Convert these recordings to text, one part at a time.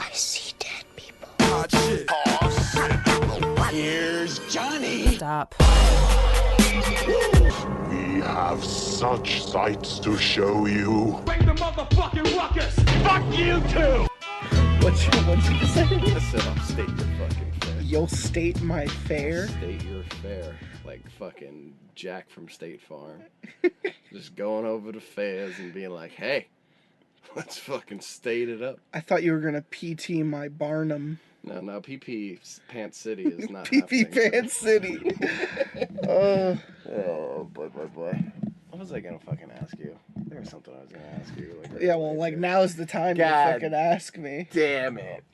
I see dead people. Hot shit. Here's Johnny. Stop. We have such sights to show you. Bring the motherfucking ruckus. Fuck you too. What'd you say? I said I'll state your fucking fare. You'll state my fare? State your fare. Like fucking Jack from State Farm. Just going over to fairs and being like, hey, let's fucking state it up. I thought you were gonna PT my Barnum. No, PP Pants City is not PP happening. Pants City. Oh, boy. What was I gonna fucking ask you? There was something I was gonna ask you. Yeah, well, like, now's the time to God fucking ask me. damn it.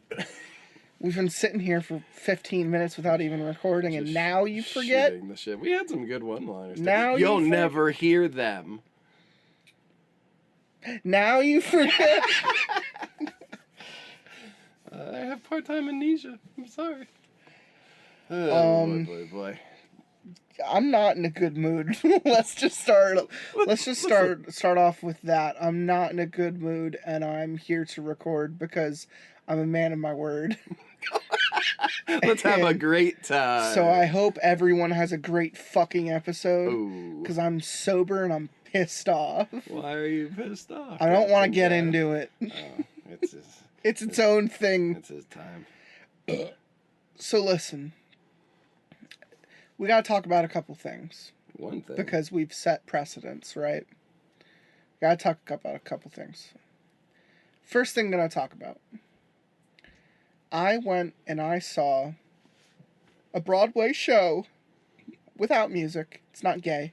We've been sitting here for 15 minutes without even recording, and now you forget? Shooting the shit. We had some good one-liners. Now You'll never hear them. Now you forget? I have part-time amnesia. I'm sorry. Boy. I'm not in a good mood. Let's just start off with that. I'm not in a good mood, and I'm here to record because I'm a man of my word. Let's have a great time. So I hope everyone has a great fucking episode, because Ooh. I'm sober and I'm pissed off. Why are you pissed off? I don't want to get into it. Oh, It's its own thing. It's his time. So listen, we got to talk about a couple things. One thing. Because we've set precedents, right? Got to talk about a couple things. First thing that I talk about. I went and I saw a Broadway show without music. It's not gay.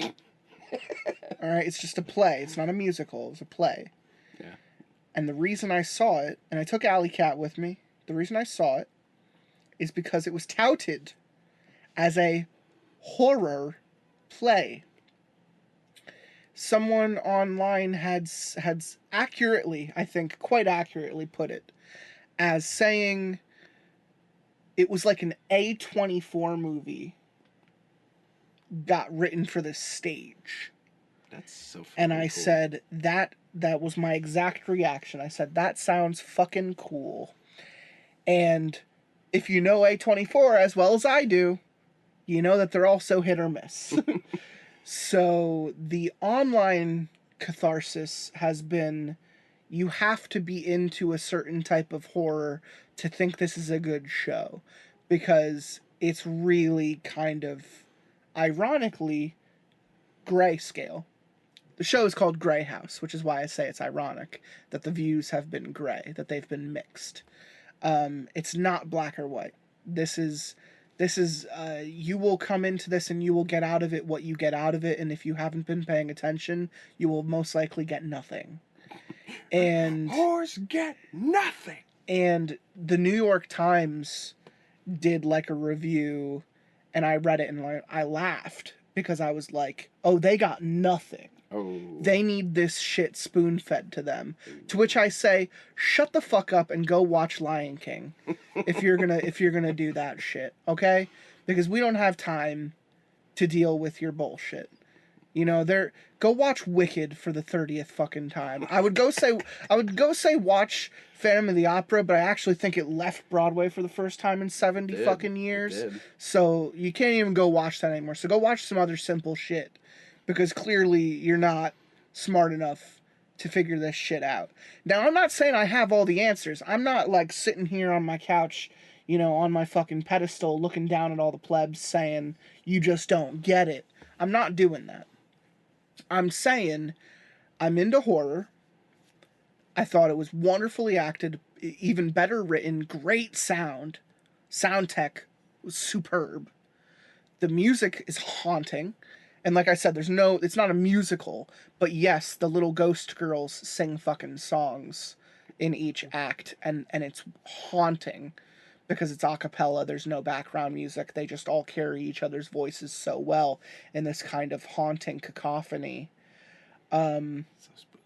Alright, it's just a play. It's not a musical. It's a play. Yeah. And the reason I saw it, and I took Alley Cat with me, the reason I saw it is because it was touted as a horror play. Someone online had accurately, I think, quite accurately put it as saying it was like an A24 movie got written for this stage. That's so fucking And I cool. said, that was my exact reaction. I said, that sounds fucking cool. And if you know A24 as well as I do, you know that they're also hit or miss. So the online catharsis has been, you have to be into a certain type of horror to think this is a good show. Because it's really kind of, ironically, grayscale. The show is called Grey House, which is why I say it's ironic that the views have been gray, that they've been mixed. It's not black or white. This is you will come into this and you will get out of it what you get out of it, and if you haven't been paying attention, you will most likely get nothing. And whores get nothing. And the New York Times did like a review, and I read it and I laughed because I was like, oh, they got nothing. Oh. They need this shit spoon-fed to them. To which I say, shut the fuck up and go watch Lion King. if you're gonna do that shit, okay? Because we don't have time to deal with your bullshit. You know, go watch Wicked for the 30th fucking time. I would go say watch Phantom of the Opera, but I actually think it left Broadway for the first time in 70 fucking years. So you can't even go watch that anymore. So go watch some other simple shit. Because clearly you're not smart enough to figure this shit out. Now, I'm not saying I have all the answers. I'm not, like, sitting here on my couch, you know, on my fucking pedestal, looking down at all the plebs saying, you just don't get it. I'm not doing that. I'm saying I'm into horror. I thought it was wonderfully acted, even better written, great sound. Sound tech was superb. The music is haunting. And like I said, it's not a musical, but yes, the little ghost girls sing fucking songs in each act, and it's haunting because it's a cappella, there's no background music, they just all carry each other's voices so well in this kind of haunting cacophony. So spooky.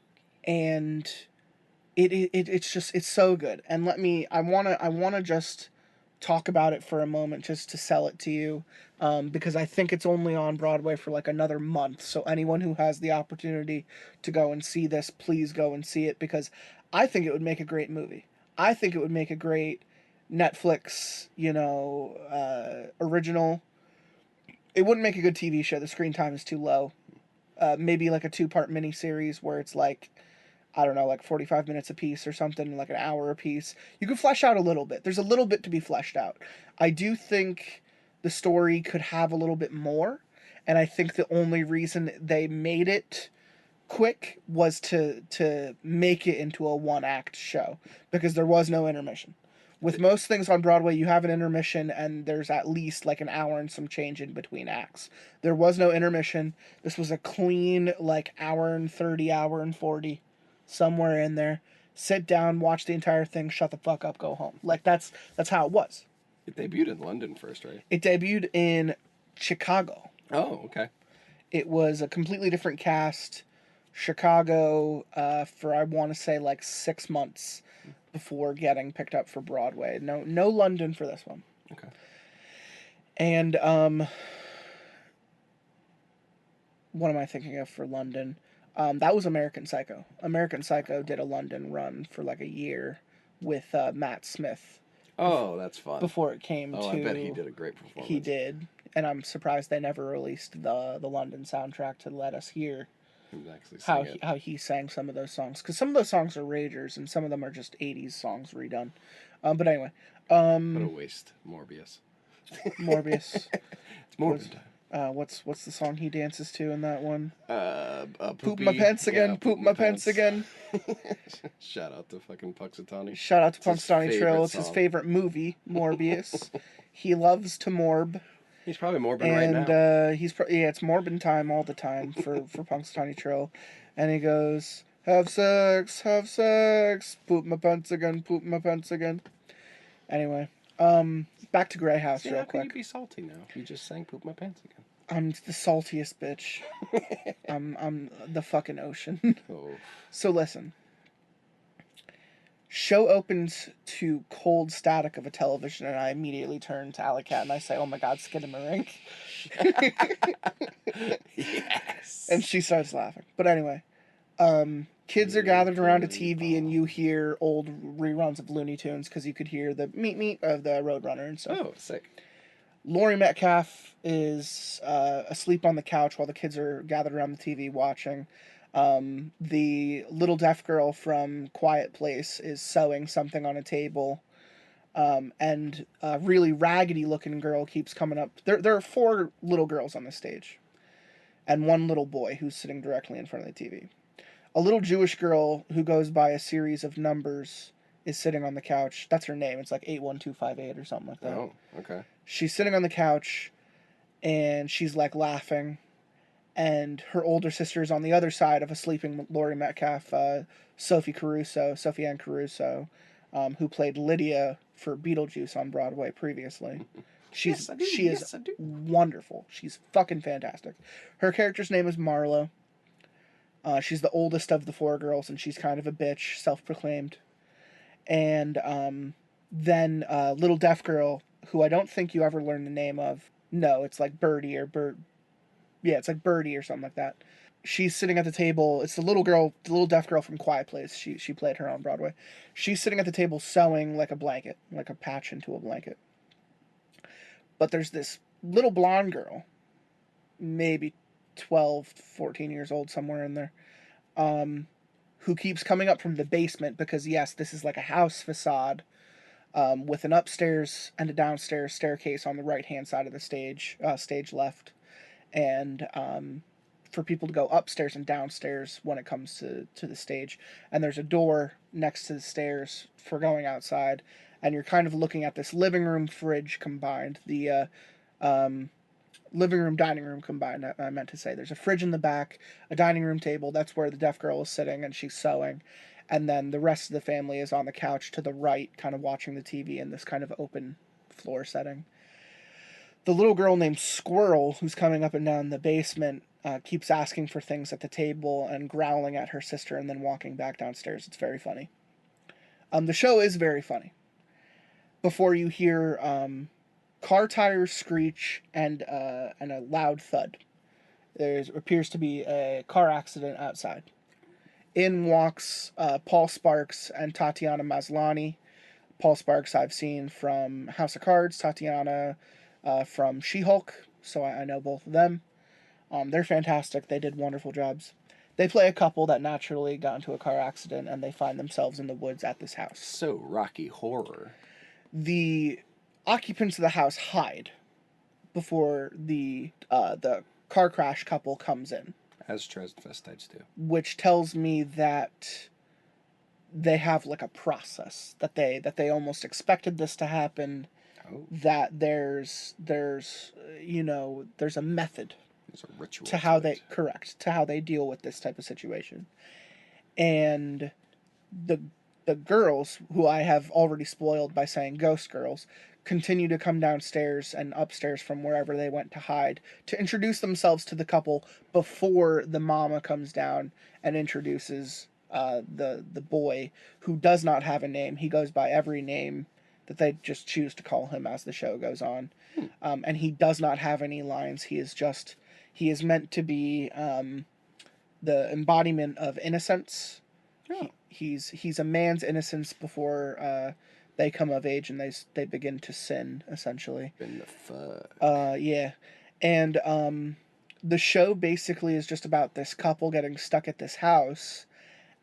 And it's so good. And I wanna just talk about it for a moment just to sell it to you, because I think it's only on Broadway for like another month. So anyone who has the opportunity to go and see this, please go and see it, because I think it would make a great movie. I think it would make a great Netflix, original. It wouldn't make a good TV show. The screen time is too low. Maybe like a 2-part miniseries where it's like, I don't know, like 45 minutes a piece or something, like an hour a piece. You could flesh out a little bit. There's a little bit to be fleshed out. I do think the story could have a little bit more, and I think the only reason they made it quick was to make it into a 1-act show, because there was no intermission. With most things on Broadway, you have an intermission and there's at least like an hour and some change in between acts. There was no intermission. This was a clean like hour and 30, hour and 40, somewhere in there. Sit down, watch the entire thing, shut the fuck up, go home. Like that's how it was. It debuted in London first, right? It debuted in Chicago. Oh, okay. It was a completely different cast. Chicago for I want to say like 6 months before getting picked up for Broadway. No London for this one. Okay. And what am I thinking of for London? That was American Psycho. American Psycho did a London run for like a year with Matt Smith. Oh, that's fun. Before it came to... I bet he did a great performance. He did. And I'm surprised they never released the London soundtrack to let us hear how he sang some of those songs. Because some of those songs are ragers, and some of them are just 80s songs redone. But anyway. What a waste. Morbius. Morbius. It's Morbid time. What's the song he dances to in that one? Poop my pants again, poop my pants again. Shout out to fucking Puxatawny. Shout out to Punxsutawney Trill. It's his song. favorite movie, Morbius. He loves to morb. He's probably morbid right now. And it's morbid time all the time for Punxsutawney Trill. And he goes, have sex, poop my pants again, poop my pants again. Anyway, back to Grey House real how quick. can you be salty now? You just sang poop my pants again. I'm the saltiest bitch. I'm the fucking ocean. Oh. So listen. Show opens to cold static of a television, and I immediately turn to Alley Cat and I say, "Oh my God, Skidamarink." Yes. And she starts laughing. But anyway, kids are gathered around a TV, and you hear old reruns of Looney Tunes because you could hear the meet of the Roadrunner and stuff. Oh, sick. Laurie Metcalf is asleep on the couch while the kids are gathered around the TV watching. The little deaf girl from Quiet Place is sewing something on a table. And a really raggedy looking girl keeps coming up. There are 4 little girls on the stage. And 1 little boy who's sitting directly in front of the TV. A little Jewish girl who goes by a series of numbers is sitting on the couch. That's her name. It's like 81258 or something like that. Oh, okay. She's sitting on the couch and she's like laughing. And her older sister is on the other side of a sleeping Laurie Metcalf, Sophie Ann Caruso, who played Lydia for Beetlejuice on Broadway previously. She is wonderful. She's fucking fantastic. Her character's name is Marlo. She's the oldest of the 4 girls, and she's kind of a bitch, self-proclaimed. And then little deaf girl, who I don't think you ever learn the name of. No, it's like Birdie or Bird. Yeah, it's like Birdie or something like that. She's sitting at the table. It's the little deaf girl from Quiet Place. She played her on Broadway. She's sitting at the table sewing like a blanket, like a patch into a blanket. But there's this little blonde girl, maybe 12, 14 years old, somewhere in there, who keeps coming up from the basement because, yes, this is like a house facade with an upstairs and a downstairs staircase on the right-hand side of the stage left. And for people to go upstairs and downstairs when it comes to the stage. And there's a door next to the stairs for going outside. And you're kind of looking at this living room fridge combined. The living room, dining room combined, I meant to say. There's a fridge in the back, a dining room table. That's where the deaf girl is sitting and she's sewing. And then the rest of the family is on the couch to the right, kind of watching the TV in this kind of open floor setting. The little girl named Squirrel, who's coming up and down the basement, keeps asking for things at the table and growling at her sister and then walking back downstairs. It's very funny. The show is very funny. before you hear car tires screech and a loud thud. There appears to be a car accident outside. In walks Paul Sparks and Tatiana Maslany. Paul Sparks I've seen from House of Cards, Tatiana from She-Hulk, so I know both of them. They're fantastic. They did wonderful jobs. They play a couple that naturally got into a car accident and they find themselves in the woods at this house. So Rocky Horror. The occupants of the house hide before the car crash couple comes in, As transvestites do. which tells me that they have like a process that they almost expected this to happen. Oh. That there's a method There's a ritual to how it. to how they deal with this type of situation. And the girls, who I have already spoiled by saying ghost girls, continue to come downstairs and upstairs from wherever they went to hide to introduce themselves to the couple before the mama comes down and introduces the boy, who does not have a name. He goes by every name that they just choose to call him as the show goes on. And he does not have any lines. He is meant to be the embodiment of innocence. Oh. He's a man's innocence before they come of age and they begin to sin, essentially. In the fuck. Yeah. And the show basically is just about this couple getting stuck at this house,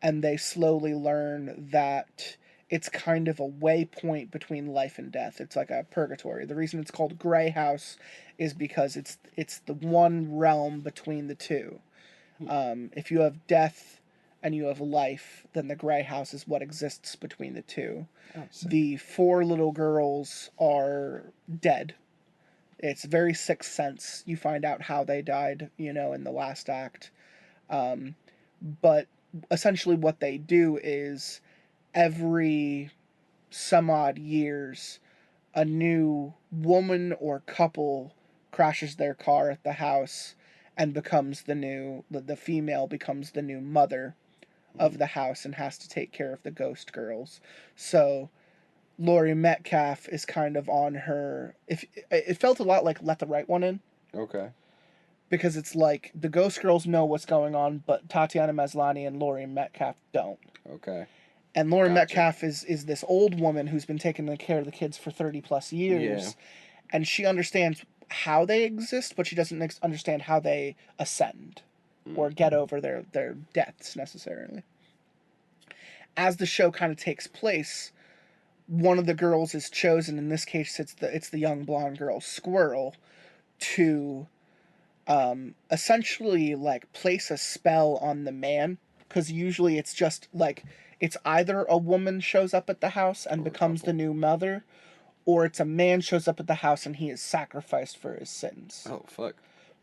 and they slowly learn that it's kind of a waypoint between life and death. It's like a purgatory. The reason it's called Grey House is because it's the one realm between the two. If you have death and you have life, then the Grey House is what exists between the two. Oh, The 4 little girls are dead. It's very Sixth Sense. You find out how they died, in the last act. But essentially what they do is every some odd years, a new woman or couple crashes their car at the house and becomes the female becomes the new mother of the house and has to take care of the ghost girls. So Laurie Metcalf is kind of on her. It felt a lot like Let the Right One In. Okay. Because it's like the ghost girls know what's going on, but Tatiana Maslany and Laurie Metcalf don't. Okay. And Laurie Gotcha. Metcalf is this old woman who's been taking care of the kids for 30 plus years. Yeah. And she understands how they exist, but she doesn't understand how they ascend or get over their deaths necessarily. As the show kind of takes place, one of the girls is chosen. In this case, it's the young blonde girl Squirrel, to essentially like place a spell on the man, because usually it's just like it's either a woman shows up at the house and becomes the new mother, or it's a man shows up at the house and he is sacrificed for his sins. Oh, fuck.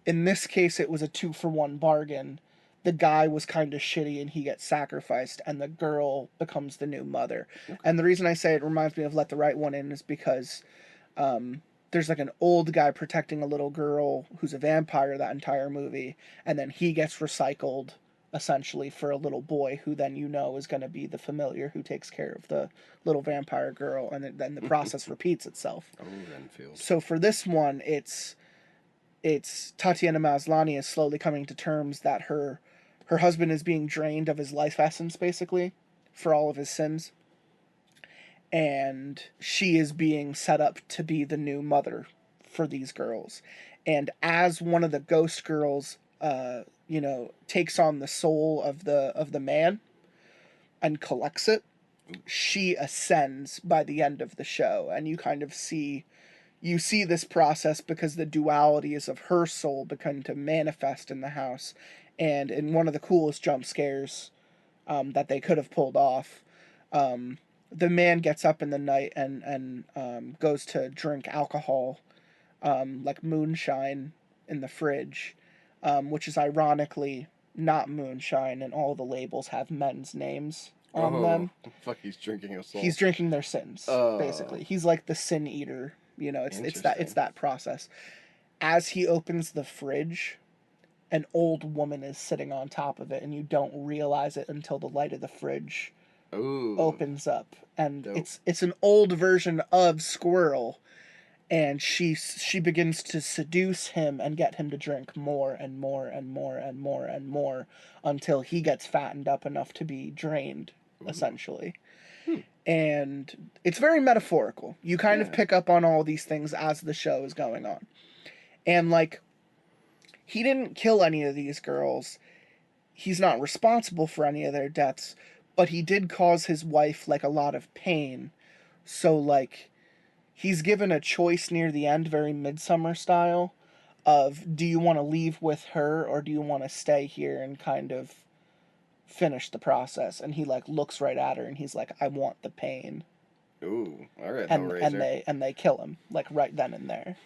In this case, it was a 2-for-1 bargain. The guy was kind of shitty and he gets sacrificed, and the girl becomes the new mother. Okay. And the reason I say it reminds me of Let the Right One In is because there's like an old guy protecting a little girl who's a vampire that entire movie, and then he gets recycled essentially for a little boy who then is going to be the familiar who takes care of the little vampire girl, and then the process repeats itself. Oh, Renfield. So for this one, it's Tatiana Maslany is slowly coming to terms that her husband is being drained of his life essence, basically, for all of his sins. And she is being set up to be the new mother for these girls. And as one of the ghost girls, takes on the soul of the man and collects it, she ascends by the end of the show. And you kind of see this process because the dualities of her soul begin to manifest in the house. And in one of the coolest jump scares that they could have pulled off, the man gets up in the night and goes to drink alcohol, like moonshine in the fridge, which is ironically not moonshine, and all the labels have men's names on them. Fuck, he's drinking a soul. He's drinking their sins, basically. He's like the sin eater. It's that process. As he opens the fridge, an old woman is sitting on top of it, and you don't realize it until the light of the fridge Ooh. opens up, and Dope. it's an old version of Squirrel, and she begins to seduce him and get him to drink more and more and more and more and more until he gets fattened up enough to be drained, essentially. And it's very metaphorical. You kind of pick up on all these things as the show is going on. And, like, he didn't kill any of these girls. He's not responsible for any of their deaths, but he did cause his wife, like, a lot of pain. So, like, he's given a choice near the end, very Midsummer style, of do you want to leave with her or do you want to stay here and kind of finish the process? And he, like, looks right at her and he's like, I want the pain. Ooh, all right, And they kill him, like, right then and there.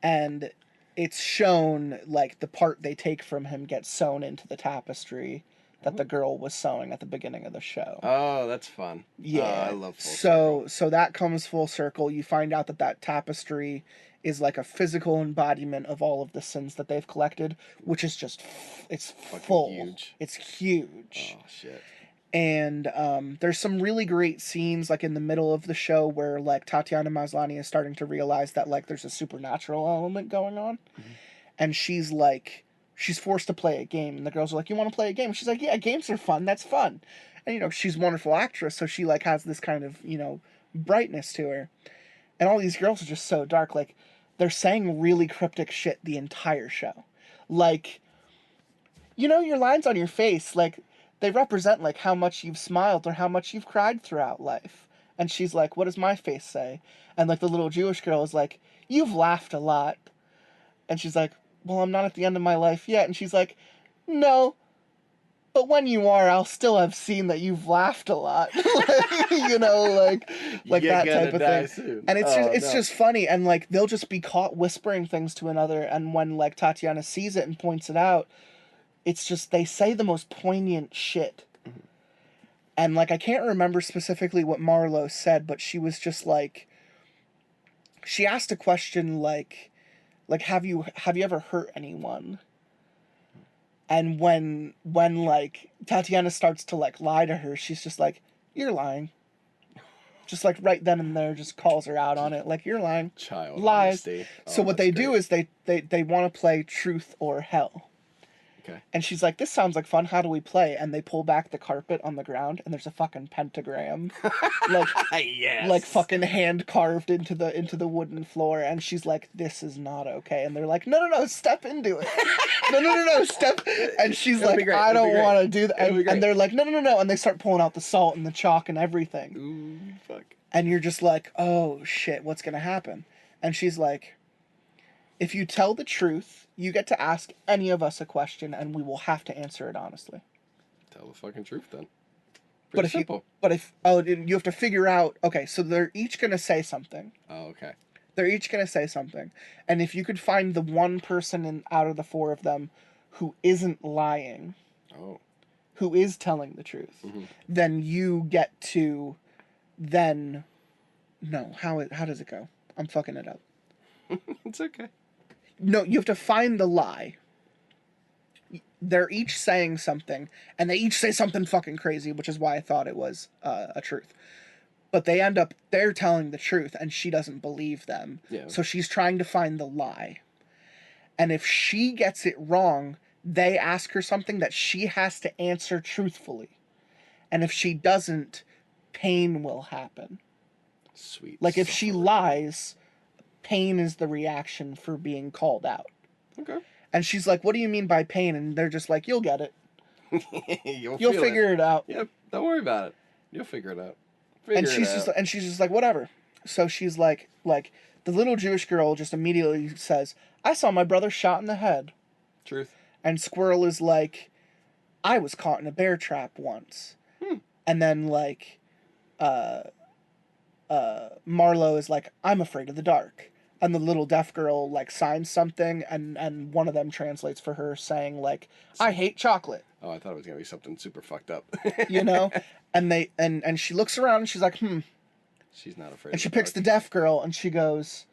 And it's shown, like, the part they take from him gets sewn into the tapestry that the girl was sewing at the beginning of the show. Oh, that's fun. Yeah. I love full circle. So that comes full circle. You find out that tapestry is like a physical embodiment of all of the sins that they've collected, which is just, it's full. Huge. It's huge. Oh, shit. And there's some really great scenes, like, in the middle of the show where, like, Tatiana Maslany is starting to realize that, like, there's a supernatural element going on. Mm-hmm. And she's, like, she's forced to play a game. And the girls are like, you want to play a game? And she's like, yeah, games are fun. That's fun. And, you know, she's a wonderful actress, so she, like, has this kind of, you know, brightness to her. And all these girls are just so dark. Like, they're saying really cryptic shit the entire show. Like, you know, your lines on your face, like, they represent, like, how much you've smiled or how much you've cried throughout life. And she's like, what does my face say? And, like, the little Jewish girl is like, you've laughed a lot. And she's like, well, I'm not at the end of my life yet. And she's like, no, but when you are, I'll still have seen that you've laughed a lot. You know, like that type of thing. Soon. And it's just funny. And, like, they'll just be caught whispering things to another. And when, like, Tatiana sees it and points it out, it's just, they say the most poignant shit. Mm-hmm. And, like, I can't remember specifically what Marlo said, but she was just like, she asked a question like, have you ever hurt anyone? And when like, Tatiana starts to, like, lie to her, she's just like, you're lying. Just, like, right then and there, just calls her out on it. Like, you're lying. Child lies. Honesty. So what they do is they want to play truth or hell. Okay. And she's like, this sounds like fun. How do we play? And they pull back the carpet on the ground, and there's a fucking pentagram, like, yes. like fucking hand carved into the wooden floor. And she's like, this is not okay. And they're like, no, step into it. no, step. And she's like, I don't want to do that. And they're like, no. And they start pulling out the salt and the chalk and everything. Ooh, fuck. And you're just like, oh shit, what's gonna happen? And she's like, if you tell the truth, you get to ask any of us a question, and we will have to answer it honestly. Tell the fucking truth, then. But if you have to figure out, okay, so they're each going to say something. Oh, okay. They're each going to say something. And if you could find the one person out of the four of them who isn't lying, who is telling the truth, then you get to then... No, how does it go? I'm fucking it up. It's okay. No, you have to find the lie. They're each saying something, and they each say something fucking crazy, which is why I thought it was a truth. But they're telling the truth, and she doesn't believe them. Yeah. So she's trying to find the lie. And if she gets it wrong, they ask her something that she has to answer truthfully. And if she doesn't, pain will happen. Sweet. Like, if she lies, pain is the reaction for being called out. Okay. And she's like, what do you mean by pain? And they're just like, you'll get it. You'll figure it out. Yep. Don't worry about it. You'll figure it out. She's just like, whatever. So she's like, the little Jewish girl just immediately says, I saw my brother shot in the head. Truth. And Squirrel is like, I was caught in a bear trap once. And then, like, Marlo is like, I'm afraid of the dark. And the little deaf girl, like, signs something, and one of them translates for her saying, like, I hate chocolate. Oh, I thought it was going to be something super fucked up. You know? And she looks around and she's like, She's not afraid. And she picks the deaf girl and she goes,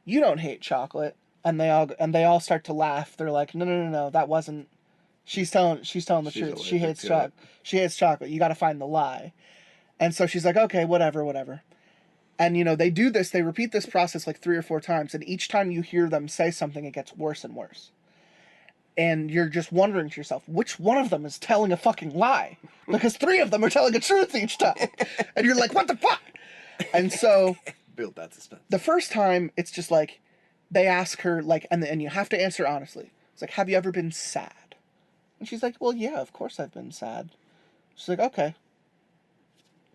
you don't hate chocolate. And they all start to laugh. They're like, no, that wasn't She's telling the She's truth. She allergic hates to chocolate. it. She hates chocolate. You got to find the lie. And so she's like, okay, whatever. And, you know, they do this. They repeat this process like 3 or 4 times. And each time you hear them say something, it gets worse and worse. And you're just wondering to yourself, which one of them is telling a fucking lie? Because 3 of them are telling a truth each time. And you're like, what the fuck? And so Build that suspense. the first time, it's just like, they ask her, like, and you have to answer honestly. It's like, have you ever been sad? And she's like, well, yeah, of course I've been sad. She's like, okay.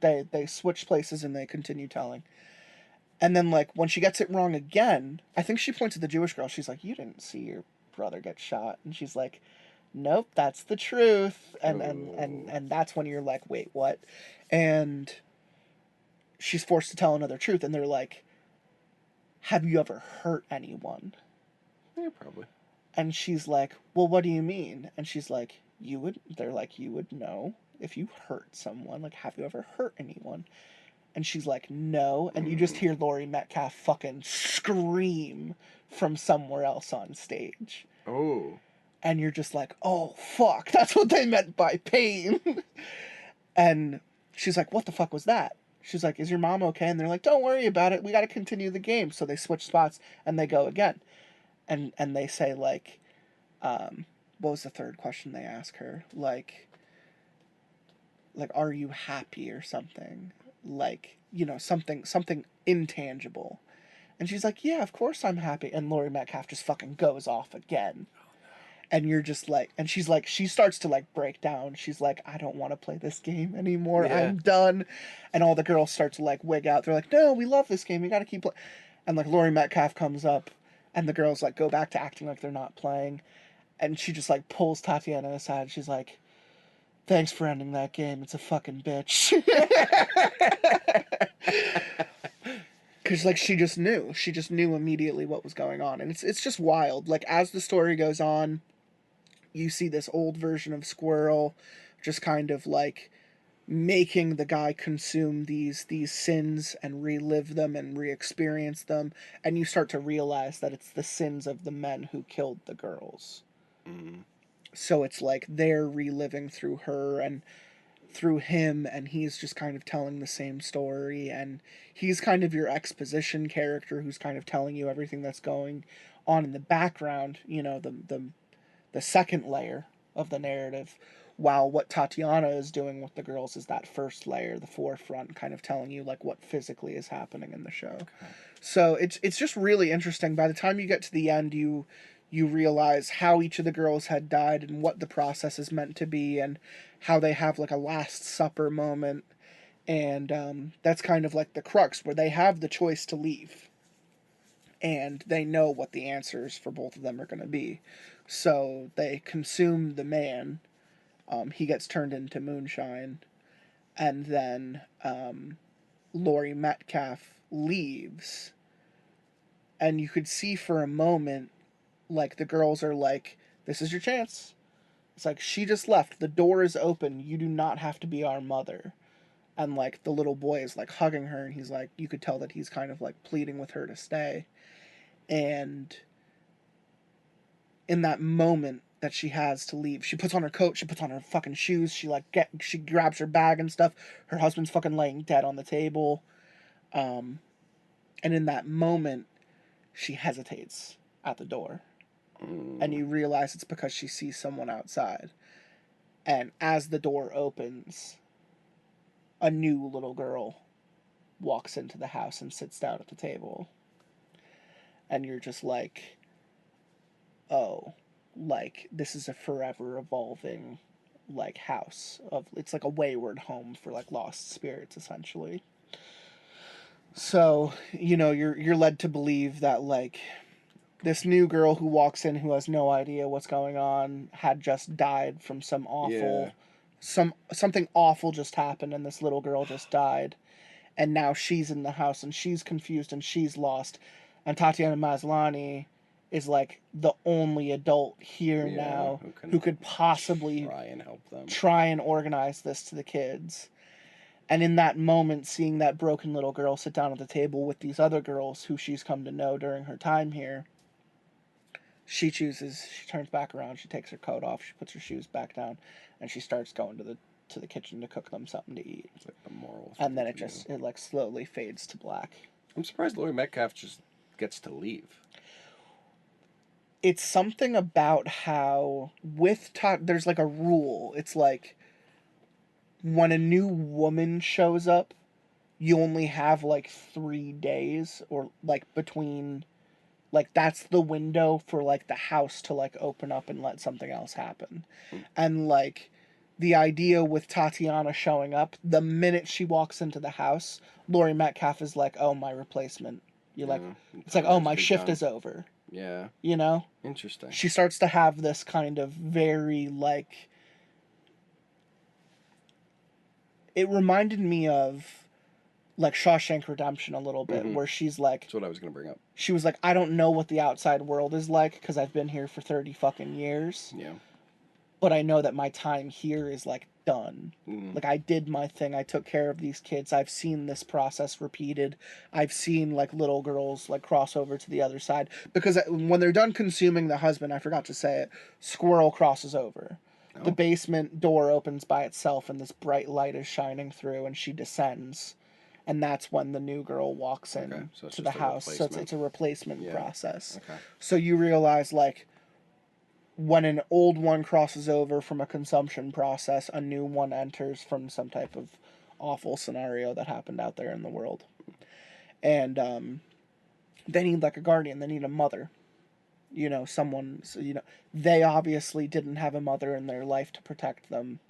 They switch places and they continue telling. And then, like, when she gets it wrong again, I think she points at the Jewish girl. She's like, you didn't see your brother get shot. And she's like, nope, that's the truth. And that's when you're like, wait, what? And she's forced to tell another truth. And they're like, have you ever hurt anyone? Yeah, probably. And she's like, well, what do you mean? And she's like, they're like, you would know if you hurt someone. Like, have you ever hurt anyone? And she's like, no. And you just hear Laurie Metcalf fucking scream from somewhere else on stage. Oh. And you're just like, oh, fuck. That's what they meant by pain. And she's like, what the fuck was that? She's like, is your mom okay? And they're like, don't worry about it. We got to continue the game. So they switch spots and they go again. And they say, like, what was the third question they ask her? Like, are you happy or something? Like, you know, something intangible. And she's like, yeah, of course I'm happy. And Laurie Metcalf just fucking goes off again. And you're just like, and she's like, she starts to like break down. She's like, I don't want to play this game anymore. Yeah. I'm done. And all the girls start to like wig out. They're like, no, we love this game. We got to keep playing. And like Laurie Metcalf comes up and the girls like go back to acting like they're not playing. And she just like pulls Tatiana aside. She's like, thanks for ending that game. It's a fucking bitch. Because, like, she just knew. She just knew immediately what was going on. And it's just wild. Like, as the story goes on, you see this old version of Squirrel just kind of, like, making the guy consume these sins and relive them and re-experience them. And you start to realize that it's the sins of the men who killed the girls. Mm. So it's like they're reliving through her and through him, and he's just kind of telling the same story, and he's kind of your exposition character who's kind of telling you everything that's going on in the background, you know, the second layer of the narrative, while what Tatiana is doing with the girls is that first layer, the forefront, kind of telling you like what physically is happening in the show. Okay. So it's just really interesting. By the time you get to the end, you realize how each of the girls had died and what the process is meant to be and how they have like a last supper moment. And that's kind of like the crux where they have the choice to leave. And they know what the answers for both of them are going to be. So they consume the man. He gets turned into moonshine. And then Laurie Metcalf leaves. And you could see for a moment, like, the girls are like, this is your chance. It's like, she just left. The door is open. You do not have to be our mother. And, like, the little boy is, like, hugging her. And he's, like, you could tell that he's kind of, like, pleading with her to stay. And in that moment that she has to leave, she puts on her coat. She puts on her fucking shoes. She, like, she grabs her bag and stuff. Her husband's fucking laying dead on the table. And in that moment, she hesitates at the door. And you realize it's because she sees someone outside. And as the door opens, a new little girl walks into the house and sits down at the table. And you're just like, oh, like, this is a forever evolving, like, house. It's like a wayward home for, like, lost spirits, essentially. So, you know, you're led to believe that, like, this new girl who walks in who has no idea what's going on had just died from some awful... Yeah. Something awful just happened and this little girl just died. And now she's in the house and she's confused and she's lost. And Tatiana Maslany is like the only adult here now who could possibly try and organize this to the kids. And in that moment, seeing that broken little girl sit down at the table with these other girls who she's come to know during her time here, She turns back around, she takes her coat off, she puts her shoes back down, and she starts going to the kitchen to cook them something to eat. It's like the moral. And then it like slowly fades to black. I'm surprised Laurie Metcalf just gets to leave. It's something about how there's like a rule. It's like when a new woman shows up, you only have like 3 days, or like between, like that's the window for like the house to like open up and let something else happen. And like the idea with Tatiana showing up, the minute she walks into the house, Laurie Metcalf is like, "Oh, my replacement." You're like, it's like, "Oh, my shift is over." Yeah. You know? Interesting. She starts to have this kind of very like, it reminded me of like Shawshank Redemption a little bit, where she's like, that's what I was gonna bring up. She was like, "I don't know what the outside world is like because I've been here for 30 fucking years. Yeah. But I know that my time here is like done. Like I did my thing. I took care of these kids. I've seen this process repeated. I've seen like little girls like cross over to the other side, because when they're done consuming the husband, I forgot to say it, Squirrel crosses over. Oh. The basement door opens by itself and this bright light is shining through, and she descends. And that's when the new girl walks in to the house. So it's a replacement process. Okay. So you realize, like, when an old one crosses over from a consumption process, a new one enters from some type of awful scenario that happened out there in the world. And they need, like, a guardian. They need a mother. You know, someone, so, you know, they obviously didn't have a mother in their life to protect them.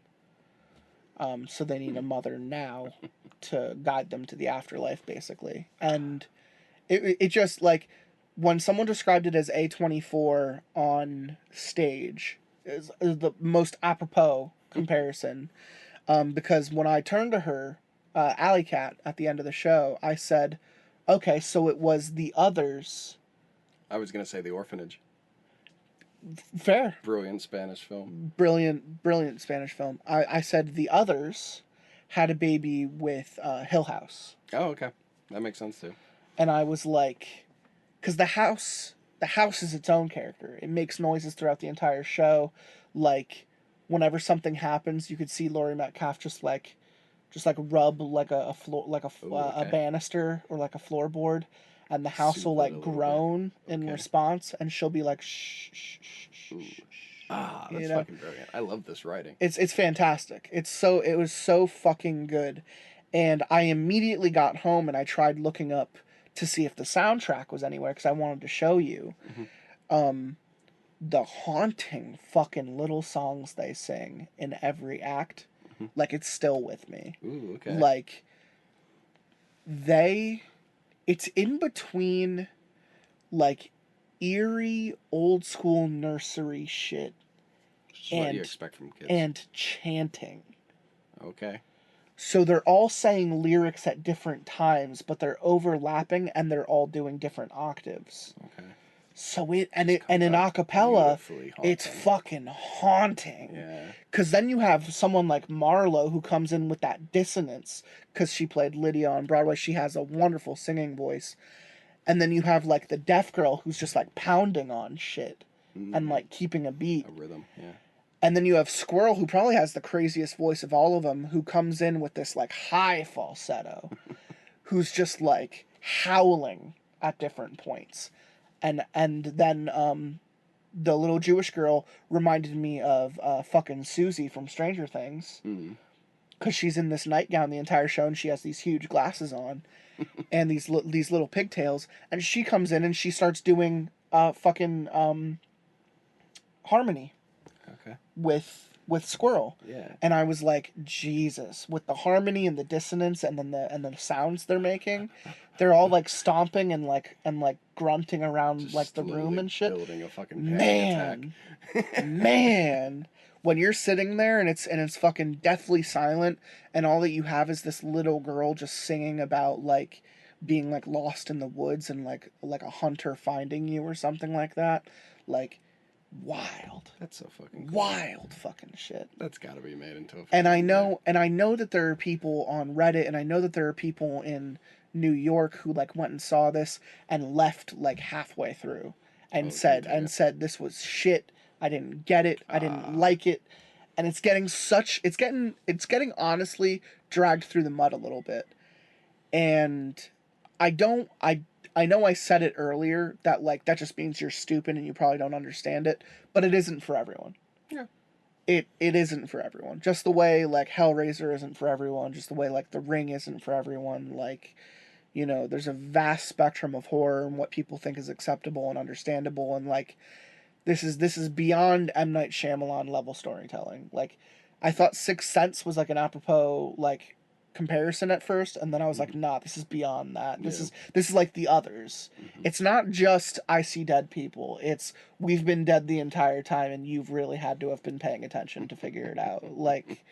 So they need a mother now to guide them to the afterlife, basically. And it just, like, when someone described it as A24 on stage, is the most apropos comparison. Because when I turned to her, Alley Cat, at the end of the show, I said, okay, so it was The Others. I was going to say The Orphanage. Fair. Brilliant Spanish film. Brilliant Spanish film. I said The Others had a baby with Hill House. Oh, okay. That makes sense, too. And I was like, because the house is its own character. It makes noises throughout the entire show. Like, whenever something happens, you could see Laurie Metcalf just rub like a floor, like a banister or like a floorboard, and the house will like groan in response, and she'll be like, shh, shh, shh, shh. Ah, that's fucking brilliant. I love this writing. It's fantastic. It was so fucking good. And I immediately got home and I tried looking up to see if the soundtrack was anywhere, because I wanted to show you. The haunting fucking little songs they sing in every act. Like, it's still with me. Ooh, okay. Like, it's in between, like, eerie, old school nursery shit. What do you expect from kids? And chanting. Okay. So they're all saying lyrics at different times, but they're overlapping and they're all doing different octaves. Okay. So in acapella, it's fucking haunting. Yeah. Because then you have someone like Marlo who comes in with that dissonance, because she played Lydia on Broadway. She has a wonderful singing voice. And then you have like the deaf girl who's just like pounding on shit and like keeping a beat. A rhythm, yeah. And then you have Squirrel, who probably has the craziest voice of all of them, who comes in with this like high falsetto, who's just like howling at different points. And then the little Jewish girl reminded me of fucking Susie from Stranger Things. Because she's in this nightgown the entire show, and she has these huge glasses on and these little pigtails. And she comes in and she starts doing fucking harmony. Okay. With Squirrel. Yeah. And I was like, Jesus, with the harmony and the dissonance and then the sounds they're making, they're all like stomping and like grunting around just like the room and shit. Building a fucking panic attack. Man, when you're sitting there and it's fucking deathly silent, and all that you have is this little girl just singing about like being like lost in the woods and like a hunter finding you or something like that, like. Wild. That's so fucking cool. Wild fucking shit. That's got to be made into a. And I know that there are people on Reddit, and I know that there are people in New York who like went and saw this and left like halfway through, and Oh, dear. said this was shit. I didn't get it. I didn't like it. And it's getting honestly dragged through the mud a little bit. And I know I said it earlier that like that just means you're stupid and you probably don't understand it, but it isn't for everyone. Yeah. It isn't for everyone. Just the way like Hellraiser isn't for everyone, just the way like The Ring isn't for everyone, like you know, there's a vast spectrum of horror and what people think is acceptable and understandable, and like this is beyond M. Night Shyamalan level storytelling. Like I thought Sixth Sense was like an apropos like comparison at first, and then I was like, nah, this is beyond that. This is like The Others. It's not just I see dead people. It's we've been dead the entire time and you've really had to have been paying attention to figure it out. Like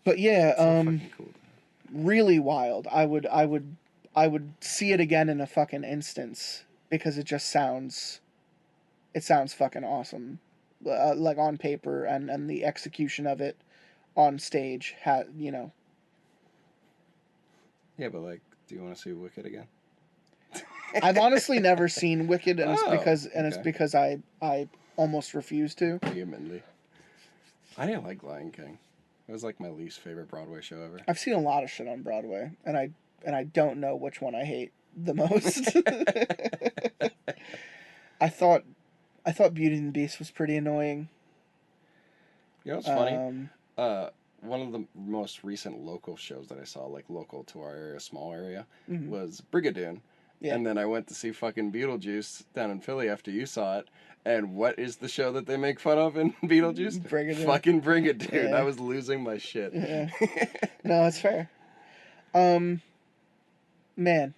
but yeah, So fucking cool. really wild. I would see it again in a fucking instance because it sounds fucking awesome. Like on paper and the execution of it on stage had, you know. Yeah, but like, do you want to see Wicked again? I've honestly never seen Wicked, and it's okay. because I almost refuse to. Vehemently. I didn't like Lion King. It was like my least favorite Broadway show ever. I've seen a lot of shit on Broadway, and I don't know which one I hate the most. I thought Beauty and the Beast was pretty annoying. You know what's funny? One of the most recent local shows that I saw, like local to our area, small area, was Brigadoon. Yeah. And then I went to see fucking Beetlejuice down in Philly after you saw it. And what is the show that they make fun of in Beetlejuice? Brigadoon. Fucking Brigadoon. Yeah. I was losing my shit. Yeah. No, it's fair. Man,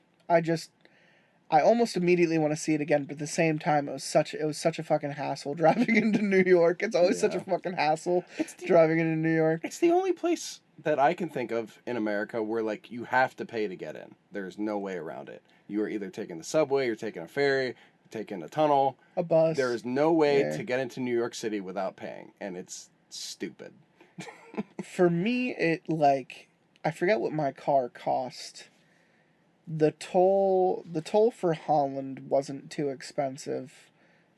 I almost immediately want to see it again, but at the same time, it was such a fucking hassle driving into New York. It's always such a fucking hassle driving into New York. It's the only place that I can think of in America where like you have to pay to get in. There's no way around it. You are either taking the subway, you're taking a ferry, you're taking a tunnel, a bus. There is no way to get into New York City without paying, and it's stupid. For me, it like I forget what my car cost. The toll for Holland wasn't too expensive,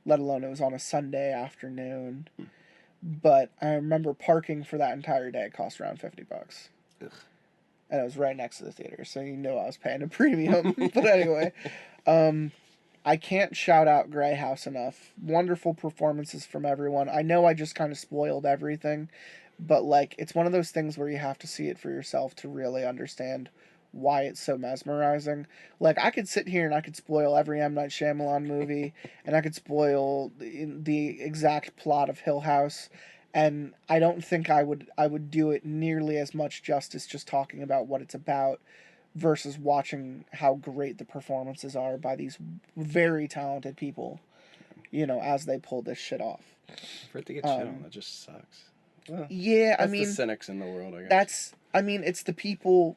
let alone it was on a Sunday afternoon. But I remember parking for that entire day cost around $50. Ugh. And it was right next to the theater, so you know I was paying a premium. But anyway, I can't shout out Grey House enough. Wonderful performances from everyone. I know I just kind of spoiled everything, but like it's one of those things where you have to see it for yourself to really understand why it's so mesmerizing. Like I could sit here and I could spoil every M. Night Shyamalan movie, and I could spoil the exact plot of Hill House, and I don't think I would do it nearly as much justice just talking about what it's about versus watching how great the performances are by these very talented people, you know, as they pull this shit off. For it to get shit on, that just sucks. Well, yeah, I mean, the cynics in the world, I guess. It's the people.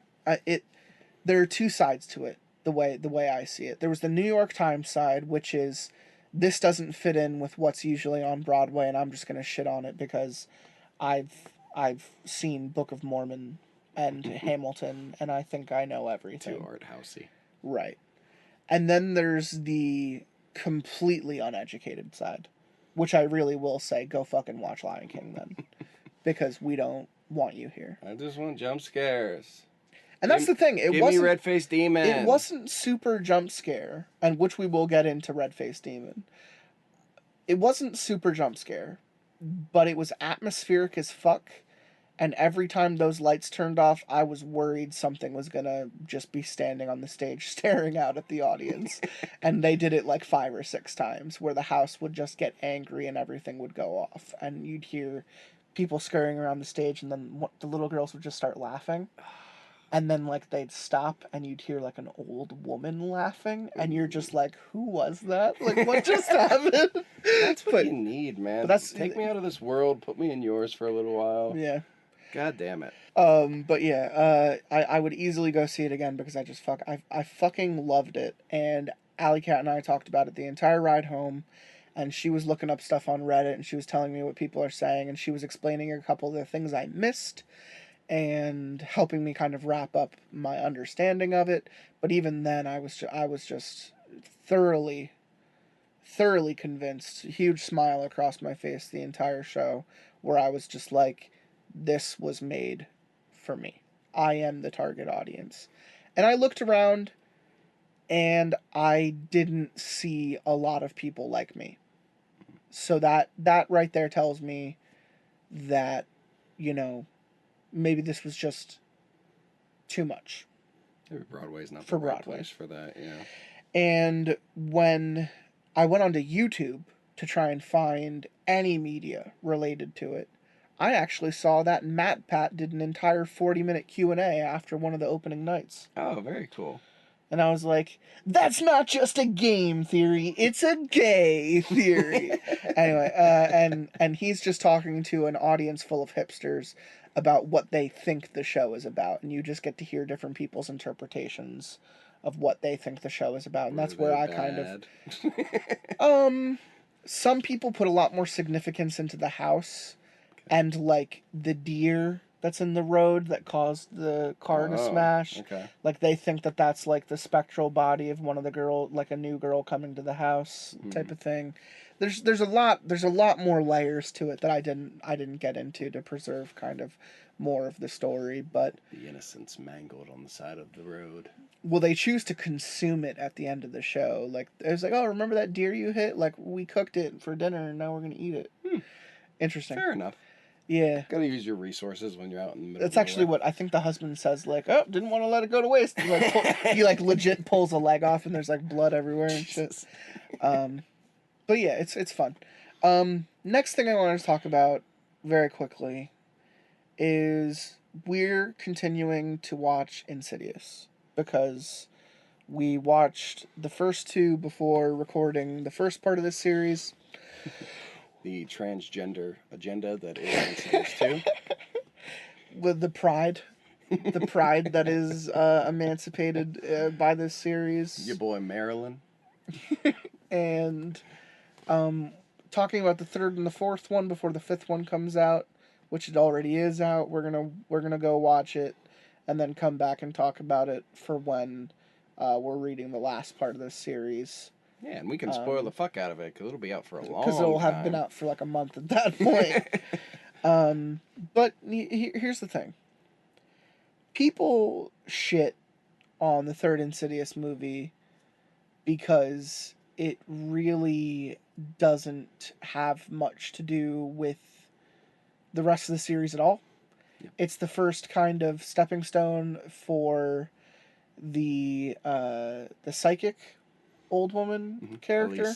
There are two sides to it. The way I see it, there was the New York Times side, which is this doesn't fit in with what's usually on Broadway, and I'm just gonna shit on it because I've seen Book of Mormon and Hamilton, and I think I know everything. Too art housey. Right. And then there's the completely uneducated side, which I really will say, go fucking watch Lion King then. Because we don't want you here. I just want jump scares. And that's the thing. Give me Red-Faced Demon. It wasn't super jump scare, and which we will get into Red-Faced Demon. It wasn't super jump scare, but it was atmospheric as fuck. And every time those lights turned off, I was worried something was gonna just be standing on the stage staring out at the audience. And they did it like 5 or 6 times, where the house would just get angry and everything would go off. And you'd hear people scurrying around the stage, and then the little girls would just start laughing. And then, like, they'd stop, and you'd hear, like, an old woman laughing, and you're just like, who was that? Like, what just happened? That's what you need, man. Take me out of this world, put me in yours for a little while. Yeah. God damn it. But yeah, I would easily go see it again because I fucking loved it. And Alley Cat and I talked about it the entire ride home, and she was looking up stuff on Reddit, and she was telling me what people are saying, and she was explaining a couple of the things I missed, and helping me kind of wrap up my understanding of it. But even then, I was just thoroughly thoroughly convinced, huge smile across my face the entire show, where I was just like, this was made for me. I am the target audience. And I looked around, and I didn't see a lot of people like me. So that right there tells me that, you know, maybe this was just too much. Maybe Broadway's not for the right Broadway. place for that, yeah. And when I went onto YouTube to try and find any media related to it, I actually saw that MatPat did an entire 40-minute Q&A after one of the opening nights. Oh, very cool. And I was like, that's not just a game theory, it's a gay theory. Anyway, and he's just talking to an audience full of hipsters about what they think the show is about. And you just get to hear different people's interpretations of what they think the show is about. And that's where I kind of... some people put a lot more significance into the house and, like, the deer that's in the road that caused the car to smash. Okay. Like, they think that that's, like, the spectral body of one of the girl, like a new girl coming to the house type of thing. There's a lot more layers to it that I didn't get into to preserve kind of more of the story, but the innocents mangled on the side of the road. Well, they choose to consume it at the end of the show. Like, it was like, oh, remember that deer you hit? Like, we cooked it for dinner and now we're gonna eat it. Interesting. Fair enough. Yeah. Gotta use your resources when you're out in the middle. That's actually what I think the husband says. Like, oh, didn't want to let it go to waste. He like legit pulls a leg off and there's like blood everywhere and shit. But yeah, it's fun. Next thing I wanted to talk about very quickly is we're continuing to watch Insidious because we watched the first two before recording the first part of this series. The transgender agenda that is Insidious 2. With the pride that is emancipated by this series. Your boy Marilyn. And talking about the third and the fourth one before the fifth one comes out, which it already is out. We're gonna go watch it and then come back and talk about it for when we're reading the last part of this series. Yeah, and we can spoil the fuck out of it because it'll be out for a long time. Because it'll have been out for like a month at that point. But here's the thing. People shit on the third Insidious movie because it really doesn't have much to do with the rest of the series at all. Yep. It's the first kind of stepping stone for the psychic old woman character,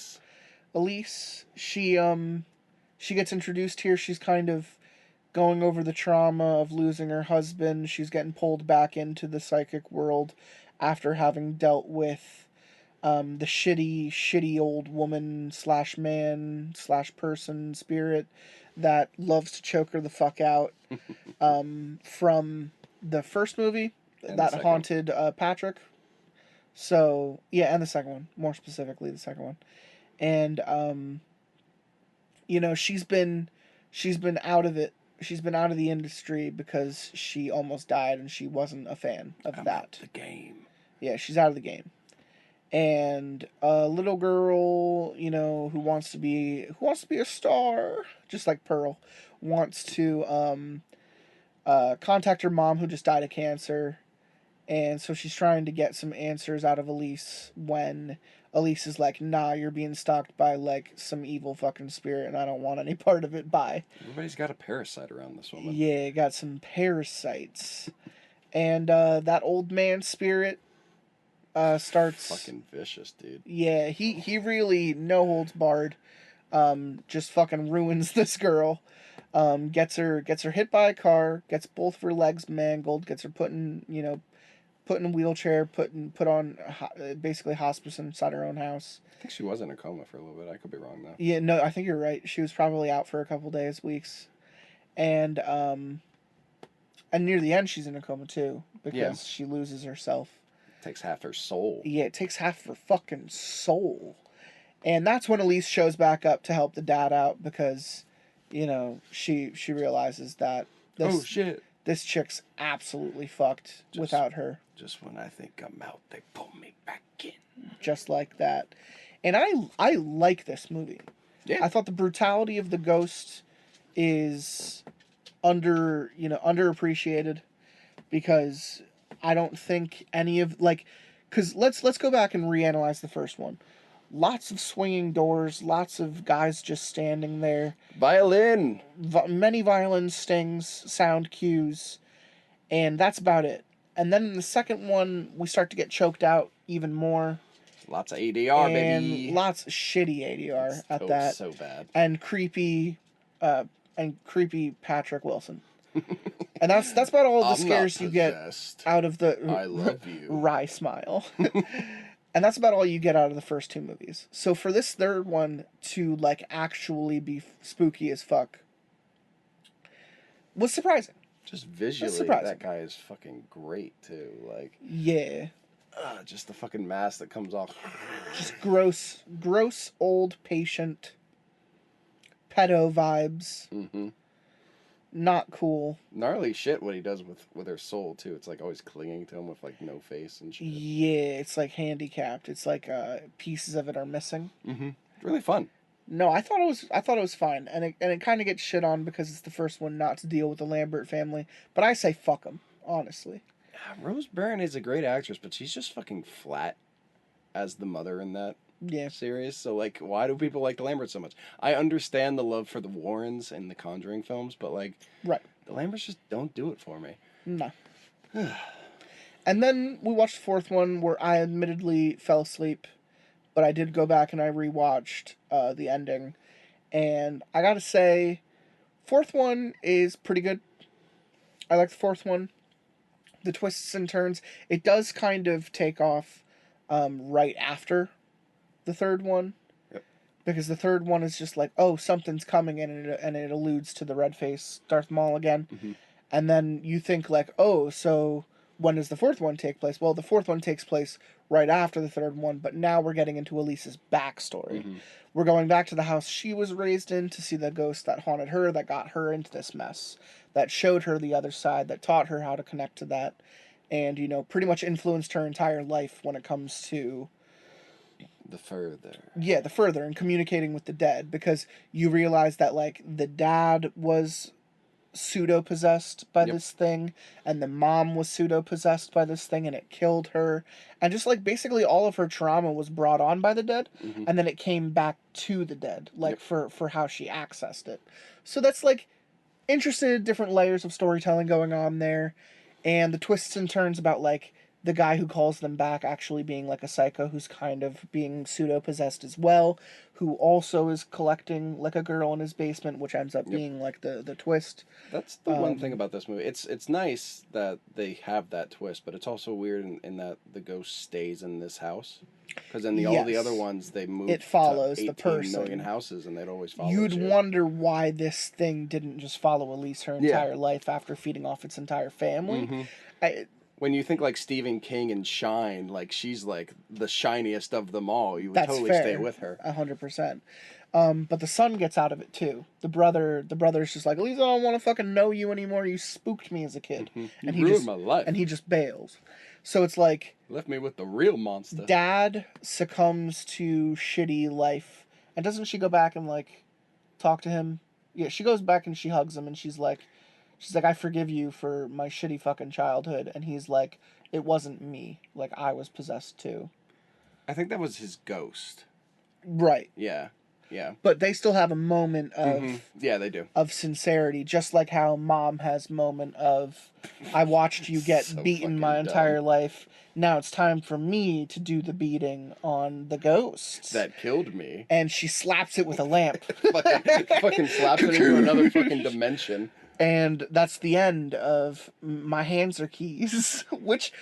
Elise. She gets introduced here. She's kind of going over the trauma of losing her husband. She's getting pulled back into the psychic world after having dealt with the shitty old woman / man / person spirit that loves to choke her the fuck out from the first movie and that haunted Patrick. So, yeah, and the second one, more specifically the second one. And she's been out of it. She's been out of the industry because she almost died and she wasn't a fan of that. Out the game. Yeah, she's out of the game. And a little girl, who wants to be a star, just like Pearl, wants to contact her mom who just died of cancer. And so she's trying to get some answers out of Elise when Elise is like, nah, you're being stalked by like some evil fucking spirit and I don't want any part of it. Bye. Everybody's got a parasite around this woman. Yeah, got some parasites. And that old man spirit starts fucking vicious, dude. Yeah, he really no holds barred. Just fucking ruins this girl. Gets her hit by a car, gets both of her legs mangled, gets her put in a wheelchair, put on basically hospice inside her own house. I think she was in a coma for a little bit. I could be wrong though. Yeah, no, I think you're right. She was probably out for a couple days, weeks, and near the end she's in a coma too because she loses herself. Takes half her soul. Yeah, it takes half her fucking soul. And that's when Elise shows back up to help the dad out because, she realizes that this chick's absolutely fucked without her. Just when I think I'm out, they pull me back in. Just like that. And I like this movie. Yeah. I thought the brutality of the ghost is underappreciated, because I don't think any of, like, because let's go back and reanalyze the first one. Lots of swinging doors, lots of guys just standing there. Violin. Many violin stings, sound cues, and that's about it. And then in the second one, we start to get choked out even more. Lots of ADR, and baby. Lots of shitty ADR at that. So bad. And creepy Patrick Wilson. And that's about all the scares you get out of the I love you. wry smile. And that's about all you get out of the first two movies. So for this third one to, like, actually be spooky as fuck was surprising. Just visually, that guy is fucking great, too. Like, yeah. Just the fucking mask that comes off. Just gross old patient pedo vibes. Mm-hmm. Not cool. Gnarly shit what he does with her soul, too. It's like always clinging to him with, like, no face and shit. Yeah, it's like handicapped. It's like pieces of it are missing. Mm-hmm. Really fun. No, I thought it was fine, and it kind of gets shit on because it's the first one not to deal with the Lambert family. But I say fuck them, honestly. Rose Byrne is a great actress, but she's just fucking flat as the mother in that series. So, like, why do people like the Lamberts so much? I understand the love for the Warrens and the Conjuring films, but, like, the Lamberts just don't do it for me. No. And then we watched the fourth one, where I admittedly fell asleep, but I did go back and I rewatched the ending, and I gotta say, fourth one is pretty good. I like the fourth one. The twists and turns, it does kind of take off right after the third one. Yep. Because the third one is just like, oh, something's coming, and it alludes to the red face Darth Maul again. Mm-hmm. And then you think, like, oh, so when does the fourth one take place? Well, the fourth one takes place right after the third one, but now we're getting into Elise's backstory. Mm-hmm. We're going back to the house she was raised in to see the ghost that haunted her, that got her into this mess, that showed her the other side, that taught her how to connect to that, and, you know, pretty much influenced her entire life when it comes to the further. Yeah, the further, and communicating with the dead, because you realize that, like, the dad was pseudo-possessed by this thing, and the mom was pseudo-possessed by this thing, and it killed her, and just, like, basically all of her trauma was brought on by the dead, and then it came back to the dead, like, for how she accessed it. So that's, like, interesting, different layers of storytelling going on there, and the twists and turns about, like, the guy who calls them back actually being, like, a psycho who's kind of being pseudo-possessed as well, who also is collecting, like, a girl in his basement, which ends up being, like, the twist. That's the one thing about this movie. It's nice that they have that twist, but it's also weird in that the ghost stays in this house. Because in all the other ones, they moved it follows to 18 the person. million houses, and they'd always follow You'd wonder why this thing didn't just follow Elise her entire life after feeding off its entire family. When you think, like, Stephen King and Shine, like, she's, like, the shiniest of them all, you would totally stay with her. 100%. But the son gets out of it, too. The brother's just like, Elise, I don't want to fucking know you anymore. You spooked me as a kid. And he ruined my life. And he just bails. So it's like... Left me with the real monster. Dad succumbs to shitty life. And doesn't she go back and, like, talk to him? Yeah, she goes back and she hugs him, and she's like, I forgive you for my shitty fucking childhood. And he's like, it wasn't me. Like, I was possessed too. I think that was his ghost. Right. Yeah. But they still have a moment of... Yeah, they do. Of sincerity. Just like how Mom has moment of, I watched you get beaten my entire life. Now it's time for me to do the beating on the ghosts. That killed me. And she slaps it with a lamp. fucking slaps it into another fucking dimension. And that's the end of My Hands Are Keys, which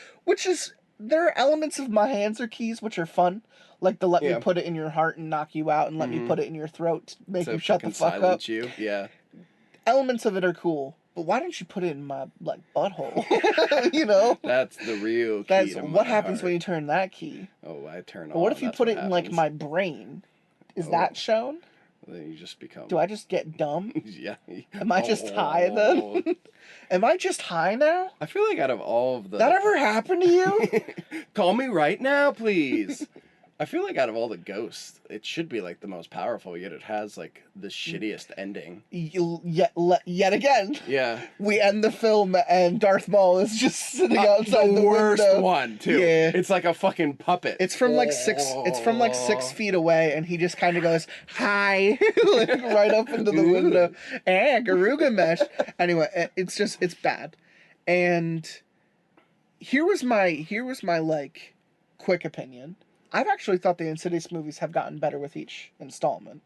is, there are elements of My Hands Are Keys which are fun, like the let me put it in your heart and knock you out, and let me put it in your throat to make you shut the fuck up. You. Yeah. Elements of it are cool, but why don't you put it in my, like, butthole? You know? That's the real key. That's what happens when you turn that key. Oh, I turn on. But what if you put it in, like, my brain? Is that shown? Then you just become... Do I just get dumb? Yeah. Am I just high then? Am I just high now? I feel like out of all of the... That ever happened to you? Call me right now, please. I feel like out of all the ghosts, it should be like the most powerful, yet it has like the shittiest ending. Yet again. Yeah. We end the film and Darth Maul is just sitting outside the worst window. one too. Yeah. It's like a fucking puppet. It's from like 6 feet away, and he just kind of goes, "Hi," like, right up into the window. Garuga mesh. Anyway, it's bad. And here was my like quick opinion. I've actually thought the Insidious movies have gotten better with each installment.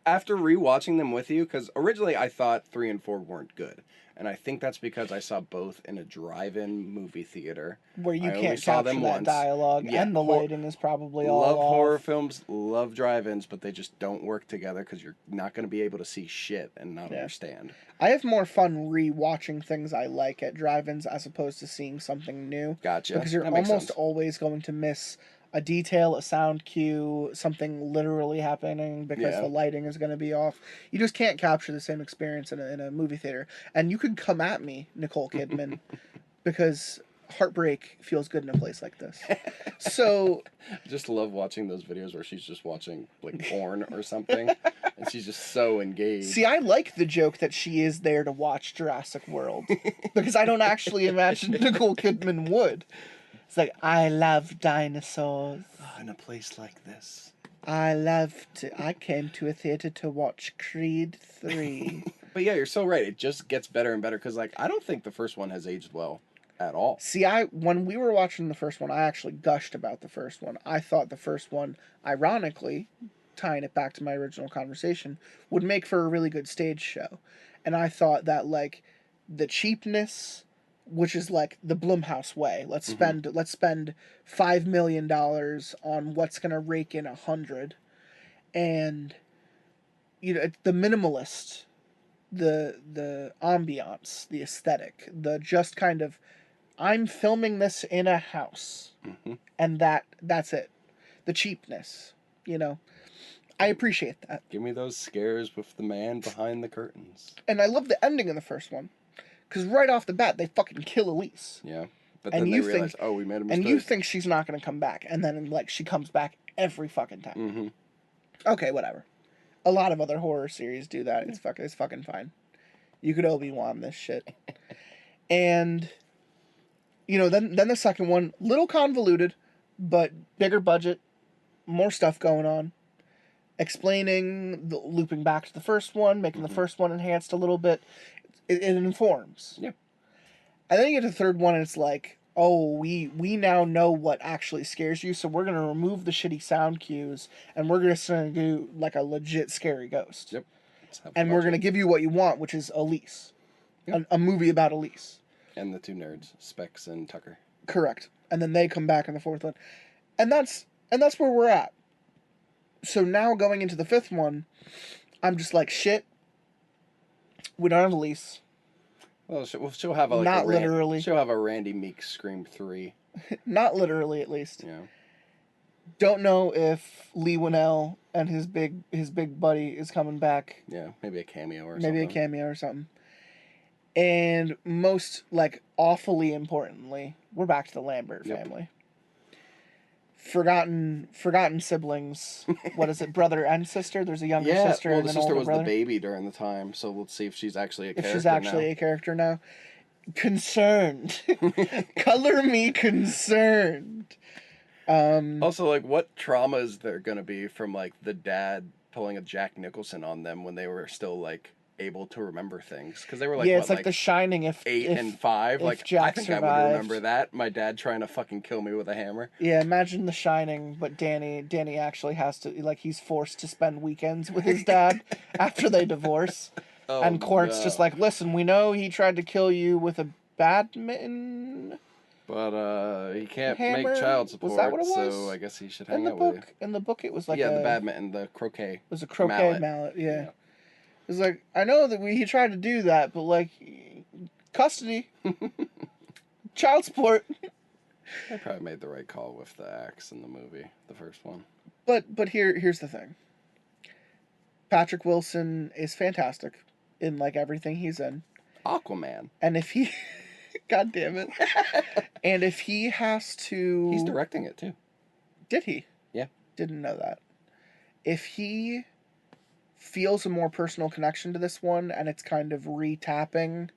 After rewatching them with you, because originally I thought 3 and 4 weren't good. And I think that's because I saw both in a drive-in movie theater. Where you can't capture that dialogue, and the lighting is probably all love off. Horror films, love drive-ins, but they just don't work together because you're not going to be able to see shit and not understand. I have more fun re-watching things I like at drive-ins as opposed to seeing something new. Gotcha. Because you're almost always going to miss a detail, a sound cue, something literally happening because the lighting is going to be off. You just can't capture the same experience in a movie theater. And you could come at me, Nicole Kidman, because heartbreak feels good in a place like this. So I just love watching those videos where she's just watching like porn or something, and she's just so engaged. See, I like the joke that she is there to watch Jurassic World, because I don't actually imagine Nicole Kidman would. It's like, I love dinosaurs. Oh, in a place like this. I came to a theater to watch Creed 3. But yeah, you're so right. It just gets better and better because, like, I don't think the first one has aged well at all. See, when we were watching the first one, I actually gushed about the first one. I thought the first one, ironically, tying it back to my original conversation, would make for a really good stage show. And I thought that, like, the cheapness, which is like the Blumhouse way. Let's spend $5 million on what's gonna rake in 100, and the minimalist, the ambiance, the aesthetic, the just kind of, I'm filming this in a house, and that's it. The cheapness, I appreciate that. Give me those scares with the man behind the curtains. And I love the ending of the first one. Because right off the bat, they fucking kill Elise. Yeah. But then they realize, we made a mistake. And you think she's not going to come back. And then, like, she comes back every fucking time. Okay, whatever. A lot of other horror series do that. It's fucking fine. You could Obi-Wan this shit. And, then the second one, little convoluted, but bigger budget, more stuff going on. Explaining, looping back to the first one, making the first one enhanced a little bit. It informs. Yeah. And then you get to the third one, and it's like, oh, we now know what actually scares you, so we're going to remove the shitty sound cues, and we're just going to do, like, a legit scary ghost. Yep. And we're going to give you what you want, which is Elise. Yep. A movie about Elise. And the two nerds, Specs and Tucker. Correct. And then they come back in the fourth one. And that's where we're at. So now going into the fifth one, I'm just like, shit. We don't have Elise. Well, she'll have literally. She'll have a Randy Meeks Scream 3. Not literally, at least. Yeah. Don't know if Lee Winnell and his big buddy is coming back. Yeah, maybe a cameo or something. And most, like, awfully importantly, we're back to the Lambert family. Forgotten siblings. What is it, brother and sister? There's a younger sister and an older brother. The sister was the baby during the time, so we'll see if she's actually a character now. If she's actually a character now. Concerned. Color me concerned. Also, like, what trauma is there going to be from, like, the dad pulling a Jack Nicholson on them when they were still, like, able to remember things? Because they were like, it's like The Shining. If 8 and 5, like, Jack I think survived. I would remember that. My dad trying to fucking kill me with a hammer. Yeah, imagine The Shining, but Danny actually has to, like, he's forced to spend weekends with his dad after they divorce. And Court's just like, listen, we know he tried to kill you with a badminton, but he can't hammer? make child support. Was that what it was? So I guess he should hang out with you. In the book, it was like the badminton, the croquet. It was a croquet mallet. Yeah. It's like, I know that he tried to do that, but, like, custody, child support. I probably made the right call with the axe in the movie, the first one. But here's the thing. Patrick Wilson is fantastic in, like, everything he's in. Aquaman. And if he, God damn it. And if he has to... He's directing it, too. Did he? Didn't know that. If he feels a more personal connection to this one, and it's kind of retapping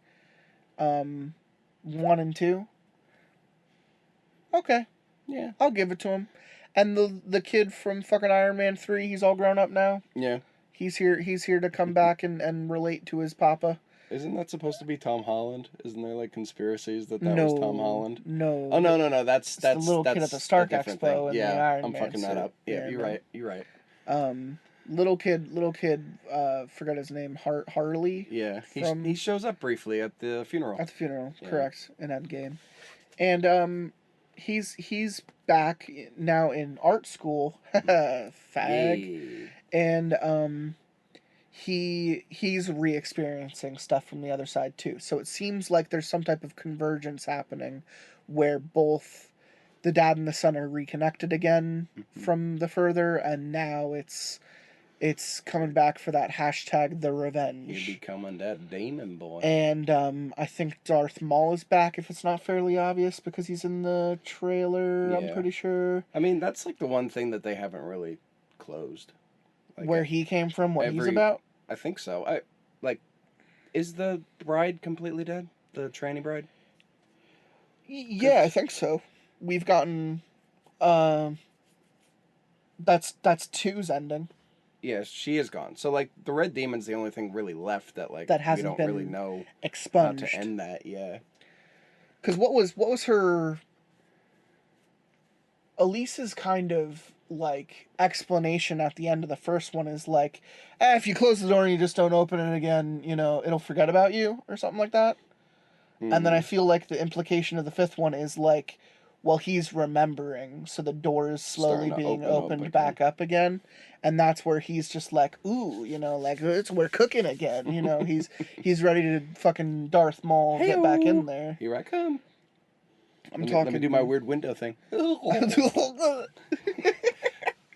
1 and 2, okay, Yeah. I'll give it to him. And the kid from fucking Iron Man 3, he's all grown up now. Yeah. He's here to come back and relate to his papa. Isn't that supposed to be Tom Holland? Isn't there like conspiracies that was Tom Holland? No. Oh no. That's the little kid at the Stark Expo thing. and Yeah, the Iron I'm Man fucking that suit. up. Yeah, Yeah, you're no. right. You're right. Little kid, forgot his name, Harley. Yeah, he shows up briefly at the funeral. At the funeral, yeah. Correct, in Endgame. And he's back now in art school, fag. Yay. And he's re-experiencing stuff from the other side too. So it seems like there's some type of convergence happening where both the dad and the son are reconnected again from the further, and now it's coming back for that hashtag the revenge. You're becoming that demon boy. And I think Darth Maul is back, if it's not fairly obvious, because he's in the trailer, yeah. I'm pretty sure. I mean, that's like the one thing that they haven't really closed. Like where he came from, what he's about? I think so. Is the bride completely dead? The tranny bride? Yeah, I think so. We've gotten that's 2's ending. Yes, she is gone. So like the Red Demon's the only thing really left that like that hasn't we don't been really know expunged. How to end that. Yeah. Because what was her Elise's kind of like explanation at the end of the first one is like, if you close the door and you just don't open it again, it'll forget about you or something like that. And then I feel like the implication of the 5th one is like, well, he's remembering, so the door is slowly being opened back up again, and that's where he's just like, ooh, like we're cooking again, he's ready to fucking Darth Maul get back in there. Here I come. Let me do my weird window thing.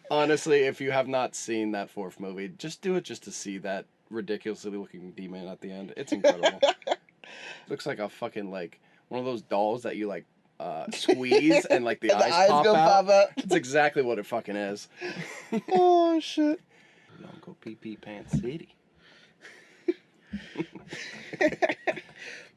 Honestly, if you have not seen that 4th movie, just do it just to see that ridiculously looking demon at the end. It's incredible. Looks like a fucking like one of those dolls that you like squeeze and like the eyes pop out. That's exactly what it fucking is. Oh shit. Uncle Pee Pee Pants City.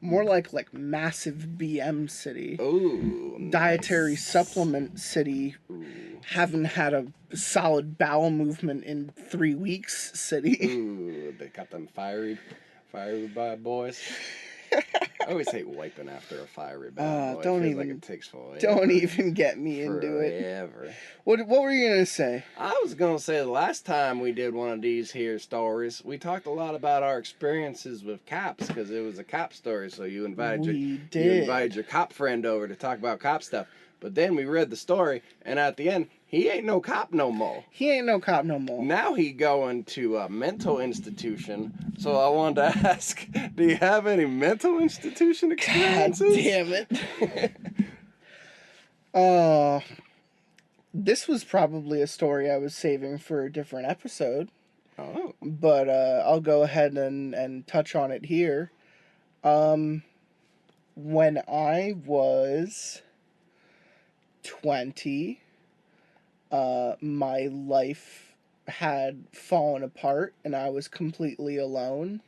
More like massive BM city. Ooh. Dietary nice. Supplement city. Ooh. Haven't had a solid bowel movement in 3 weeks city. Ooh, they got them fiery bad boys. I always hate wiping after a fiery bad boy. Don't even. Like it takes forever. Don't even get me into it. Forever. What were you gonna say? I was gonna say the last time we did one of these here stories, we talked a lot about our experiences with cops because it was a cop story. So you invited your cop friend over to talk about cop stuff. But then we read the story, and at the end, he ain't no cop no more. Now he going to a mental institution. So I wanted to ask, do you have any mental institution experiences? God damn it. This was probably a story I was saving for a different episode. Oh. But I'll go ahead and touch on it here. When I was 20, my life had fallen apart and I was completely alone.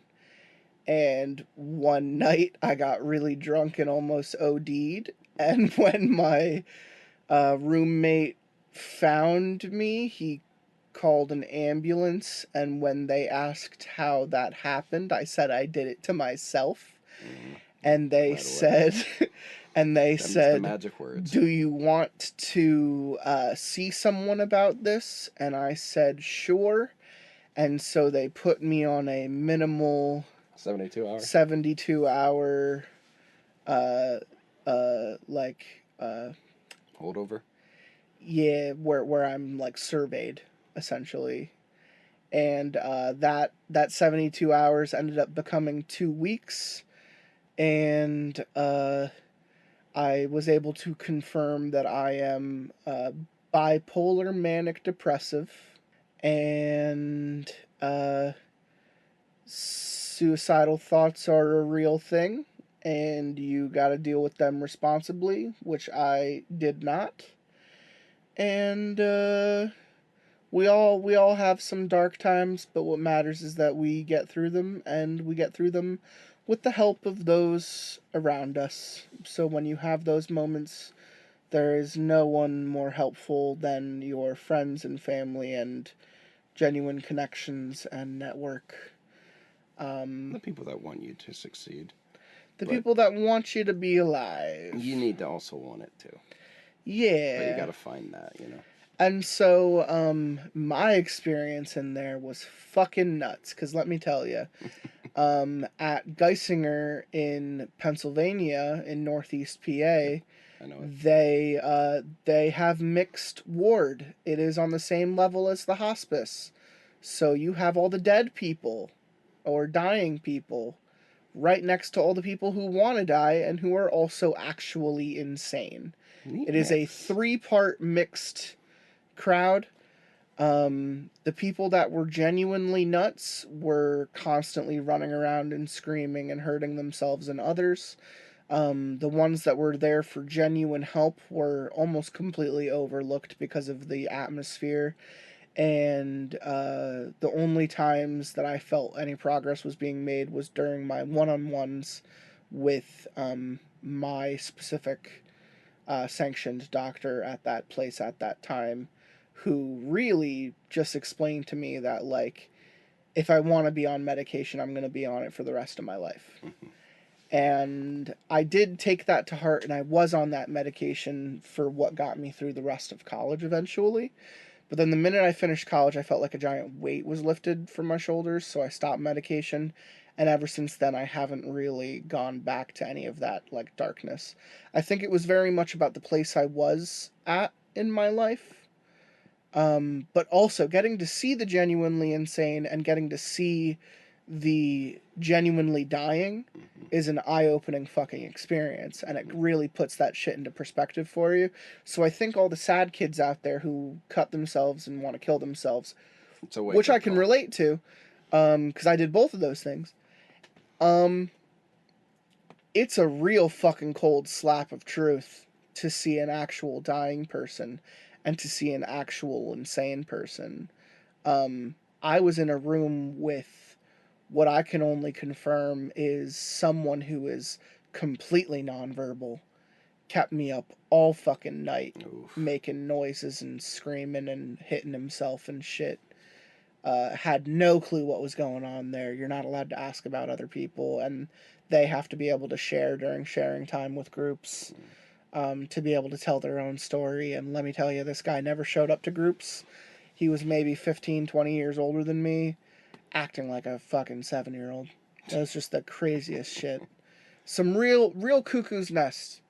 And one night I got really drunk and almost OD'd. And when my roommate found me, he called an ambulance. And when they asked how that happened, I said I did it to myself. And they said... And they said, the magic words. Do you want to see someone about this? And I said, sure. And so they put me on a minimal 72 hour holdover. Yeah, where I'm like surveyed essentially. And that 72 hours ended up becoming 2 weeks. And I was able to confirm that I am bipolar manic depressive, and suicidal thoughts are a real thing, and you gotta deal with them responsibly, which I did not. And we all have some dark times, but what matters is that we get through them, and we get through them with the help of those around us. So when you have those moments, there is no one more helpful than your friends and family and genuine connections and network. The people that want you to succeed. The people that want you to be alive. You need to also want it too. Yeah. But you gotta find that, you know. And so, my experience in there was fucking nuts. Because let me tell you, at Geisinger in Pennsylvania, in Northeast PA, I know it. they have mixed ward. It is on the same level as the hospice. So you have all the dead people or dying people right next to all the people who want to die and who are also actually insane. Neat It is a mix. 3-part mixed crowd. The people that were genuinely nuts were constantly running around and screaming and hurting themselves and others. The ones that were there for genuine help were almost completely overlooked because of the atmosphere. And the only times that I felt any progress was being made was during my one-on-ones with my specific sanctioned doctor at that place at that time, who really just explained to me that, like, if I want to be on medication, I'm going to be on it for the rest of my life. And I did take that to heart, and I was on that medication for what got me through the rest of college eventually. But then the minute I finished college, I felt like a giant weight was lifted from my shoulders, so I stopped medication. And ever since then, I haven't really gone back to any of that, like, darkness. I think it was very much about the place I was at in my life. But also getting to see the genuinely insane and getting to see the genuinely dying is an eye-opening fucking experience, and it really puts that shit into perspective for you. So I think all the sad kids out there who cut themselves and want to kill themselves, which I can relate to, because I did both of those things, it's a real fucking cold slap of truth to see an actual dying person and to see an actual insane person. I was in a room with what I can only confirm is someone who is completely nonverbal, kept me up all fucking night, making noises and screaming and hitting himself and shit. Had no clue what was going on there. You're not allowed to ask about other people, and they have to be able to share during sharing time with groups, to be able to tell their own story. And let me tell you, this guy never showed up to groups. He was maybe 15, 20 years older than me, acting like a fucking 7-year-old. It was just the craziest shit. Some real cuckoo's nest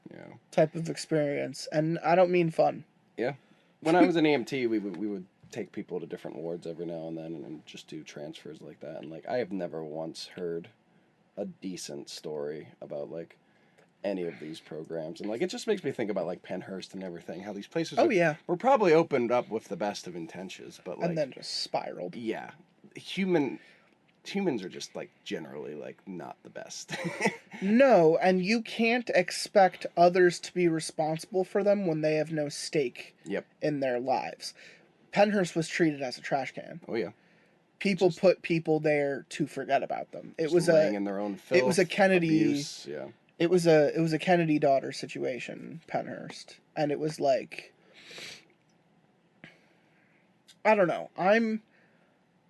type of experience. And I don't mean fun. Yeah. When I was an EMT, we would take people to different wards every now and then and just do transfers like that. And, like, I have never once heard a decent story about, like, any of these programs. And, like, it just makes me think about, like, Pennhurst and everything, how these places were probably opened up with the best of intentions, but, like, and then just spiraled. Yeah. Humans are just, like, generally, like, not the best. No, and you can't expect others to be responsible for them when they have no stake in their lives. Pennhurst was treated as a trash can. Oh, yeah. People put people there to forget about them. It was laying in their own filth, it was a Kennedy abuse, It was a Kennedy daughter situation, Pennhurst. And it was like, I don't know.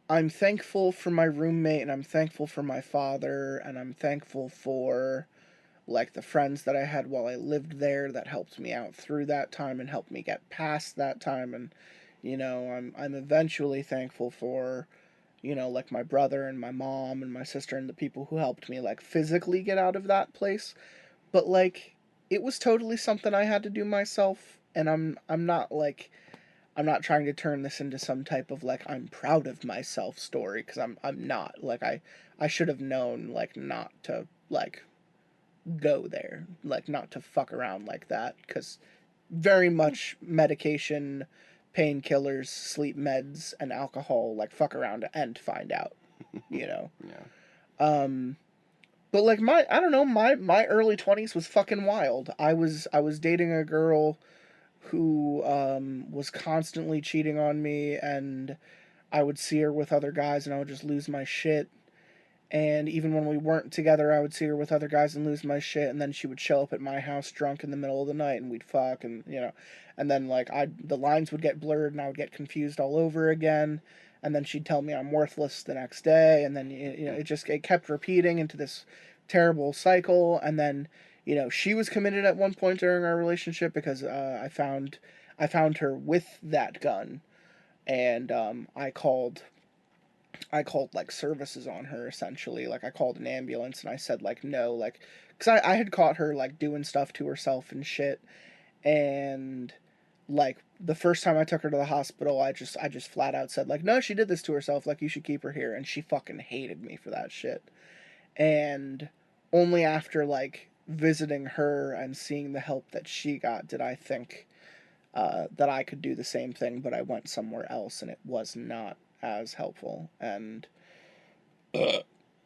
I'm thankful for my roommate, and I'm thankful for my father, and I'm thankful for, like, the friends that I had while I lived there that helped me out through that time and helped me get past that time. And, you know, I'm eventually thankful for, you know, like, my brother and my mom and my sister and the people who helped me, like, physically get out of that place. But, like, it was totally something I had to do myself, and I'm not, like, I'm not trying to turn this into some type of, like, I'm proud of myself story, because I'm not. Like, I should have known, like, not to, like, go there. Like, not to fuck around like that, because very much medication, painkillers, sleep meds, and alcohol, like, fuck around and find out, you know? Yeah. But, like, my early 20s was fucking wild. I was dating a girl who was constantly cheating on me, and I would see her with other guys and I would just lose my shit. And even when we weren't together, I would see her with other guys and lose my shit, and then she would show up at my house drunk in the middle of the night and we'd fuck, and and then like the lines would get blurred and I would get confused all over again, and then she'd tell me I'm worthless the next day, and then it kept repeating into this terrible cycle. And then she was committed at one point during our relationship because I found her with that gun, and I called like services on her, essentially. Like I called an ambulance and I said like no, like because I had caught her like doing stuff to herself and shit, and like the first time I took her to the hospital, I just flat out said like, no, she did this to herself, like you should keep her here, and she fucking hated me for that shit. And only after like visiting her and seeing the help that she got did I think that I could do the same thing, but I went somewhere else and it was not as helpful. And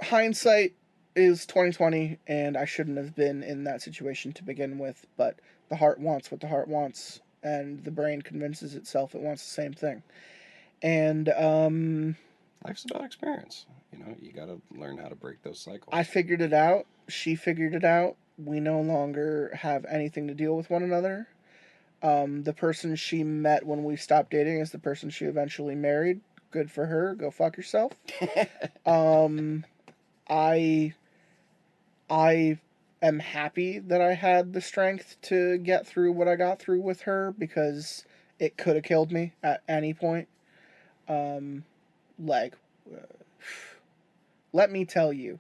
hindsight is 2020, and I shouldn't have been in that situation to begin with, but the heart wants what the heart wants, and the brain convinces itself it wants the same thing. And life's about experience. You gotta learn how to break those cycles. I figured it out. She figured it out. We no longer have anything to deal with one another. The person she met when we stopped dating is the person she eventually married. Good for her. Go fuck yourself. I am happy that I had the strength to get through what I got through with her, because it could have killed me at any point. Let me tell you,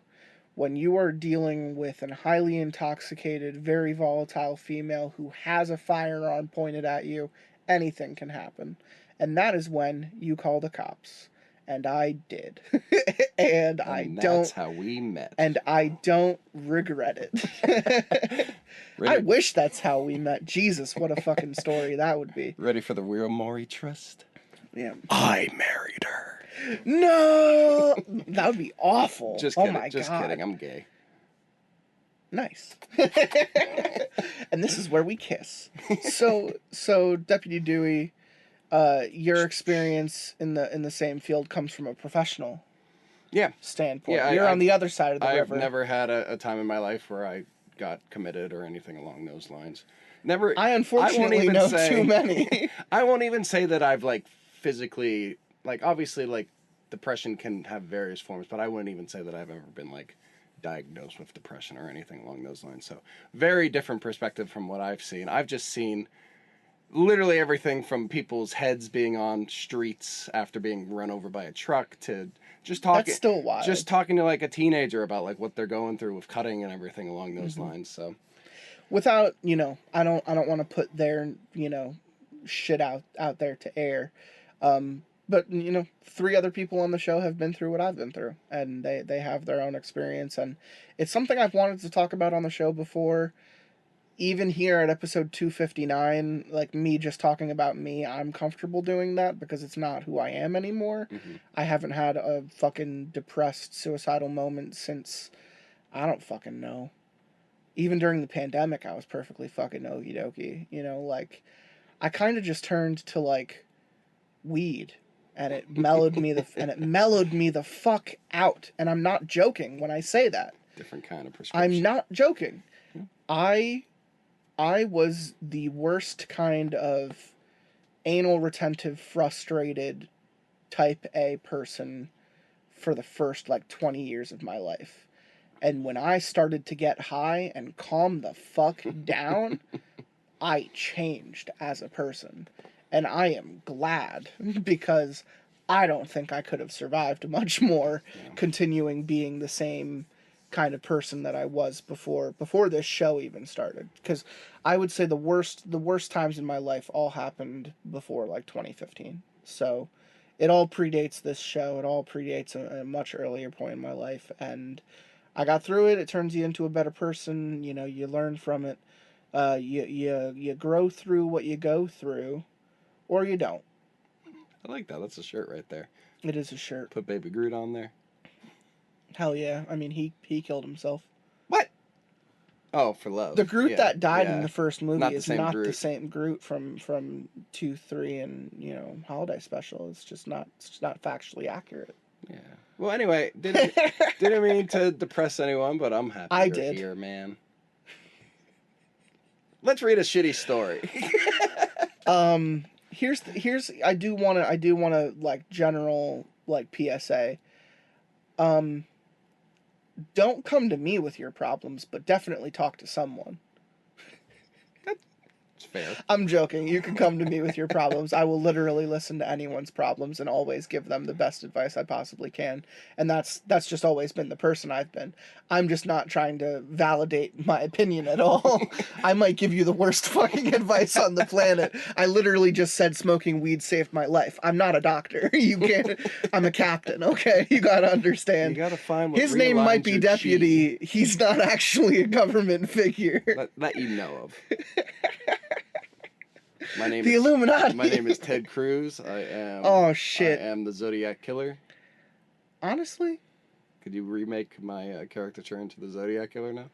when you are dealing with a highly intoxicated, very volatile female who has a firearm pointed at you, anything can happen. And that is when you call the cops. And I did. and that's how we met. And I don't regret it. I wish that's how we met. Jesus, what a fucking story that would be. Ready for the real Maury Trust? Yeah. I married her. No! That would be awful. Just kidding. Oh my God. Just kidding. I'm gay. Nice. And this is where we kiss. So Deputy Dewey, your experience in the same field comes from a professional standpoint. Yeah, You're on the other side of the river. I've never had a time in my life where I got committed or anything along those lines. Never. I unfortunately know too many. I won't even say that I've like physically, like obviously like depression can have various forms, but I wouldn't even say that I've ever been like diagnosed with depression or anything along those lines. So very different perspective from what I've seen. I've just seen literally everything from people's heads being on streets after being run over by a truck to just talking. That's still wild. Just talking to like a teenager about like what they're going through with cutting and everything along those lines. So without, I don't want to put their, shit out there to air. But, 3 other people on the show have been through what I've been through, and they have their own experience, and it's something I've wanted to talk about on the show before. Even here at episode 259, like me just talking about me, I'm comfortable doing that because it's not who I am anymore. Mm-hmm. I haven't had a fucking depressed, suicidal moment since, I don't fucking know. Even during the pandemic, I was perfectly fucking okie dokie. Like, I kind of just turned to, like, weed. And it mellowed me the fuck out. And I'm not joking when I say that. Different kind of prescription. I'm not joking. I was the worst kind of anal retentive, frustrated type A person for the first 20 years of my life. And when I started to get high and calm the fuck down, I changed as a person. And I am glad, because I don't think I could have survived much more continuing being the same kind of person that I was before this show even started. Because I would say the worst times in my life all happened before 2015. So it all predates this show. It all predates a much earlier point in my life. And I got through it. It turns you into a better person. You learn from it. You grow through what you go through. Or you don't. I like that. That's a shirt right there. It is a shirt. Put Baby Groot on there. Hell yeah. I mean, he killed himself. What? Oh, for love. The Groot that died in yeah. the first movie Not the is same not Groot. the same Groot from 2, 3, and Holiday Special. It's just not factually accurate. Yeah. Well, anyway, didn't mean to depress anyone, but I'm happy you're here, man. Let's read a shitty story. Here's I do wanna like general like PSA. Don't come to me with your problems, but definitely talk to someone. It's fair. I'm joking. You can come to me with your problems. I will literally listen to anyone's problems and always give them the best advice I possibly can. And that's just always been the person I've been. I'm just not trying to validate my opinion at all. I might give you the worst fucking advice on the planet. I literally just said smoking weed saved my life. I'm not a doctor. You can't. I'm a captain. Okay, you gotta understand. You gotta find what his name might be Deputy. Chi. He's not actually a government figure. That you know of. My name the is Illuminati. My name is Ted Cruz. I am. Oh shit! I am the Zodiac Killer. Honestly, could you remake my caricature into the Zodiac Killer now?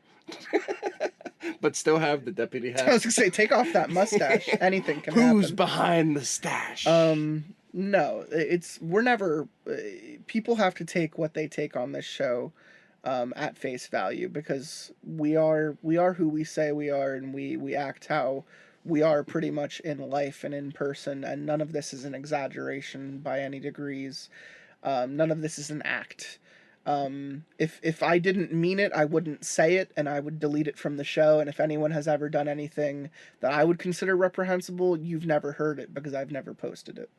But still have the deputy hat. I was gonna say, take off that mustache. Anything can happen. Who's behind the stash? No, we're never. People have to take what they take on this show, at face value, because we are who we say we are, and we act how we are pretty much in life and in person, and none of this is an exaggeration by any degrees. None of this is an act. If I didn't mean it, I wouldn't say it, and I would delete it from the show. And if anyone has ever done anything that I would consider reprehensible, you've never heard it because I've never posted it.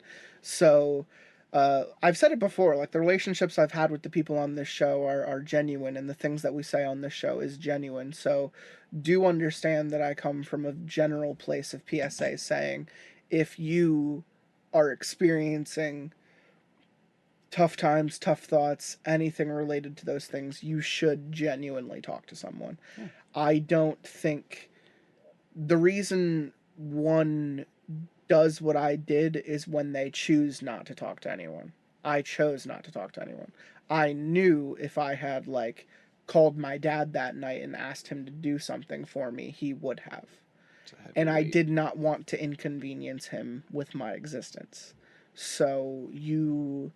So, I've said it before, like, the relationships I've had with the people on this show are genuine, and the things that we say on this show is genuine. So do understand that I come from a general place of PSA saying, if you are experiencing tough times, tough thoughts, anything related to those things, you should genuinely talk to someone. Yeah. I don't think the reason one does what I did is when they choose not to talk to anyone. I chose not to talk to anyone. I knew if I had, like, called my dad that night and asked him to do something for me, he would have. And I did not want to inconvenience him with my existence. So you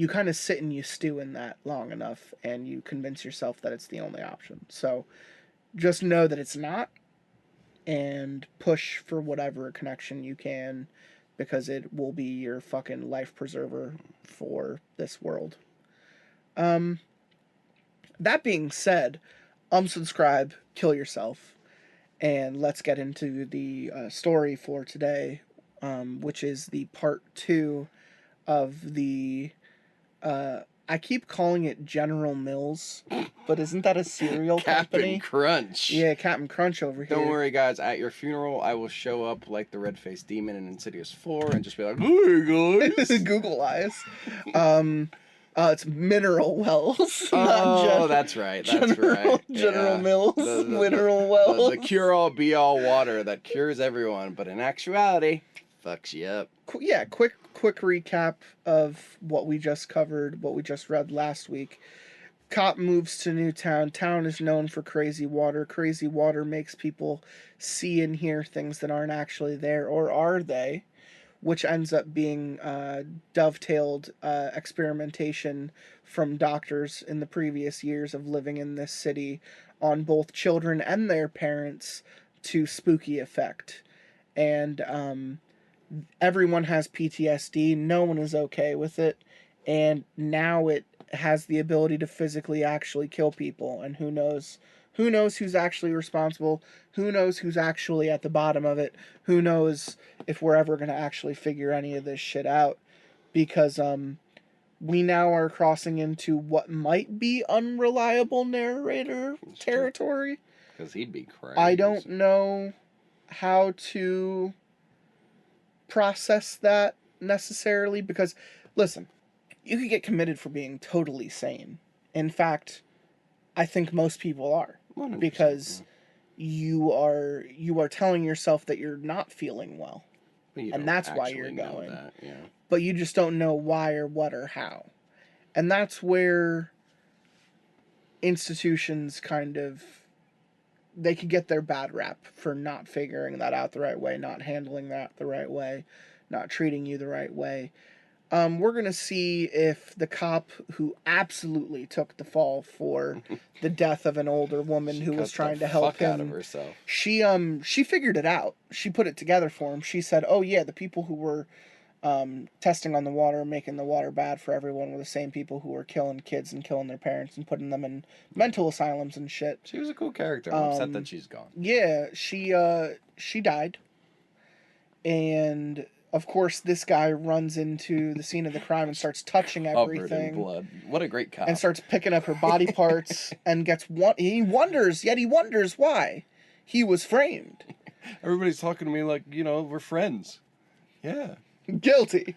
kind of sit and you stew in that long enough, and you convince yourself that it's the only option. So just know that it's not, and push for whatever connection you can, because it will be your fucking life preserver for this world. That being said, unsubscribe, kill yourself, and let's get into the story for today, which is the part 2 of the I keep calling it General Mills, but isn't that a cereal company? Captain Crunch. Yeah, Captain Crunch over here. Don't worry, guys. At your funeral, I will show up like the red-faced demon in Insidious 4 and just be like, "Hey, guys." Google eyes. It's Mineral Wells. Oh, that's right. That's right. General Yeah. Mills. Mineral Wells. The cure-all, be-all water that cures everyone, but in actuality, fucks you up. Yeah, quick recap of what we just covered, what we just read last week. Cop moves to new town. Town is known for crazy water. Crazy water makes people see and hear things that aren't actually there, or are they? Which ends up being dovetailed experimentation from doctors in the previous years of living in this city on both children and their parents to spooky effect. And everyone has PTSD. No one is okay with it. And now it has the ability to physically actually kill people. And who knows who's actually responsible? Who knows who's actually at the bottom of it? Who knows if we're ever going to actually figure any of this shit out? Because we now are crossing into what might be unreliable narrator territory. Because he'd be crazy. I don't know how to process that necessarily, because listen, you could get committed for being totally sane. In fact, I think most people are, 100%. because you are telling yourself that you're not feeling well, and that's why you're going. That, yeah. But you just don't know why or what or how. And that's where institutions kind of, they could get their bad rap for not figuring that out the right way, not handling that the right way, not treating you the right way. We're going to see if the cop who absolutely took the fall for the death of an older woman who was trying to help him. Out of herself. She figured it out. She put it together for him. She said, "Oh yeah, the people who were testing on the water, making the water bad for everyone, were the same people who were killing kids and killing their parents and putting them in mental asylums and shit." She was a cool character. I'm upset that she's gone. Yeah, she died. And of course, this guy runs into the scene of the crime and starts touching everything. Covered in blood. What a great cop. And starts picking up her body parts and he wonders why he was framed. Everybody's talking to me like, we're friends. Yeah. Guilty.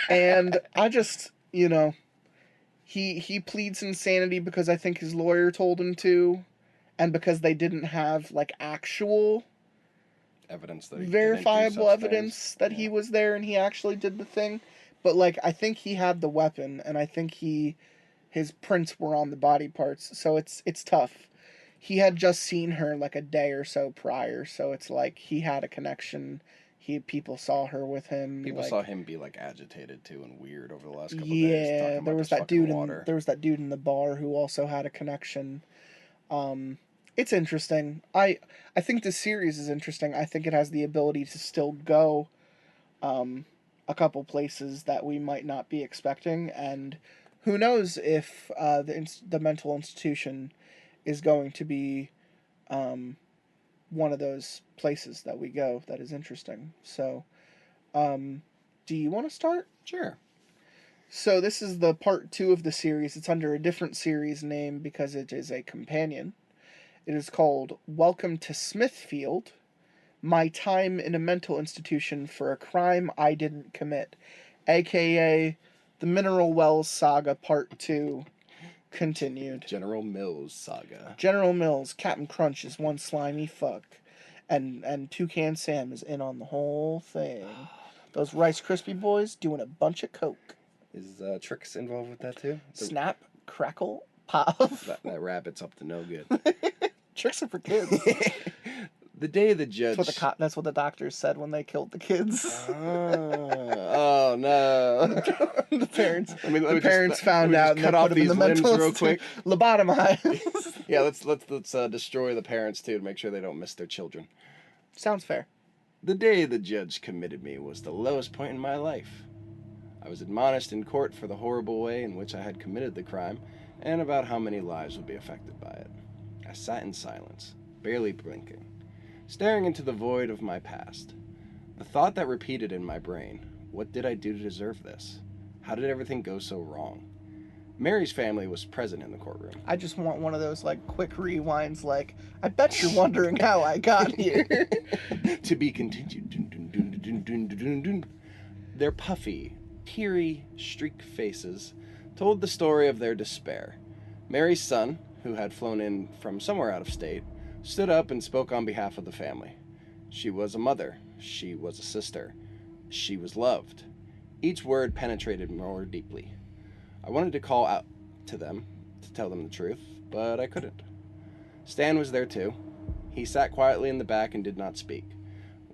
And I just, he pleads insanity because I think his lawyer told him to, and because they didn't have, like, actual evidence that verifiable evidence that he was there and he actually did the thing. But, like, I think he had the weapon, and I think his prints were on the body parts, so it's tough. He had just seen her, like, a day or so prior, so it's like he had a connection. People saw her with him. People like, saw him be, like, agitated too and weird over the last couple days. Yeah, there was that dude in the bar who also had a connection. It's interesting. I think the series is interesting. I think it has the ability to still go a couple places that we might not be expecting, and who knows if the mental institution is going to be one of those places that we go that is interesting. So, do you want to start? Sure. So this is the part 2 of the series. It's under a different series name because it is a companion. It is called Welcome to Smithfield, My Time in a Mental Institution for a Crime I Didn't Commit, aka the Mineral Wells Saga Part 2 continued. General Mills Saga. General Mills, Captain Crunch is one slimy fuck, and Toucan Sam is in on the whole thing. Those Rice Krispie boys doing a bunch of coke. Is Trix involved with that too? Snap, crackle, pop. That rabbit's up to no good. Tricks are for kids. The day the judge... That's what the doctors said when they killed the kids. Oh no! The parents found out and cut they off put them in these the limbs mental real quick. Lobotomized. Yeah, let's destroy the parents too to make sure they don't miss their children. Sounds fair. The day the judge committed me was the lowest point in my life. I was admonished in court for the horrible way in which I had committed the crime, and about how many lives would be affected by it. I sat in silence, barely blinking, staring into the void of my past. The thought that repeated in my brain, what did I do to deserve this? How did everything go so wrong? Mary's family was present in the courtroom. I just want one of those, like, quick rewinds, like, I bet you're wondering how I got here. To be continued. Their puffy, teary, streaked faces told the story of their despair. Mary's son, who had flown in from somewhere out of state, stood up and spoke on behalf of the family. She was a mother. She was a sister. She was loved. Each word penetrated more deeply. I wanted to call out to them, to tell them the truth, but I couldn't. Stan was there too. He sat quietly in the back and did not speak.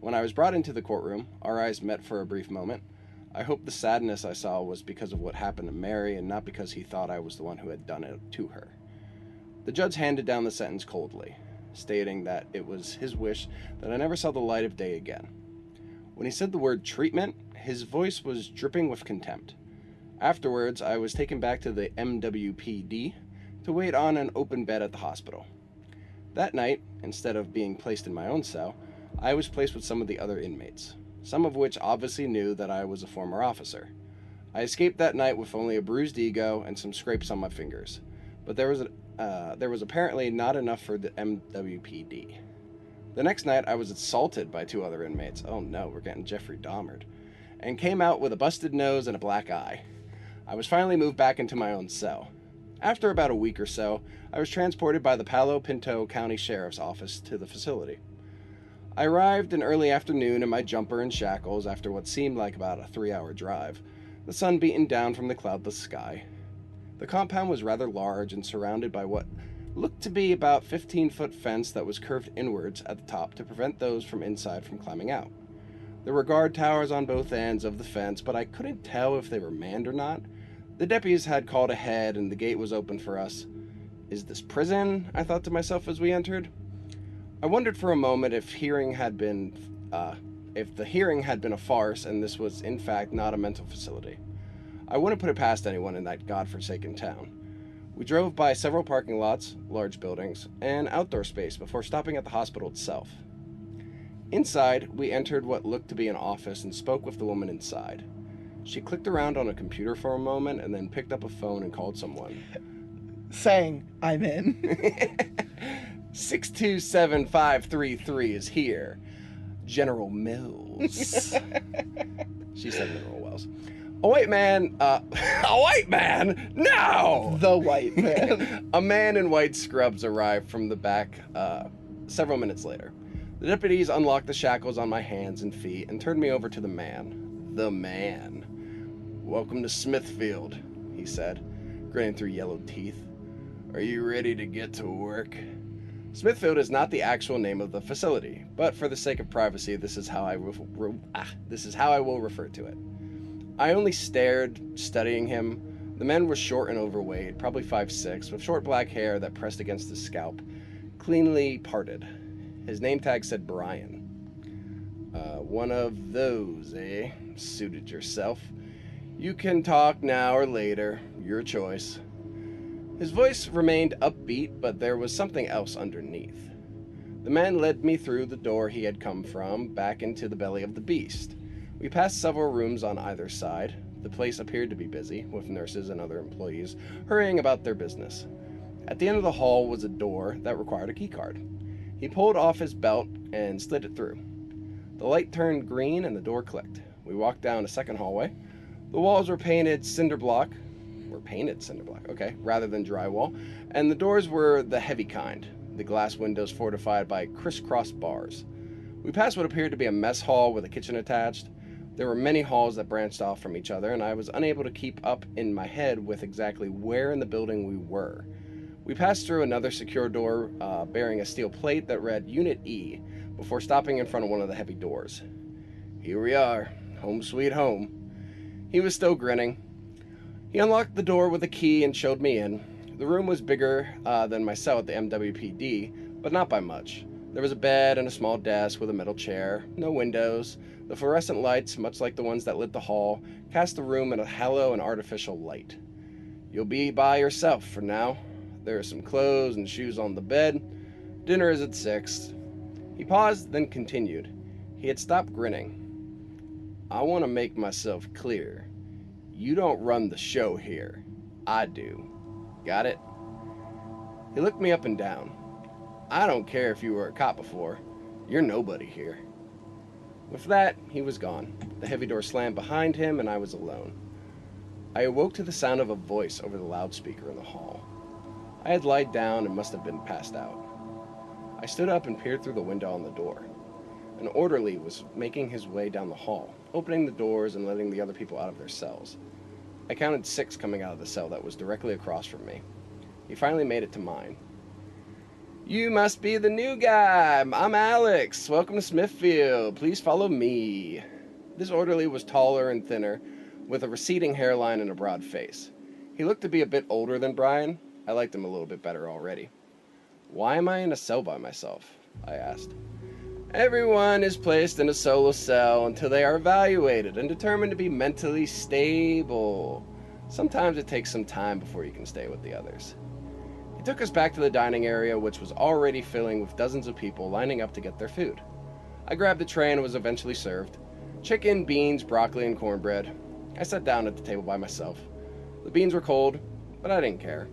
When I was brought into the courtroom, our eyes met for a brief moment. I hoped the sadness I saw was because of what happened to Mary and not because he thought I was the one who had done it to her. The judge handed down the sentence coldly, stating that it was his wish that I never saw the light of day again. When he said the word treatment, his voice was dripping with contempt. Afterwards, I was taken back to the MWPD to wait on an open bed at the hospital. That night, instead of being placed in my own cell, I was placed with some of the other inmates, some of which obviously knew that I was a former officer. I escaped that night with only a bruised ego and some scrapes on my fingers, but there was apparently not enough for the MWPD. The next night, I was assaulted by 2 other inmates. Oh no, we're getting Jeffrey Dahmered. And came out with a busted nose and a black eye. I was finally moved back into my own cell. After about a week or so, I was transported by the Palo Pinto County Sheriff's Office to the facility. I arrived in early afternoon in my jumper and shackles after what seemed like about a 3-hour drive, the sun beating down from the cloudless sky. The compound was rather large and surrounded by what looked to be about 15-foot fence that was curved inwards at the top to prevent those from inside from climbing out. There were guard towers on both ends of the fence, but I couldn't tell if they were manned or not. The deputies had called ahead and the gate was open for us. Is this prison? I thought to myself as we entered. I wondered for a moment if the hearing had been a farce and this was in fact not a mental facility. I wouldn't put it past anyone in that godforsaken town. We drove by several parking lots, large buildings, and outdoor space before stopping at the hospital itself. Inside, we entered what looked to be an office and spoke with the woman inside. She clicked around on a computer for a moment and then picked up a phone and called someone. Saying, I'm in. 627533 is here. General Mills. She said Mineral Wells. A white man, no! The white man. A man in white scrubs arrived from the back several minutes later. The deputies unlocked the shackles on my hands and feet and turned me over to the man. The man. Welcome to Smithfield, he said, grinning through yellowed teeth. Are you ready to get to work? Smithfield is not the actual name of the facility, but for the sake of privacy, this is how I will refer to it. I only stared, studying him. The man was short and overweight, probably 5'6", with short black hair that pressed against his scalp, cleanly parted. His name tag said Brian. One of those, eh? Suited yourself. You can talk now or later, your choice. His voice remained upbeat, but there was something else underneath. The man led me through the door he had come from, back into the belly of the beast. We passed several rooms on either side. The place appeared to be busy, with nurses and other employees hurrying about their business. At the end of the hall was a door that required a keycard. He pulled off his belt and slid it through. The light turned green and the door clicked. We walked down a second hallway. The walls were painted cinder block, rather than drywall, and the doors were the heavy kind, the glass windows fortified by crisscross bars. We passed what appeared to be a mess hall with a kitchen attached. There were many halls that branched off from each other, and I was unable to keep up in my head with exactly where in the building we were. We passed through another secure door bearing a steel plate that read Unit E before stopping in front of one of the heavy doors. Here we are, home sweet home. He was still grinning. He unlocked the door with a key and showed me in. The room was bigger than my cell at the MWPD, but not by much. There was a bed and a small desk with a metal chair, no windows. The fluorescent lights, much like the ones that lit the hall, cast the room in a hollow and artificial light. You'll be by yourself for now. There are some clothes and shoes on the bed. Dinner is at 6. He paused, then continued. He had stopped grinning. I want to make myself clear. You don't run the show here. I do. Got it? He looked me up and down. I don't care if you were a cop before. You're nobody here. With that, he was gone. The heavy door slammed behind him, and I was alone. I awoke to the sound of a voice over the loudspeaker in the hall. I had lied down and must have been passed out. I stood up and peered through the window on the door. An orderly was making his way down the hall, opening the doors and letting the other people out of their cells. I counted 6 coming out of the cell that was directly across from me. He finally made it to mine. You must be the new guy. I'm Alex. Welcome to Smithfield. Please follow me. This orderly was taller and thinner, with a receding hairline and a broad face. He looked to be a bit older than Brian. I liked him a little bit better already. Why am I in a cell by myself? I asked. Everyone is placed in a solo cell until they are evaluated and determined to be mentally stable. Sometimes it takes some time before you can stay with the others. He took us back to the dining area, which was already filling with dozens of people lining up to get their food. I grabbed a tray and was eventually served. Chicken, beans, broccoli, and cornbread. I sat down at the table by myself. The beans were cold, but I didn't care.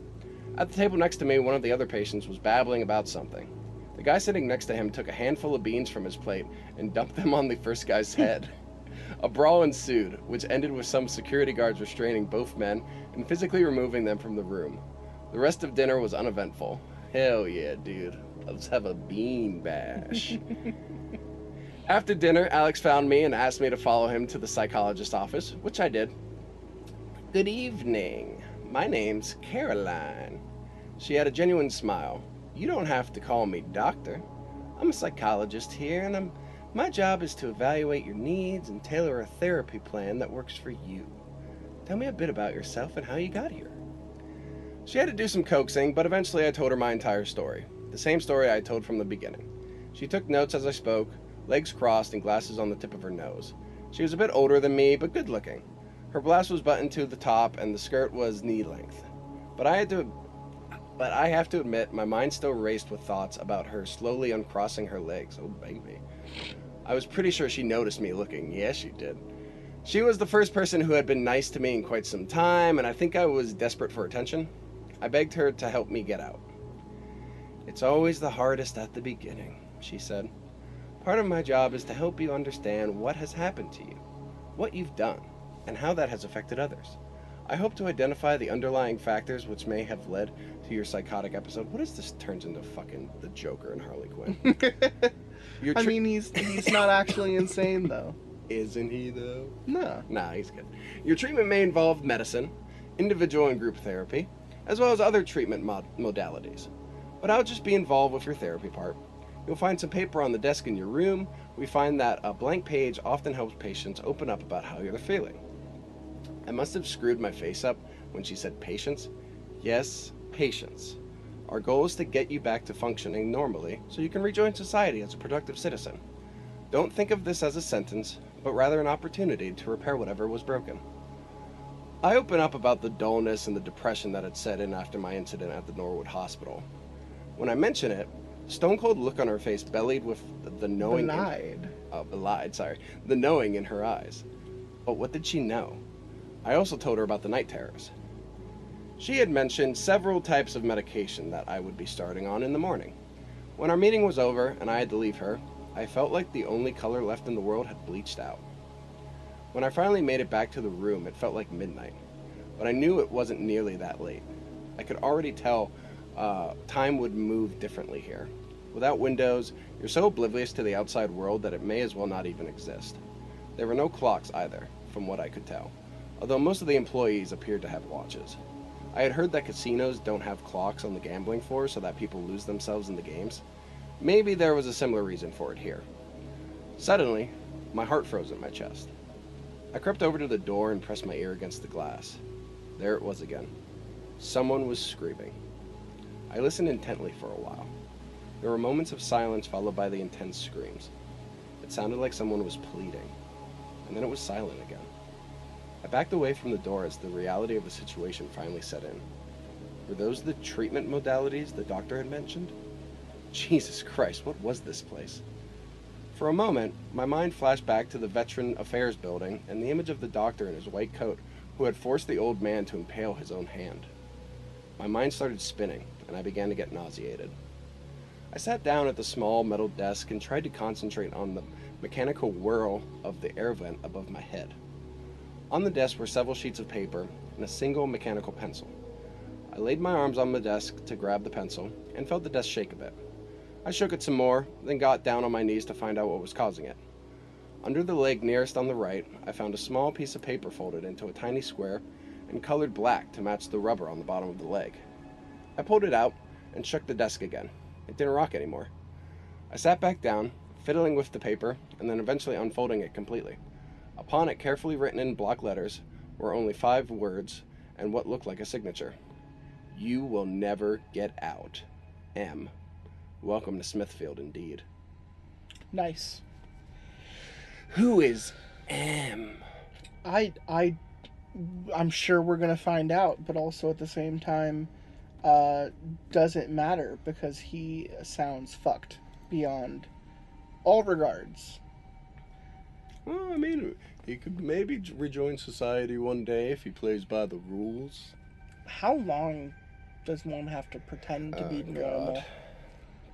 At the table next to me, one of the other patients was babbling about something. The guy sitting next to him took a handful of beans from his plate and dumped them on the first guy's head. A brawl ensued, which ended with some security guards restraining both men and physically removing them from the room. The rest of dinner was uneventful. Hell yeah, dude. Let's have a bean bash. After dinner, Alex found me and asked me to follow him to the psychologist's office, which I did. Good evening. My name's Caroline. She had a genuine smile. You don't have to call me doctor. I'm a psychologist here, and my job is to evaluate your needs and tailor a therapy plan that works for you. Tell me a bit about yourself and how you got here. She had to do some coaxing, but eventually I told her my entire story. The same story I told from the beginning. She took notes as I spoke, legs crossed and glasses on the tip of her nose. She was a bit older than me, but good looking. Her blouse was buttoned to the top and the skirt was knee length. But I have to admit, my mind still raced with thoughts about her slowly uncrossing her legs. Oh, baby. I was pretty sure she noticed me looking. Yes, she did. She was the first person who had been nice to me in quite some time, and I think I was desperate for attention. I begged her to help me get out. It's always the hardest at the beginning, she said. Part of my job is to help you understand what has happened to you, what you've done, and how that has affected others. I hope to identify the underlying factors which may have led to your psychotic episode. What if this turns into fucking the Joker and Harley Quinn? I mean, he's not actually insane, though. Isn't he, though? No. Nah, he's good. Your treatment may involve medicine, individual and group therapy, as well as other treatment modalities. But I'll just be involved with your therapy part. You'll find some paper on the desk in your room. We find that a blank page often helps patients open up about how they're feeling. I must have screwed my face up when she said patience. Yes, patience. Our goal is to get you back to functioning normally so you can rejoin society as a productive citizen. Don't think of this as a sentence, but rather an opportunity to repair whatever was broken. I open up about the dullness and the depression that had set in after my incident at the Norwood Hospital. When I mention it, the stone-cold look on her face bellied with the knowing... the knowing in her eyes. But what did she know? I also told her about the night terrors. She had mentioned several types of medication that I would be starting on in the morning. When our meeting was over and I had to leave her, I felt like the only color left in the world had bleached out. When I finally made it back to the room, it felt like midnight, but I knew it wasn't nearly that late. I could already tell time would move differently here. Without windows, you're so oblivious to the outside world that it may as well not even exist. There were no clocks either, from what I could tell, although most of the employees appeared to have watches. I had heard that casinos don't have clocks on the gambling floor so that people lose themselves in the games. Maybe there was a similar reason for it here. Suddenly, my heart froze in my chest. I crept over to the door and pressed my ear against the glass. There it was again. Someone was screaming. I listened intently for a while. There were moments of silence followed by the intense screams. It sounded like someone was pleading, and then it was silent again. I backed away from the door as the reality of the situation finally set in. Were those the treatment modalities the doctor had mentioned? Jesus Christ, what was this place? For a moment, my mind flashed back to the Veteran Affairs building and the image of the doctor in his white coat who had forced the old man to impale his own hand. My mind started spinning, and I began to get nauseated. I sat down at the small metal desk and tried to concentrate on the mechanical whirl of the air vent above my head. On the desk were several sheets of paper and a single mechanical pencil. I laid my arms on the desk to grab the pencil and felt the desk shake a bit. I shook it some more, then got down on my knees to find out what was causing it. Under the leg nearest on the right, I found a small piece of paper folded into a tiny square and colored black to match the rubber on the bottom of the leg. I pulled it out and shook the desk again. It didn't rock anymore. I sat back down, fiddling with the paper, and then eventually unfolding it completely. Upon it, carefully written in block letters, were only 5 words and what looked like a signature. You will never get out. M. Welcome to Smithfield, indeed. Nice. Who is M? I'm sure we're gonna find out, but also at the same time, doesn't matter because he sounds fucked beyond all regards. Well, I mean, he could maybe rejoin society one day if he plays by the rules. How long does one have to pretend to be normal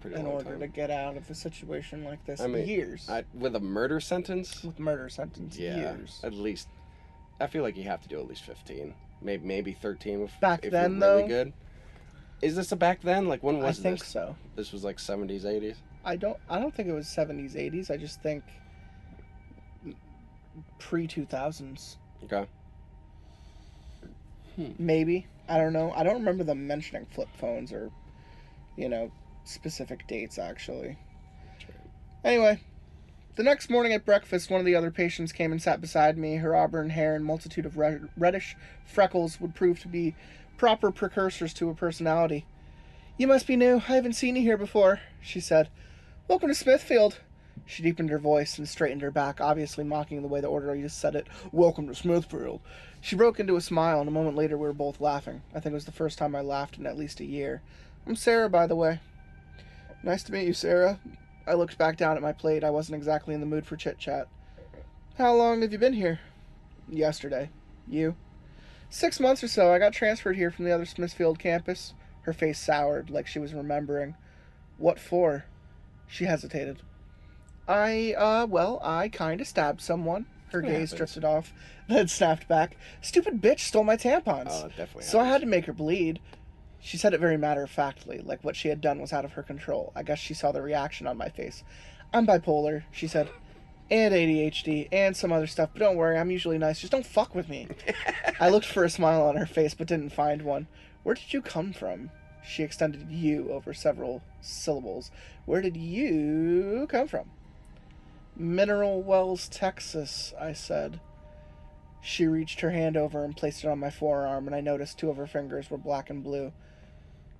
in order to get out of a situation like this? I mean, years. With a murder sentence? With murder sentence, years. At least. I feel like you have to do at least 15. Maybe 13 if back then, you're really good. Is this a back then? Like, when was this? I think so. This was like 70s, 80s? I don't think it was 70s, 80s. I just think pre-2000s. Okay. Maybe. I don't know. I don't remember them mentioning flip phones or, specific dates, actually. Anyway, the next morning at breakfast, one of the other patients came and sat beside me. Her auburn hair and multitude of reddish freckles would prove to be proper precursors to her personality. "You must be new. I haven't seen you here before," she said. "Welcome to Smithfield." She deepened her voice and straightened her back, obviously mocking the way the orderly just said it. "Welcome to Smithfield." She broke into a smile, and a moment later we were both laughing. I think it was the first time I laughed in at least a year. "I'm Sarah, by the way." "Nice to meet you, Sarah." I looked back down at my plate. I wasn't exactly in the mood for chit-chat. "How long have you been here?" "Yesterday." "You?" 6 months or so. I got transferred here from the other Smithfield campus." Her face soured, like she was remembering. "What for?" She hesitated. I kinda stabbed someone." Her gaze drifted off, then snapped back. "Stupid bitch stole my tampons. Oh, definitely. So I had to make her bleed." She said it very matter-of-factly, like what she had done was out of her control. I guess she saw the reaction on my face. "I'm bipolar," she said, "and ADHD, and some other stuff, but don't worry, I'm usually nice. Just don't fuck with me." I looked for a smile on her face, but didn't find one. "Where did you come from?" She extended "you" over several syllables. "Where did you come from?" "Mineral Wells, Texas," I said. She reached her hand over and placed it on my forearm, and I noticed 2 of her fingers were black and blue.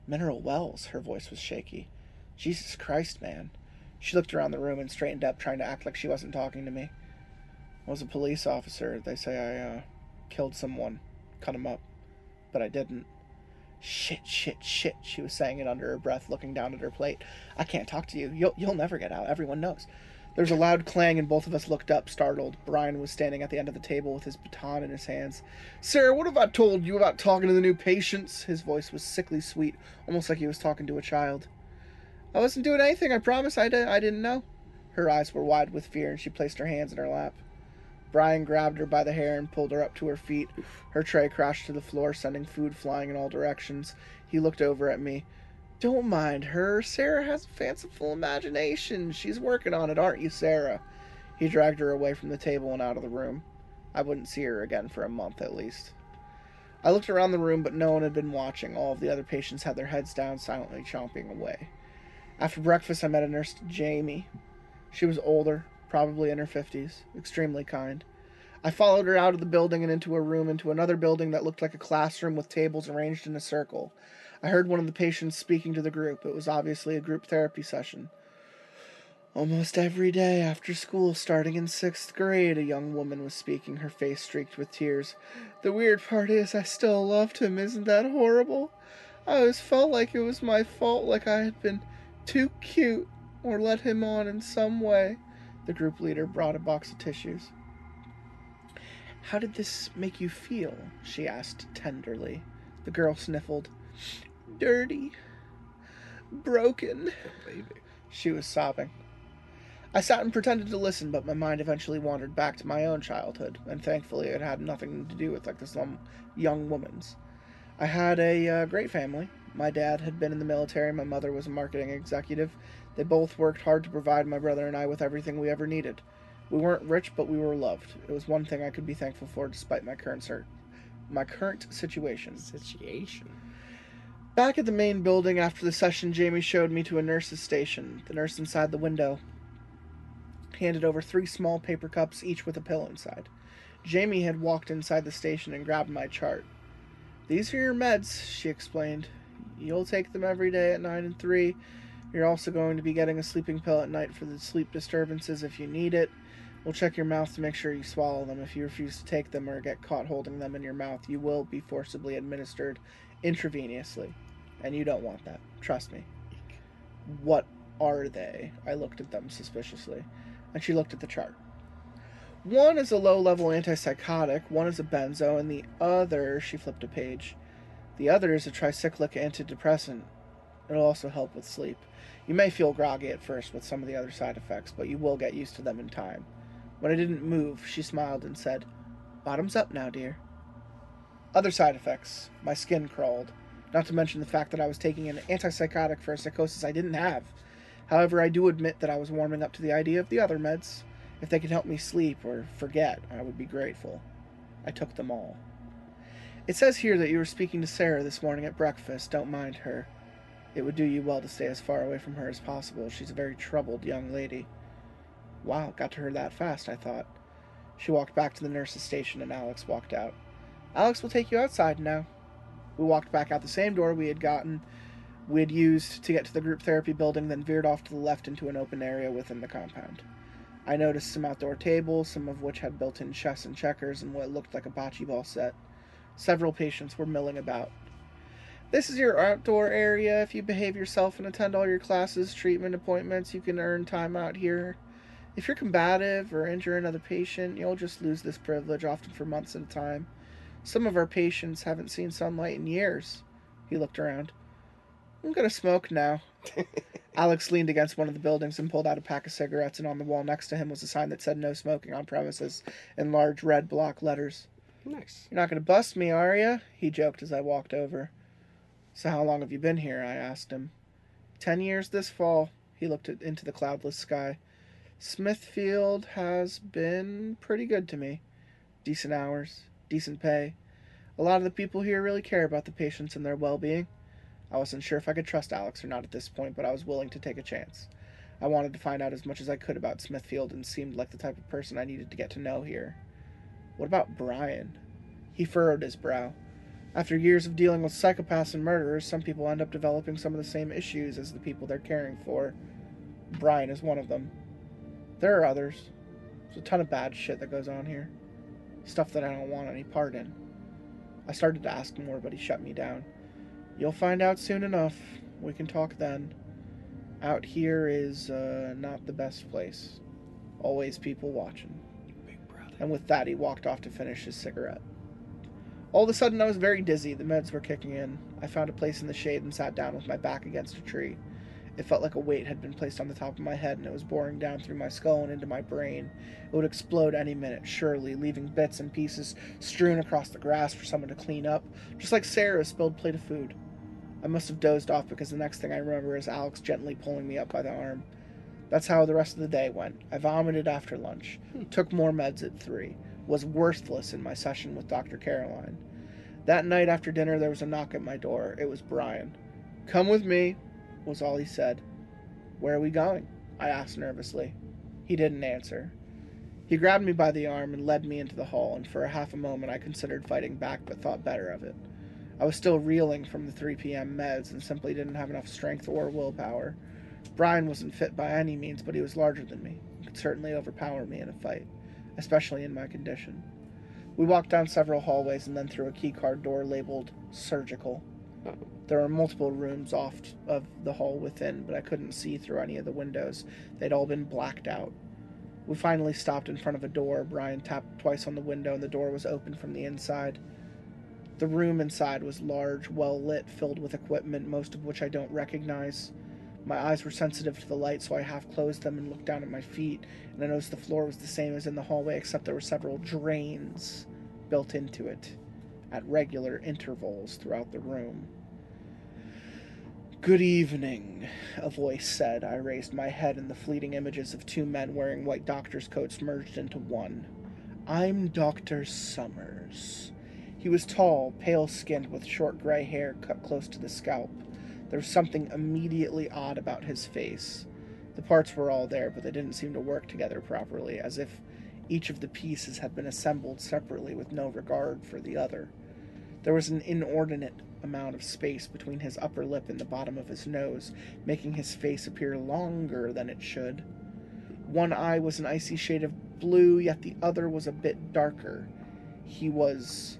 "Mineral Wells," her voice was shaky. "Jesus Christ, man." She looked around the room and straightened up, trying to act like she wasn't talking to me. "I was a police officer. They say I killed someone, cut him up, but I didn't." Shit, she was saying it under her breath, looking down at her plate. "I can't talk to you. You'll never get out. Everyone knows." There was a loud clang, and both of us looked up, startled. Brian was standing at the end of the table with his baton in his hands. "Sarah, what have I told you about talking to the new patients?" His voice was sickly sweet, almost like he was talking to a child. "I wasn't doing anything, I promise. I didn't know." Her eyes were wide with fear, and she placed her hands in her lap. Brian grabbed her by the hair and pulled her up to her feet. Her tray crashed to the floor, sending food flying in all directions. He looked over at me. "Don't mind her. Sarah has a fanciful imagination. She's working on it, aren't you, Sarah?" He dragged her away from the table and out of the room. I wouldn't see her again for a month at least. I looked around the room, but no one had been watching. All of the other patients had their heads down, silently chomping away. After breakfast, I met a nurse, Jamie. She was older, probably in her 50s, extremely kind. I followed her out of the building and into a room, into another building that looked like a classroom with tables arranged in a circle. I heard one of the patients speaking to the group. It was obviously a group therapy session. "Almost every day after school, starting in 6th grade, a young woman was speaking, her face streaked with tears. "The weird part is I still loved him. Isn't that horrible? I always felt like it was my fault, like I had been too cute or led him on in some way." The group leader brought a box of tissues. "How did this make you feel?" she asked tenderly. The girl sniffled. "Dirty. Broken." Baby. She She was sobbing. I sat and pretended to listen, but my mind eventually wandered back to my own childhood, and thankfully it had nothing to do with this young woman's. I had a great family. My dad had been in the military, my mother was a marketing executive. They both worked hard to provide my brother and I with everything we ever needed. We weren't rich, but we were loved. It was one thing I could be thankful for despite my current situation. Back at the main building after the session, Jamie showed me to a nurse's station. The nurse inside the window handed over 3 small paper cups, each with a pill inside. Jamie had walked inside the station and grabbed my chart. "These are your meds," she explained. "You'll take them every day at 9 and 3. You're also going to be getting a sleeping pill at night for the sleep disturbances if you need it. We'll check your mouth to make sure you swallow them. If you refuse to take them or get caught holding them in your mouth, you will be forcibly administered intravenously. And you don't want that. Trust me." "What are they?" I looked at them suspiciously, and she looked at the chart. "One is a low-level antipsychotic, one is a benzo, and the other," she flipped a page, "the other is a tricyclic antidepressant. It'll also help with sleep. You may feel groggy at first with some of the other side effects, but you will get used to them in time." When I didn't move, she smiled and said, "Bottoms up now, dear." Other side effects. My skin crawled. Not to mention the fact that I was taking an antipsychotic for a psychosis I didn't have. However, I do admit that I was warming up to the idea of the other meds. If they could help me sleep or forget, I would be grateful. I took them all. It says here that you were speaking to Sarah this morning at breakfast. Don't mind her. It would do you well to stay as far away from her as possible. She's a very troubled young lady. Wow, got to her that fast, I thought. She walked back to the nurse's station and Alex walked out. Alex will take you outside now. We walked back out the same door we had used to get to the group therapy building, then veered off to the left into an open area within the compound. I noticed some outdoor tables, some of which had built-in chess and checkers and what looked like a bocce ball set. Several patients were milling about. This is your outdoor area. If you behave yourself and attend all your classes, treatment appointments, you can earn time out here. If you're combative or injure another patient, you'll just lose this privilege, often for months at a time. Some of our patients haven't seen sunlight in years. He looked around. I'm gonna smoke now. Alex leaned against one of the buildings and pulled out a pack of cigarettes, and on the wall next to him was a sign that said no smoking on premises in large red block letters. Nice. You're not gonna bust me, are you? He joked as I walked over. So how long have you been here? I asked him. 10 years this fall. He looked into the cloudless sky. Smithfield has been pretty good to me. Decent hours, decent pay. A lot of the people here really care about the patients and their well-being. I wasn't sure if I could trust Alex or not at this point, but I was willing to take a chance. I wanted to find out as much as I could about Smithfield and seemed like the type of person I needed to get to know here. What about Brian? He furrowed his brow. After years of dealing with psychopaths and murderers, some people end up developing some of the same issues as the people they're caring for. Brian is one of them. There are others. There's a ton of bad shit that goes on here. Stuff that I don't want any part in. I started to ask more, but he shut me down. You'll find out soon enough. We can talk then. Out here is not the best place. Always people watching. Big brother. And with that, he walked off to finish his cigarette. All of a sudden, I was very dizzy. The meds were kicking in. I found a place in the shade and sat down with my back against a tree. It felt like a weight had been placed on the top of my head, and it was boring down through my skull and into my brain. It would explode any minute, surely, leaving bits and pieces strewn across the grass for someone to clean up, just like Sarah's spilled plate of food. I must have dozed off because the next thing I remember is Alex gently pulling me up by the arm. That's how the rest of the day went. I vomited after lunch, took more meds at 3, was worthless in my session with Dr. Caroline. That night after dinner, there was a knock at my door. It was Brian. Come with me, was all he said. Where are we going? I asked nervously. He didn't answer. He grabbed me by the arm and led me into the hall, and for a half a moment I considered fighting back but thought better of it. I was still reeling from the 3 p.m. meds and simply didn't have enough strength or willpower. Brian wasn't fit by any means, but he was larger than me and could certainly overpower me in a fight, especially in my condition. We walked down several hallways and then through a keycard door labeled surgical. There were multiple rooms off of the hall within, but I couldn't see through any of the windows. They'd all been blacked out. We finally stopped in front of a door. Brian tapped twice on the window and the door was open from the inside. The room inside was large, well lit, filled with equipment, most of which I don't recognize. My eyes were sensitive to the light, so I half closed them and looked down at my feet, and I noticed the floor was the same as in the hallway, except there were several drains built into it at regular intervals throughout the room. Good evening, a voice said. I raised my head, and the fleeting images of 2 men wearing white doctor's coats merged into one. I'm Dr. Summers. He was tall, pale-skinned, with short gray hair cut close to the scalp. There was something immediately odd about his face. The parts were all there, but they didn't seem to work together properly, as if each of the pieces had been assembled separately with no regard for the other. There was an inordinate amount of space between his upper lip and the bottom of his nose, making his face appear longer than it should. One eye was an icy shade of blue, yet the other was a bit darker. He was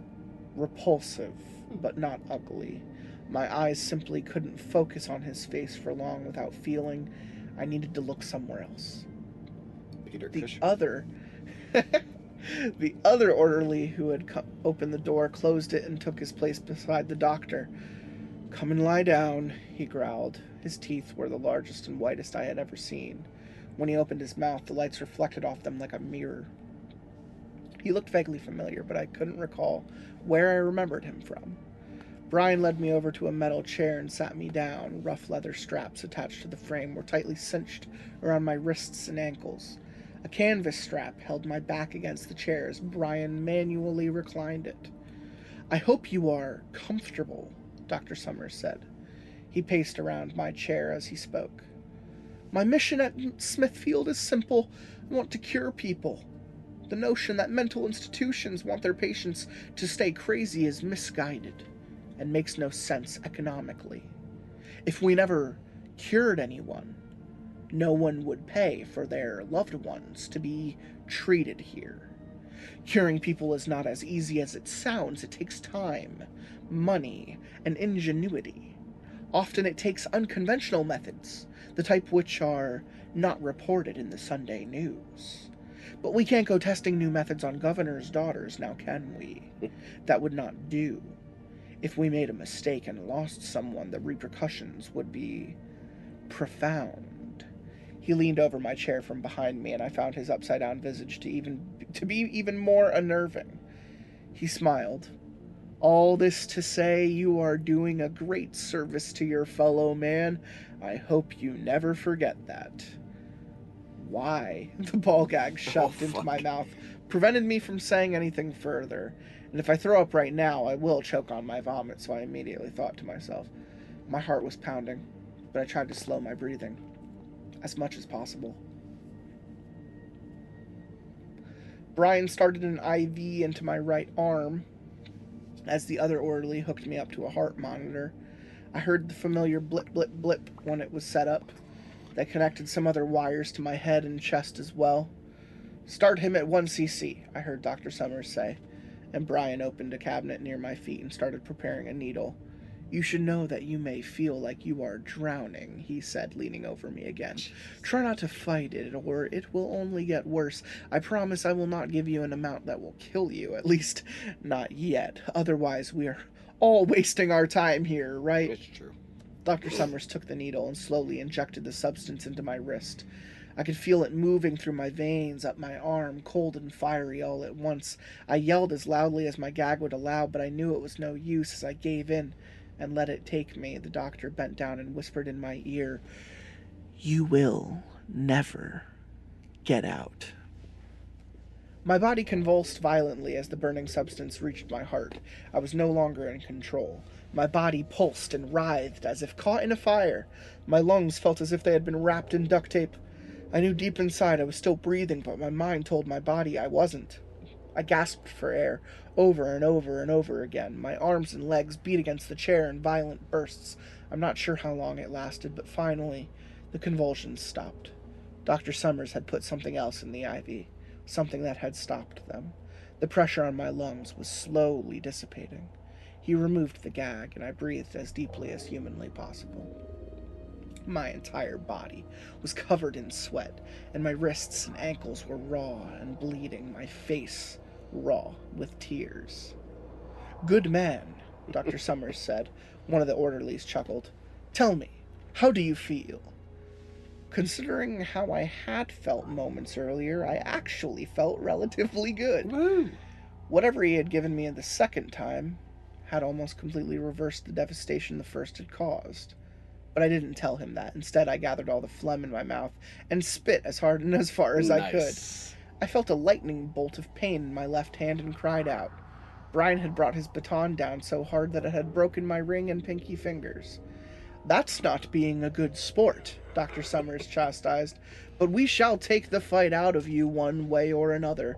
repulsive, but not ugly. My eyes simply couldn't focus on his face for long without feeling I needed to look somewhere else. Peter The Cushing. The other orderly who had opened the door closed it and took his place beside the doctor. Come and lie down, he growled. His teeth were the largest and whitest I had ever seen. When he opened his mouth, the lights reflected off them like a mirror. He looked vaguely familiar, but I couldn't recall where I remembered him from. Brian led me over to a metal chair and sat me down. Rough leather straps attached to the frame were tightly cinched around my wrists and ankles. A canvas strap held my back against the chair as Brian manually reclined it. I hope you are comfortable, Dr. Summers said. He paced around my chair as he spoke. My mission at Smithfield is simple. I want to cure people. The notion that mental institutions want their patients to stay crazy is misguided and makes no sense economically. If we never cured anyone, no one would pay for their loved ones to be treated here. Curing people is not as easy as it sounds. It takes time, money, and ingenuity. Often it takes unconventional methods, the type which are not reported in the Sunday news. But we can't go testing new methods on governors' daughters, now can we? That would not do. If we made a mistake and lost someone, the repercussions would be profound. He leaned over my chair from behind me, and I found his upside-down visage to be even more unnerving. He smiled. All this to say, you are doing a great service to your fellow man. I hope you never forget that. Why? The ball gag shoved into my mouth prevented me from saying anything further, and if I throw up right now, I will choke on my vomit, so I immediately thought to myself. My heart was pounding, but I tried to slow my breathing as much as possible. Brian started an IV into my right arm as the other orderly hooked me up to a heart monitor. I heard the familiar blip, blip, blip when it was set up. They connected some other wires to my head and chest as well. Start him at 1 cc, I heard Dr. Summers say, and Brian opened a cabinet near my feet and started preparing a needle. You should know that you may feel like you are drowning, he said, leaning over me again. Try not to fight it, or it will only get worse. I promise I will not give you an amount that will kill you, at least not yet. Otherwise, we are all wasting our time here, right? It's true. Dr. Summers took the needle and slowly injected the substance into my wrist. I could feel it moving through my veins, up my arm, cold and fiery all at once. I yelled as loudly as my gag would allow, but I knew it was no use as I gave in and let it take me. The doctor bent down and whispered in my ear, You will never get out. My body convulsed violently as the burning substance reached my heart. I was no longer in control. My body pulsed and writhed as if caught in a fire. My lungs felt as if they had been wrapped in duct tape. I knew deep inside I was still breathing, but my mind told my body I wasn't. I gasped for air, over and over and over again. My arms and legs beat against the chair in violent bursts. I'm not sure how long it lasted, but finally the convulsions stopped. Dr. Summers had put something else in the IV, something that had stopped them. The pressure on my lungs was slowly dissipating. He removed the gag, and I breathed as deeply as humanly possible. My entire body was covered in sweat, and my wrists and ankles were raw and bleeding, my face raw with tears. Good man, Dr. Summers said. One of the orderlies chuckled. Tell me, how do you feel? Considering how I had felt moments earlier, I actually felt relatively good. Woo! Whatever he had given me the second time had almost completely reversed the devastation the first had caused. But I didn't tell him that. Instead, I gathered all the phlegm in my mouth and spit as hard and as far as I could. I felt a lightning bolt of pain in my left hand and cried out. Brian had brought his baton down so hard that it had broken my ring and pinky fingers. That's not being a good sport, Dr. Summers chastised, but we shall take the fight out of you one way or another.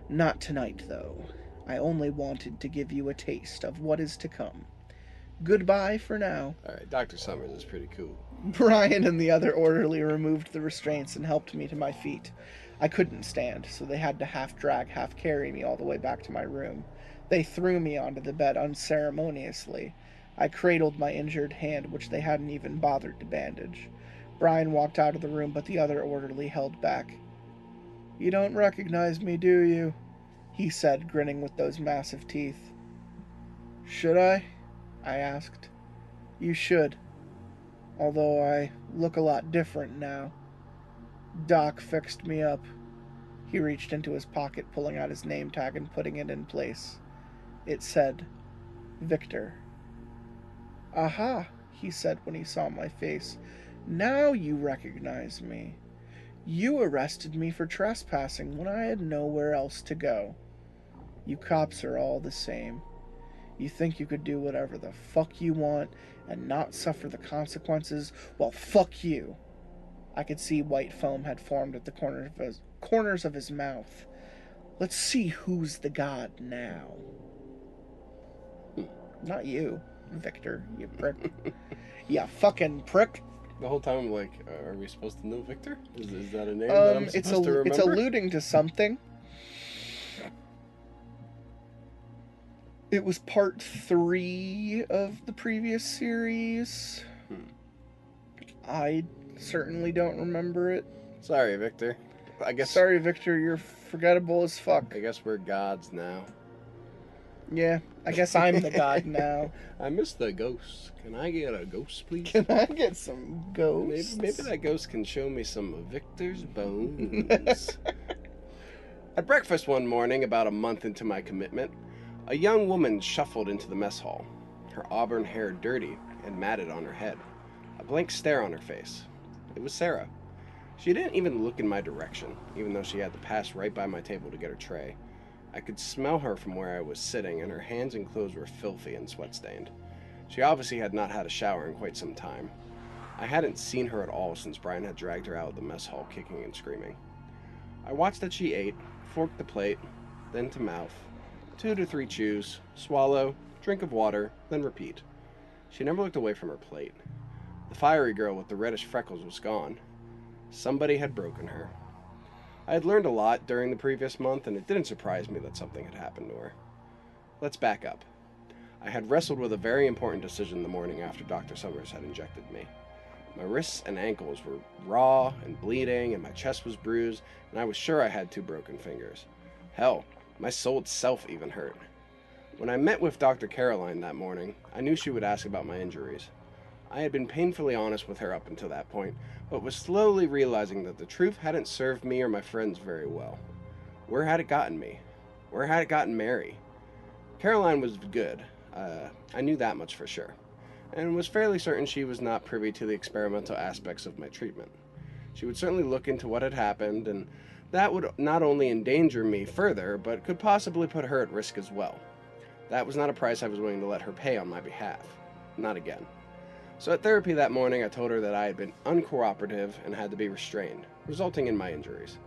Not tonight, though. I only wanted to give you a taste of what is to come. Goodbye for now. All right, Dr. Summers is pretty cool. Brian and the other orderly removed the restraints and helped me to my feet. I couldn't stand, so they had to half-drag, half-carry me all the way back to my room. They threw me onto the bed unceremoniously. I cradled my injured hand, which they hadn't even bothered to bandage. Brian walked out of the room, but the other orderly held back. You don't recognize me, do you? He said, grinning with those massive teeth. Should I? I asked. You should. Although I look a lot different now. Doc fixed me up. He reached into his pocket, pulling out his name tag and putting it in place. It said, Victor. Aha, he said when he saw my face. Now you recognize me. You arrested me for trespassing when I had nowhere else to go. You cops are all the same. You think you could do whatever the fuck you want and not suffer the consequences? Well, fuck you. I could see white foam had formed at the corners of his mouth. Let's see who's the god now. Not you, Victor, you prick. Yeah, fucking prick. The whole time I'm like, are we supposed to know Victor? Is that a name that I'm supposed to remember? It's alluding to something. It was part 3 of the previous series. I certainly don't remember it. Sorry, Victor. Sorry, Victor, you're forgettable as fuck. I guess we're gods now. Yeah, I guess I'm the god now. I miss the ghosts. Can I get a ghost, please? Can I get some ghosts? Maybe that ghost can show me some of Victor's bones. At breakfast one morning, about a month into my commitment, a young woman shuffled into the mess hall, her auburn hair dirty and matted on her head, a blank stare on her face. It was Sarah. She didn't even look in my direction, even though she had to pass right by my table to get her tray. I could smell her from where I was sitting, and her hands and clothes were filthy and sweat-stained. She obviously had not had a shower in quite some time. I hadn't seen her at all since Brian had dragged her out of the mess hall kicking and screaming. I watched that she ate, forked the plate, then to mouth, 2 to 3 chews, swallow, drink of water, then repeat. She never looked away from her plate. The fiery girl with the reddish freckles was gone. Somebody had broken her. I had learned a lot during the previous month, and it didn't surprise me that something had happened to her. Let's back up. I had wrestled with a very important decision the morning after Dr. Summers had injected me. My wrists and ankles were raw and bleeding, and my chest was bruised, and I was sure I had 2 broken fingers. Hell, my soul itself even hurt. When I met with Dr. Caroline that morning, I knew she would ask about my injuries. I had been painfully honest with her up until that point, but was slowly realizing that the truth hadn't served me or my friends very well. Where had it gotten me? Where had it gotten Mary? Caroline was good. I knew that much for sure, and was fairly certain she was not privy to the experimental aspects of my treatment. She would certainly look into what had happened, and that would not only endanger me further, but could possibly put her at risk as well. That was not a price I was willing to let her pay on my behalf. Not again. So at therapy that morning, I told her that I had been uncooperative and had to be restrained, resulting in my injuries.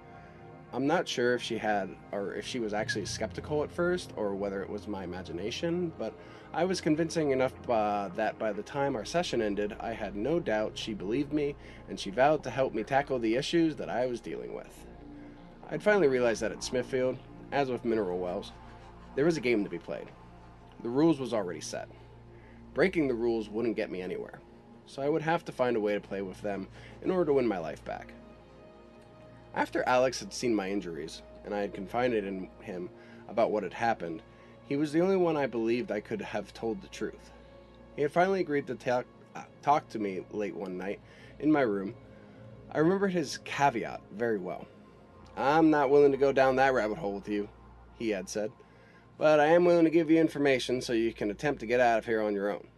I'm not sure if she was actually skeptical at first, or whether it was my imagination, but I was convincing enough that by the time our session ended, I had no doubt she believed me, and she vowed to help me tackle the issues that I was dealing with. I'd finally realized that at Smithfield, as with Mineral Wells, there was a game to be played. The rules was already set. Breaking the rules wouldn't get me anywhere, so I would have to find a way to play with them in order to win my life back. After Alex had seen my injuries, and I had confided in him about what had happened, he was the only one I believed I could have told the truth. He had finally agreed to talk to me late one night in my room. I remembered his caveat very well. "I'm not willing to go down that rabbit hole with you," he had said, "but I am willing to give you information so you can attempt to get out of here on your own."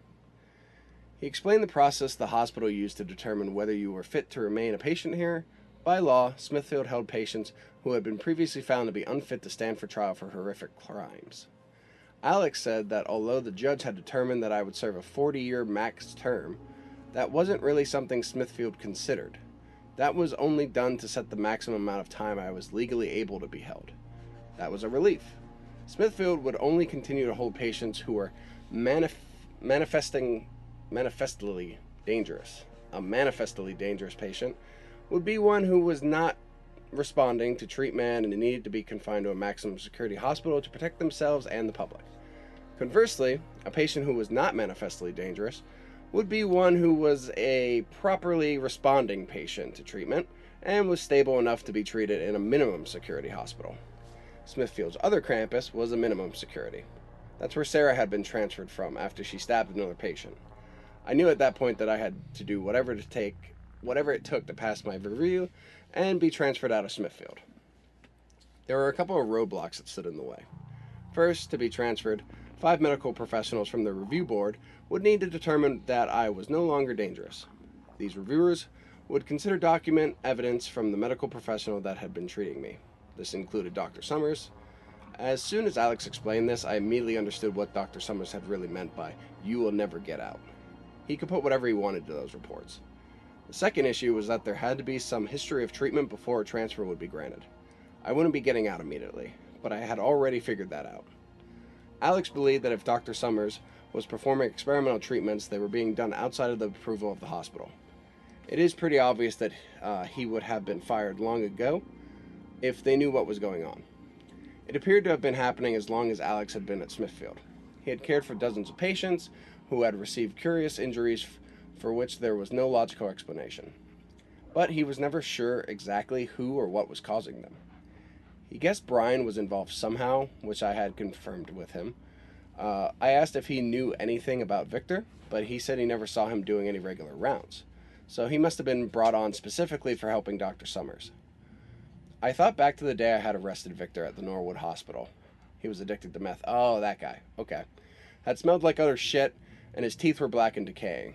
He explained the process the hospital used to determine whether you were fit to remain a patient here. By law, Smithfield held patients who had been previously found to be unfit to stand for trial for horrific crimes. Alex said that although the judge had determined that I would serve a 40-year max term, that wasn't really something Smithfield considered. That was only done to set the maximum amount of time I was legally able to be held. That was a relief. Smithfield would only continue to hold patients who were manifestly dangerous. A manifestly dangerous patient would be one who was not responding to treatment and needed to be confined to a maximum security hospital to protect themselves and the public. Conversely, a patient who was not manifestly dangerous would be one who was a properly responding patient to treatment and was stable enough to be treated in a minimum security hospital. Smithfield's other campus was a minimum security. That's where Sarah had been transferred from after she stabbed another patient. I knew at that point that I had to do whatever it took to pass my review and be transferred out of Smithfield. There were a couple of roadblocks that stood in the way. First, to be transferred, 5 medical professionals from the review board would need to determine that I was no longer dangerous. These reviewers would consider document evidence from the medical professional that had been treating me. This included Dr. Summers. As soon as Alex explained this, I immediately understood what Dr. Summers had really meant by, "You will never get out." He could put whatever he wanted to those reports. The second issue was that there had to be some history of treatment before a transfer would be granted. I wouldn't be getting out immediately, but I had already figured that out. Alex believed that if Dr. Summers was performing experimental treatments, they were being done outside of the approval of the hospital. It is pretty obvious that he would have been fired long ago if they knew what was going on. It appeared to have been happening as long as Alex had been at Smithfield. He had cared for dozens of patients who had received curious injuries for which there was no logical explanation. But he was never sure exactly who or what was causing them. He guessed Brian was involved somehow, which I had confirmed with him. I asked if he knew anything about Victor, but he said he never saw him doing any regular rounds. So he must have been brought on specifically for helping Dr. Summers. I thought back to the day I had arrested Victor at the Norwood Hospital. He was addicted to meth. Oh, that guy. Okay. Had smelled like utter shit, and his teeth were black and decaying.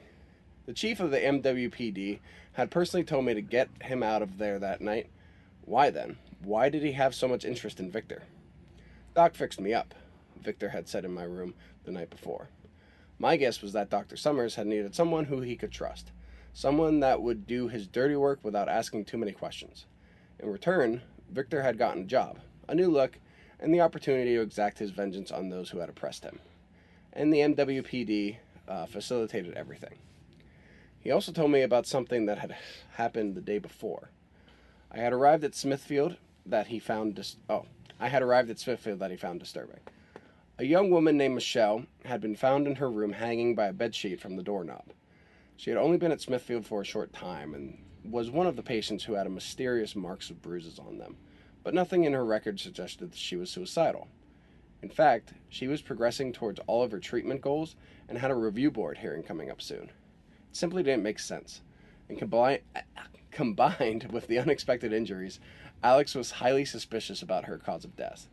The chief of the MWPD had personally told me to get him out of there that night. Why then? Why did he have so much interest in Victor? "Doc fixed me up," Victor had said in my room the night before. My guess was that Dr. Summers had needed someone who he could trust. Someone that would do his dirty work without asking too many questions. In return, Victor had gotten a job, a new look, and the opportunity to exact his vengeance on those who had oppressed him. And the MWPD facilitated everything. He also told me about something that had happened the day before. I had arrived at Smithfield that he found disturbing. A young woman named Michelle had been found in her room hanging by a bedsheet from the doorknob. She had only been at Smithfield for a short time and was one of the patients who had mysterious marks of bruises on them, but nothing in her record suggested that she was suicidal. In fact, she was progressing towards all of her treatment goals and had a review board hearing coming up soon. It simply didn't make sense, and combined with the unexpected injuries, Alex was highly suspicious about her cause of death.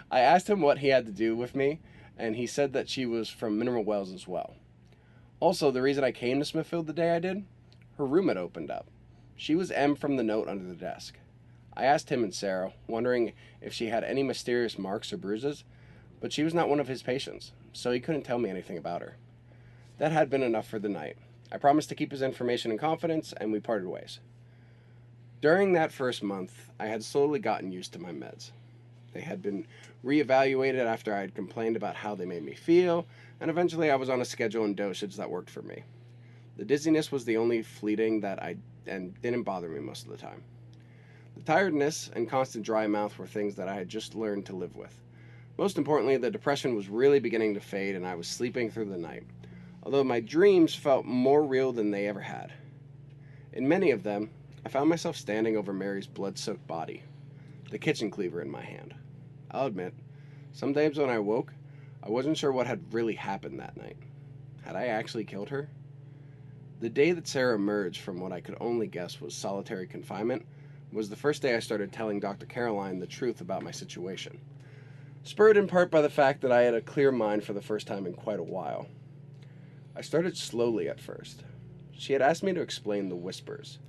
I asked him what he had to do with me, and he said that she was from Mineral Wells as well. Also, the reason I came to Smithfield the day I did, her room had opened up. She was M from the note under the desk. I asked him and Sarah, wondering if she had any mysterious marks or bruises, but she was not one of his patients, so he couldn't tell me anything about her. That had been enough for the night. I promised to keep his information in confidence, and we parted ways. During that first month, I had slowly gotten used to my meds. They had been reevaluated after I had complained about how they made me feel, and eventually I was on a schedule and dosage that worked for me. The dizziness was the only fleeting and didn't bother me most of the time. The tiredness and constant dry mouth were things that I had just learned to live with. Most importantly, the depression was really beginning to fade, and I was sleeping through the night, although my dreams felt more real than they ever had. In many of them, I found myself standing over Mary's blood-soaked body, the kitchen cleaver in my hand. I'll admit, some days when I woke, I wasn't sure what had really happened that night. Had I actually killed her? The day that Sarah emerged from what I could only guess was solitary confinement was the first day I started telling Dr. Caroline the truth about my situation, spurred in part by the fact that I had a clear mind for the first time in quite a while. I started slowly at first. She had asked me to explain the whispers.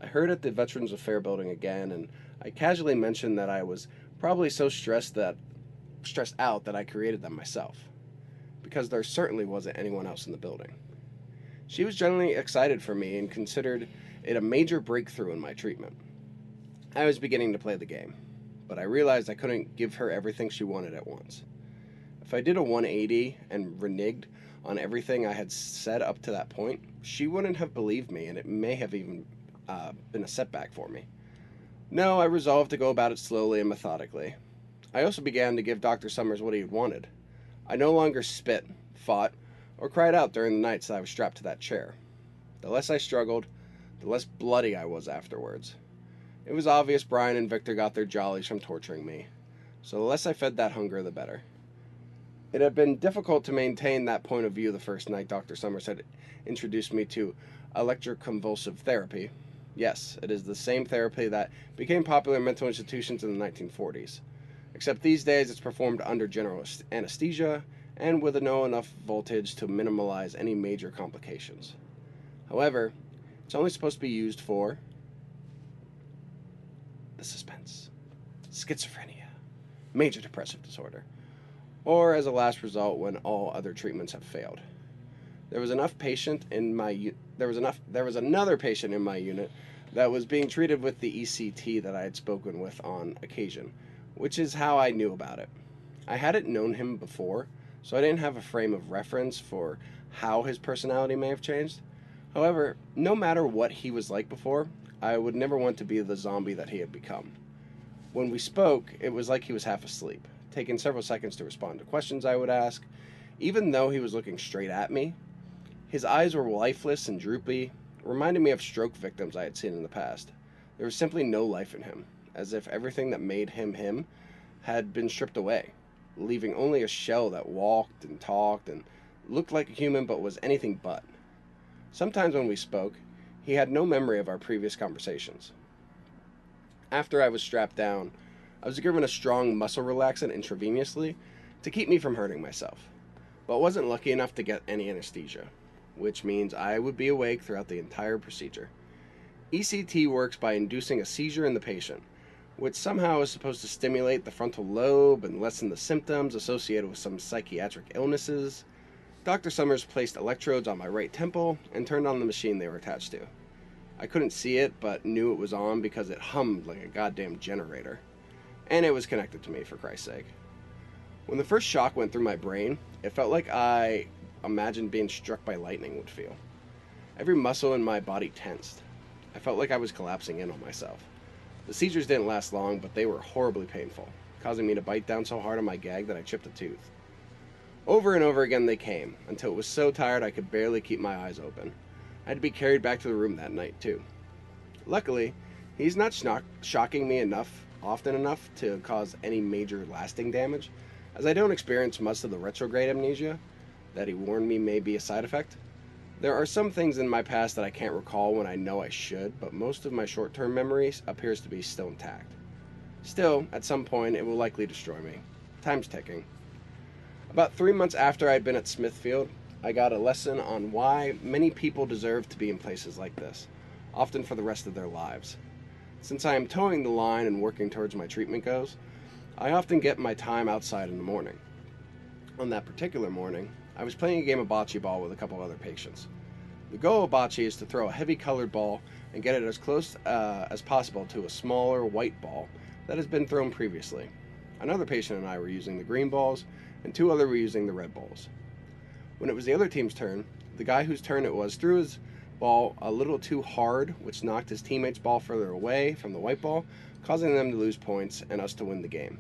I heard at the Veterans Affairs building again, and I casually mentioned that I was probably so stressed out that I created them myself, because there certainly wasn't anyone else in the building. She was generally excited for me and considered it a major breakthrough in my treatment. I was beginning to play the game, but I realized I couldn't give her everything she wanted at once. If I did a 180 and reneged on everything I had said up to that point, she wouldn't have believed me, and it may have even been a setback for me. No, I resolved to go about it slowly and methodically. I also began to give Dr. Summers what he wanted. I no longer spit, fought, or cried out during the nights that I was strapped to that chair. The less I struggled, the less bloody I was afterwards. It was obvious Brian and Victor got their jollies from torturing me, so the less I fed that hunger, the better. It had been difficult to maintain that point of view the first night Dr. Summers had introduced me to electroconvulsive therapy. Yes, it is the same therapy that became popular in mental institutions in the 1940s, except these days it's performed under general anesthesia and with enough voltage to minimize any major complications. However, it's only supposed to be used for the suspense. schizophrenia, major depressive disorder, or as a last result when all other treatments have failed. There was another patient in my unit that was being treated with the ECT that I had spoken with on occasion, which is how I knew about it. I hadn't known him before, so I didn't have a frame of reference for how his personality may have changed. However, no matter what he was like before, I would never want to be the zombie that he had become. When we spoke, it was like he was half asleep, taking several seconds to respond to questions I would ask. Even though he was looking straight at me, his eyes were lifeless and droopy, reminding me of stroke victims I had seen in the past. There was simply no life in him, as if everything that made him him had been stripped away, leaving only a shell that walked and talked and looked like a human but was anything but. Sometimes when we spoke, he had no memory of our previous conversations. After I was strapped down, I was given a strong muscle relaxant intravenously to keep me from hurting myself, but wasn't lucky enough to get any anesthesia, which means I would be awake throughout the entire procedure. ECT works by inducing a seizure in the patient, which somehow is supposed to stimulate the frontal lobe and lessen the symptoms associated with some psychiatric illnesses. Dr. Summers placed electrodes on my right temple and turned on the machine they were attached to. I couldn't see it, but knew it was on because it hummed like a goddamn generator. And it was connected to me, for Christ's sake. When the first shock went through my brain, it felt like I imagined being struck by lightning would feel. Every muscle in my body tensed. I felt like I was collapsing in on myself. The seizures didn't last long, but they were horribly painful, causing me to bite down so hard on my gag that I chipped a tooth. Over and over again they came, until it was so tired I could barely keep my eyes open. I had to be carried back to the room that night, too. Luckily, he's not shocking me often enough to cause any major lasting damage, as I don't experience much of the retrograde amnesia that he warned me may be a side effect. There are some things in my past that I can't recall when I know I should, but most of my short-term memory appears to be still intact. Still, at some point, it will likely destroy me. Time's ticking. About 3 months after I'd been at Smithfield, I got a lesson on why many people deserve to be in places like this, often for the rest of their lives. Since I am towing the line and working towards my treatment goals, I often get my time outside in the morning. On that particular morning, I was playing a game of bocce ball with a couple other patients. The goal of bocce is to throw a heavy colored ball and get it as close as possible to a smaller white ball that has been thrown previously. Another patient and I were using the green balls, and 2 others were using the red balls. When it was the other team's turn, the guy whose turn it was threw his ball a little too hard, which knocked his teammate's ball further away from the white ball, causing them to lose points and us to win the game.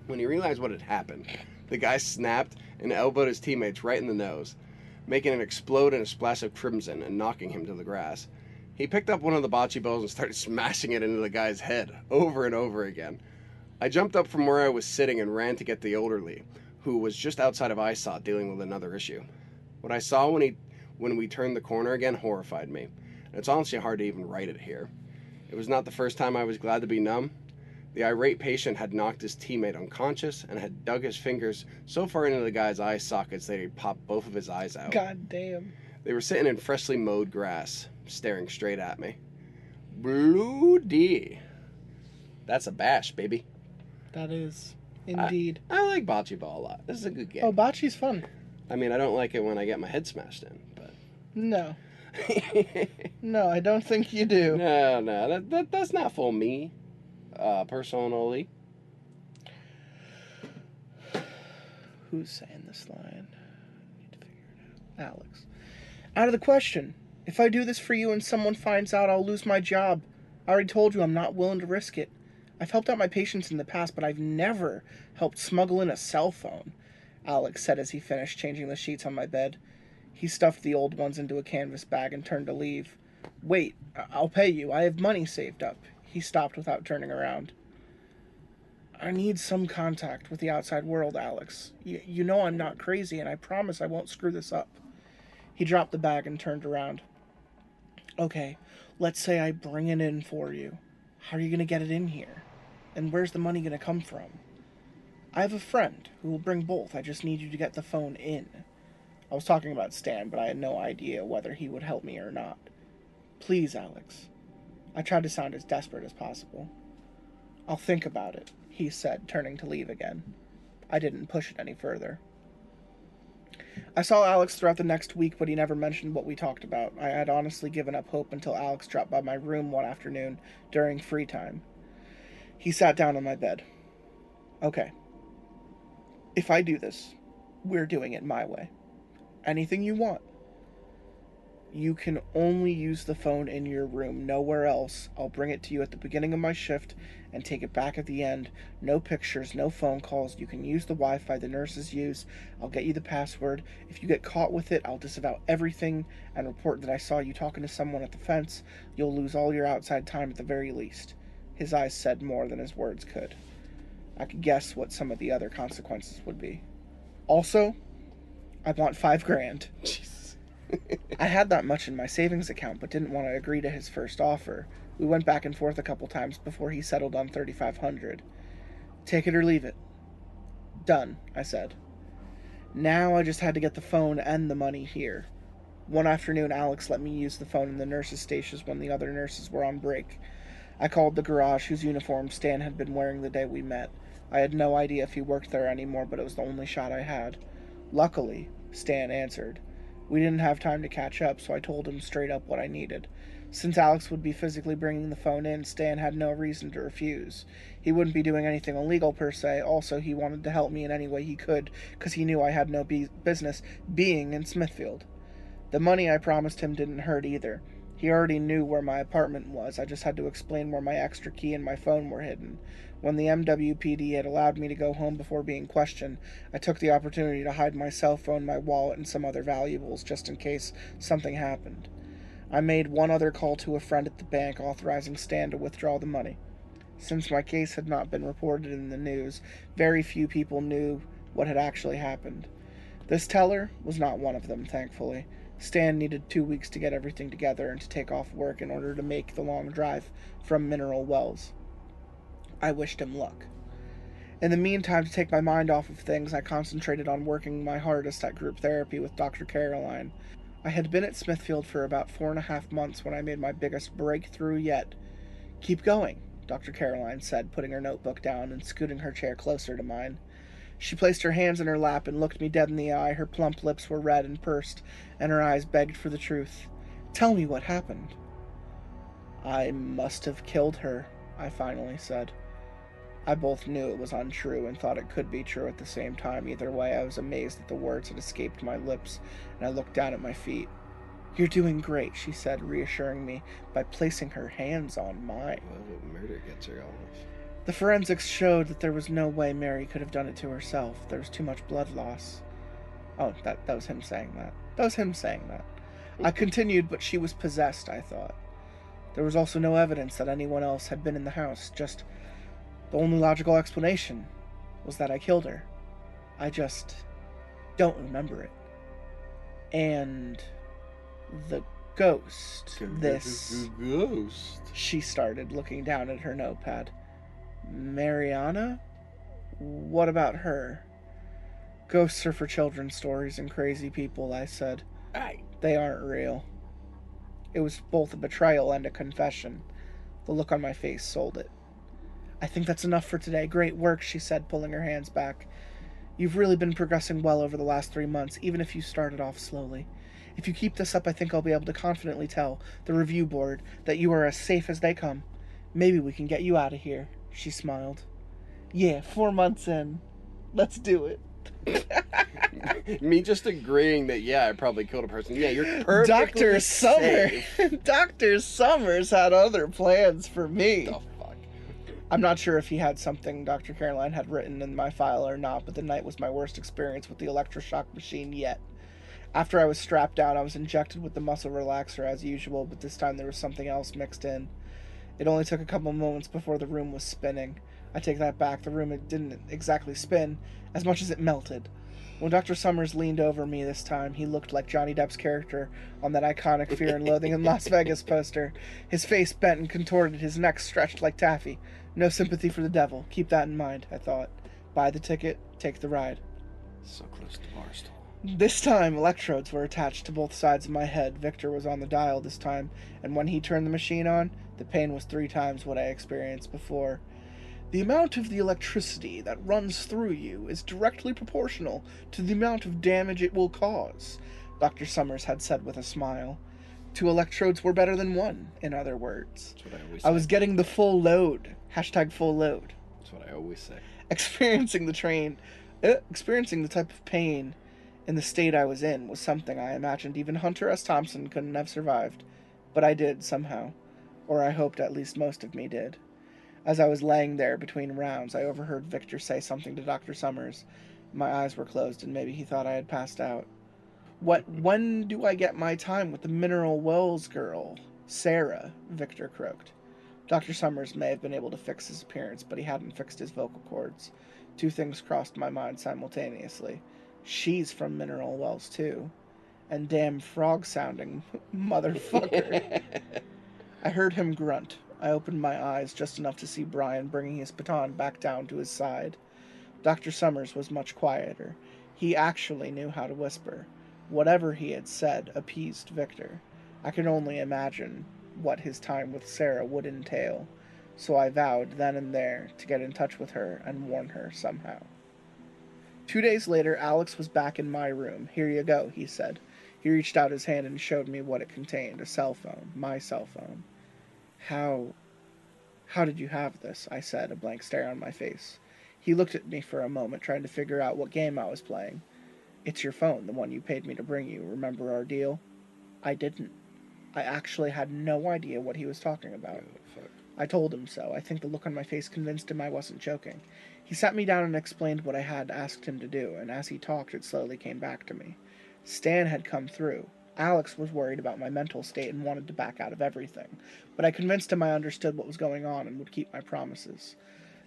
When he realized what had happened, the guy snapped and elbowed his teammates right in the nose, making it explode in a splash of crimson and knocking him to the grass. He picked up one of the bocce balls and started smashing it into the guy's head over and over again. I jumped up from where I was sitting and ran to get the orderly, who was just outside of eyeshot dealing with another issue. What I saw when we turned the corner again horrified me, and it's honestly hard to even write it here. It was not the first time I was glad to be numb. The irate patient had knocked his teammate unconscious and had dug his fingers so far into the guy's eye sockets that he'd popped both of his eyes out. God damn. They were sitting in freshly mowed grass, staring straight at me. Bloody. That's a bash, baby. That is, indeed. I like bocce ball a lot. This is a good game. Oh, bocce's fun. I mean, I don't like it when I get my head smashed in, but... No. No, I don't think you do. No, that's not for me, personally. Who's saying this line? I need to figure it out. Alex. Out of the question. If I do this for you and someone finds out, I'll lose my job. I already told you I'm not willing to risk it. I've helped out my patients in the past, but I've never helped smuggle in a cell phone, Alex said as he finished changing the sheets on my bed. He stuffed the old ones into a canvas bag and turned to leave. Wait, I'll pay you. I have money saved up. He stopped without turning around. I need some contact with the outside world, Alex. You know I'm not crazy, and I promise I won't screw this up. He dropped the bag and turned around. Okay, let's say I bring it in for you. How are you going to get it in here? And where's the money going to come from? I have a friend who will bring both. I just need you to get the phone in. I was talking about Stan, but I had no idea whether he would help me or not. Please, Alex. I tried to sound as desperate as possible. I'll think about it, he said, turning to leave again. I didn't push it any further. I saw Alex throughout the next week, but he never mentioned what we talked about. I had honestly given up hope until Alex dropped by my room one afternoon during free time. He sat down on my bed. Okay. If I do this, we're doing it my way. Anything you want. You can only use the phone in your room, nowhere else. I'll bring it to you at the beginning of my shift and take it back at the end. No pictures, no phone calls. You can use the Wi-Fi the nurses use. I'll get you the password. If you get caught with it, I'll disavow everything and report that I saw you talking to someone at the fence. You'll lose all your outside time at the very least. His eyes said more than his words could. I could guess what some of the other consequences would be. Also, I want $5,000. Jesus. I had that much in my savings account, but didn't want to agree to his first offer. We went back and forth a couple times before he settled on $3,500. Take it or leave it. Done, I said. Now I just had to get the phone and the money here. One afternoon, Alex let me use the phone in the nurses' stations when the other nurses were on break. I called the garage whose uniform Stan had been wearing the day we met. I had no idea if he worked there anymore, but it was the only shot I had. Luckily, Stan answered. We didn't have time to catch up, so I told him straight up what I needed. Since Alex would be physically bringing the phone in, Stan had no reason to refuse. He wouldn't be doing anything illegal per se. Also, he wanted to help me in any way he could, because he knew I had no business being in Smithfield. The money I promised him didn't hurt either. He already knew where my apartment was. I just had to explain where my extra key and my phone were hidden. When the MWPD had allowed me to go home before being questioned, I took the opportunity to hide my cell phone, my wallet, and some other valuables just in case something happened. I made one other call to a friend at the bank authorizing Stan to withdraw the money. Since my case had not been reported in the news, very few people knew what had actually happened. This teller was not one of them, thankfully. Stan needed 2 weeks to get everything together and to take off work in order to make the long drive from Mineral Wells. I wished him luck. In the meantime, to take my mind off of things, I concentrated on working my hardest at group therapy with Dr. Caroline. I had been at Smithfield for about 4.5 months when I made my biggest breakthrough yet. Keep going, Dr. Caroline said, putting her notebook down and scooting her chair closer to mine. She placed her hands in her lap and looked me dead in the eye. Her plump lips were red and pursed, and her eyes begged for the truth. Tell me what happened. I must have killed her, I finally said. I both knew it was untrue and thought it could be true at the same time. Either way, I was amazed that the words had escaped my lips, and I looked down at my feet. You're doing great, she said, reassuring me by placing her hands on mine. Well, murder gets her almost. The forensics showed that there was no way Mary could have done it to herself. There was too much blood loss. Oh, that was him saying that. That was him saying that. I continued, but she was possessed, I thought. There was also no evidence that anyone else had been in the house, just the only logical explanation was that I killed her. I just don't remember it. And the ghost, this ghost. She started, looking down at her notepad. Mariana? What about her? Ghosts are for children's stories and crazy people, I said. Aye. They aren't real. It was both a betrayal and a confession. The look on my face sold it. I think that's enough for today. Great work, she said, pulling her hands back. You've really been progressing well over the last 3 months, even if you started off slowly. If you keep this up, I think I'll be able to confidently tell the review board that you are as safe as they come. Maybe we can get you out of here, she smiled. Yeah, 4 months in. Let's do it. Me just agreeing that, yeah, I probably killed a person. Yeah, you're perfectly safe. Dr. Summers had other plans for me. The fuck? I'm not sure if he had something Dr. Caroline had written in my file or not, but the night was my worst experience with the electroshock machine yet. After I was strapped down, I was injected with the muscle relaxer as usual, but this time there was something else mixed in. It only took a couple moments before the room was spinning. I take that back, the room didn't exactly spin, as much as it melted. When Dr. Summers leaned over me this time, he looked like Johnny Depp's character on that iconic Fear and Loathing in Las Vegas poster. His face bent and contorted, his neck stretched like taffy. No sympathy for the devil. Keep that in mind, I thought. Buy the ticket, take the ride. So close to Barstool. This time, electrodes were attached to both sides of my head. Victor was on the dial this time, and when he turned the machine on, the pain was 3 times what I experienced before. The amount of the electricity that runs through you is directly proportional to the amount of damage it will cause, Dr. Summers had said with a smile. 2 electrodes were better than 1, in other words. That's what I always say. I was getting the full load. #full load. That's what I always say. Experiencing the type of pain in the state I was in was something I imagined even Hunter S. Thompson couldn't have survived. But I did, somehow. Or I hoped at least most of me did. As I was laying there between rounds, I overheard Victor say something to Dr. Summers. My eyes were closed, and maybe he thought I had passed out. When do I get my time with the Mineral Wells girl? Sarah, Victor croaked. Dr. Summers may have been able to fix his appearance, but he hadn't fixed his vocal cords. 2 things crossed my mind simultaneously. She's from Mineral Wells, too. And damn frog-sounding motherfucker. I heard him grunt. I opened my eyes just enough to see Brian bringing his baton back down to his side. Dr. Summers was much quieter. He actually knew how to whisper. Whatever he had said appeased Victor. I could only imagine what his time with Sarah would entail, so I vowed then and there to get in touch with her and warn her somehow. 2 days later, Alex was back in my room. Here you go, he said. He reached out his hand and showed me what it contained, a cell phone, my cell phone. How did you have this? I said, a blank stare on my face. He looked at me for a moment, trying to figure out what game I was playing. It's your phone, the one you paid me to bring you. Remember our deal? I didn't. I actually had no idea what he was talking about. I told him so. I think the look on my face convinced him I wasn't joking. He sat me down and explained what I had asked him to do, and as he talked, it slowly came back to me. Stan had come through. Alex was worried about my mental state and wanted to back out of everything, but I convinced him I understood what was going on and would keep my promises.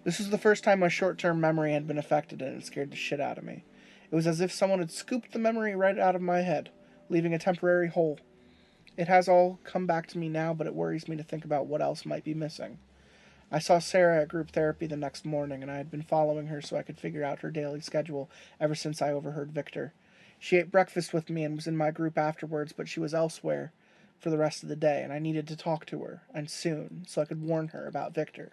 This was the first time my short-term memory had been affected, and it scared the shit out of me. It was as if someone had scooped the memory right out of my head, leaving a temporary hole. It has all come back to me now, but it worries me to think about what else might be missing. I saw Sarah at group therapy the next morning, and I had been following her so I could figure out her daily schedule ever since I overheard Victor. She ate breakfast with me and was in my group afterwards, but she was elsewhere for the rest of the day, and I needed to talk to her, and soon, so I could warn her about Victor.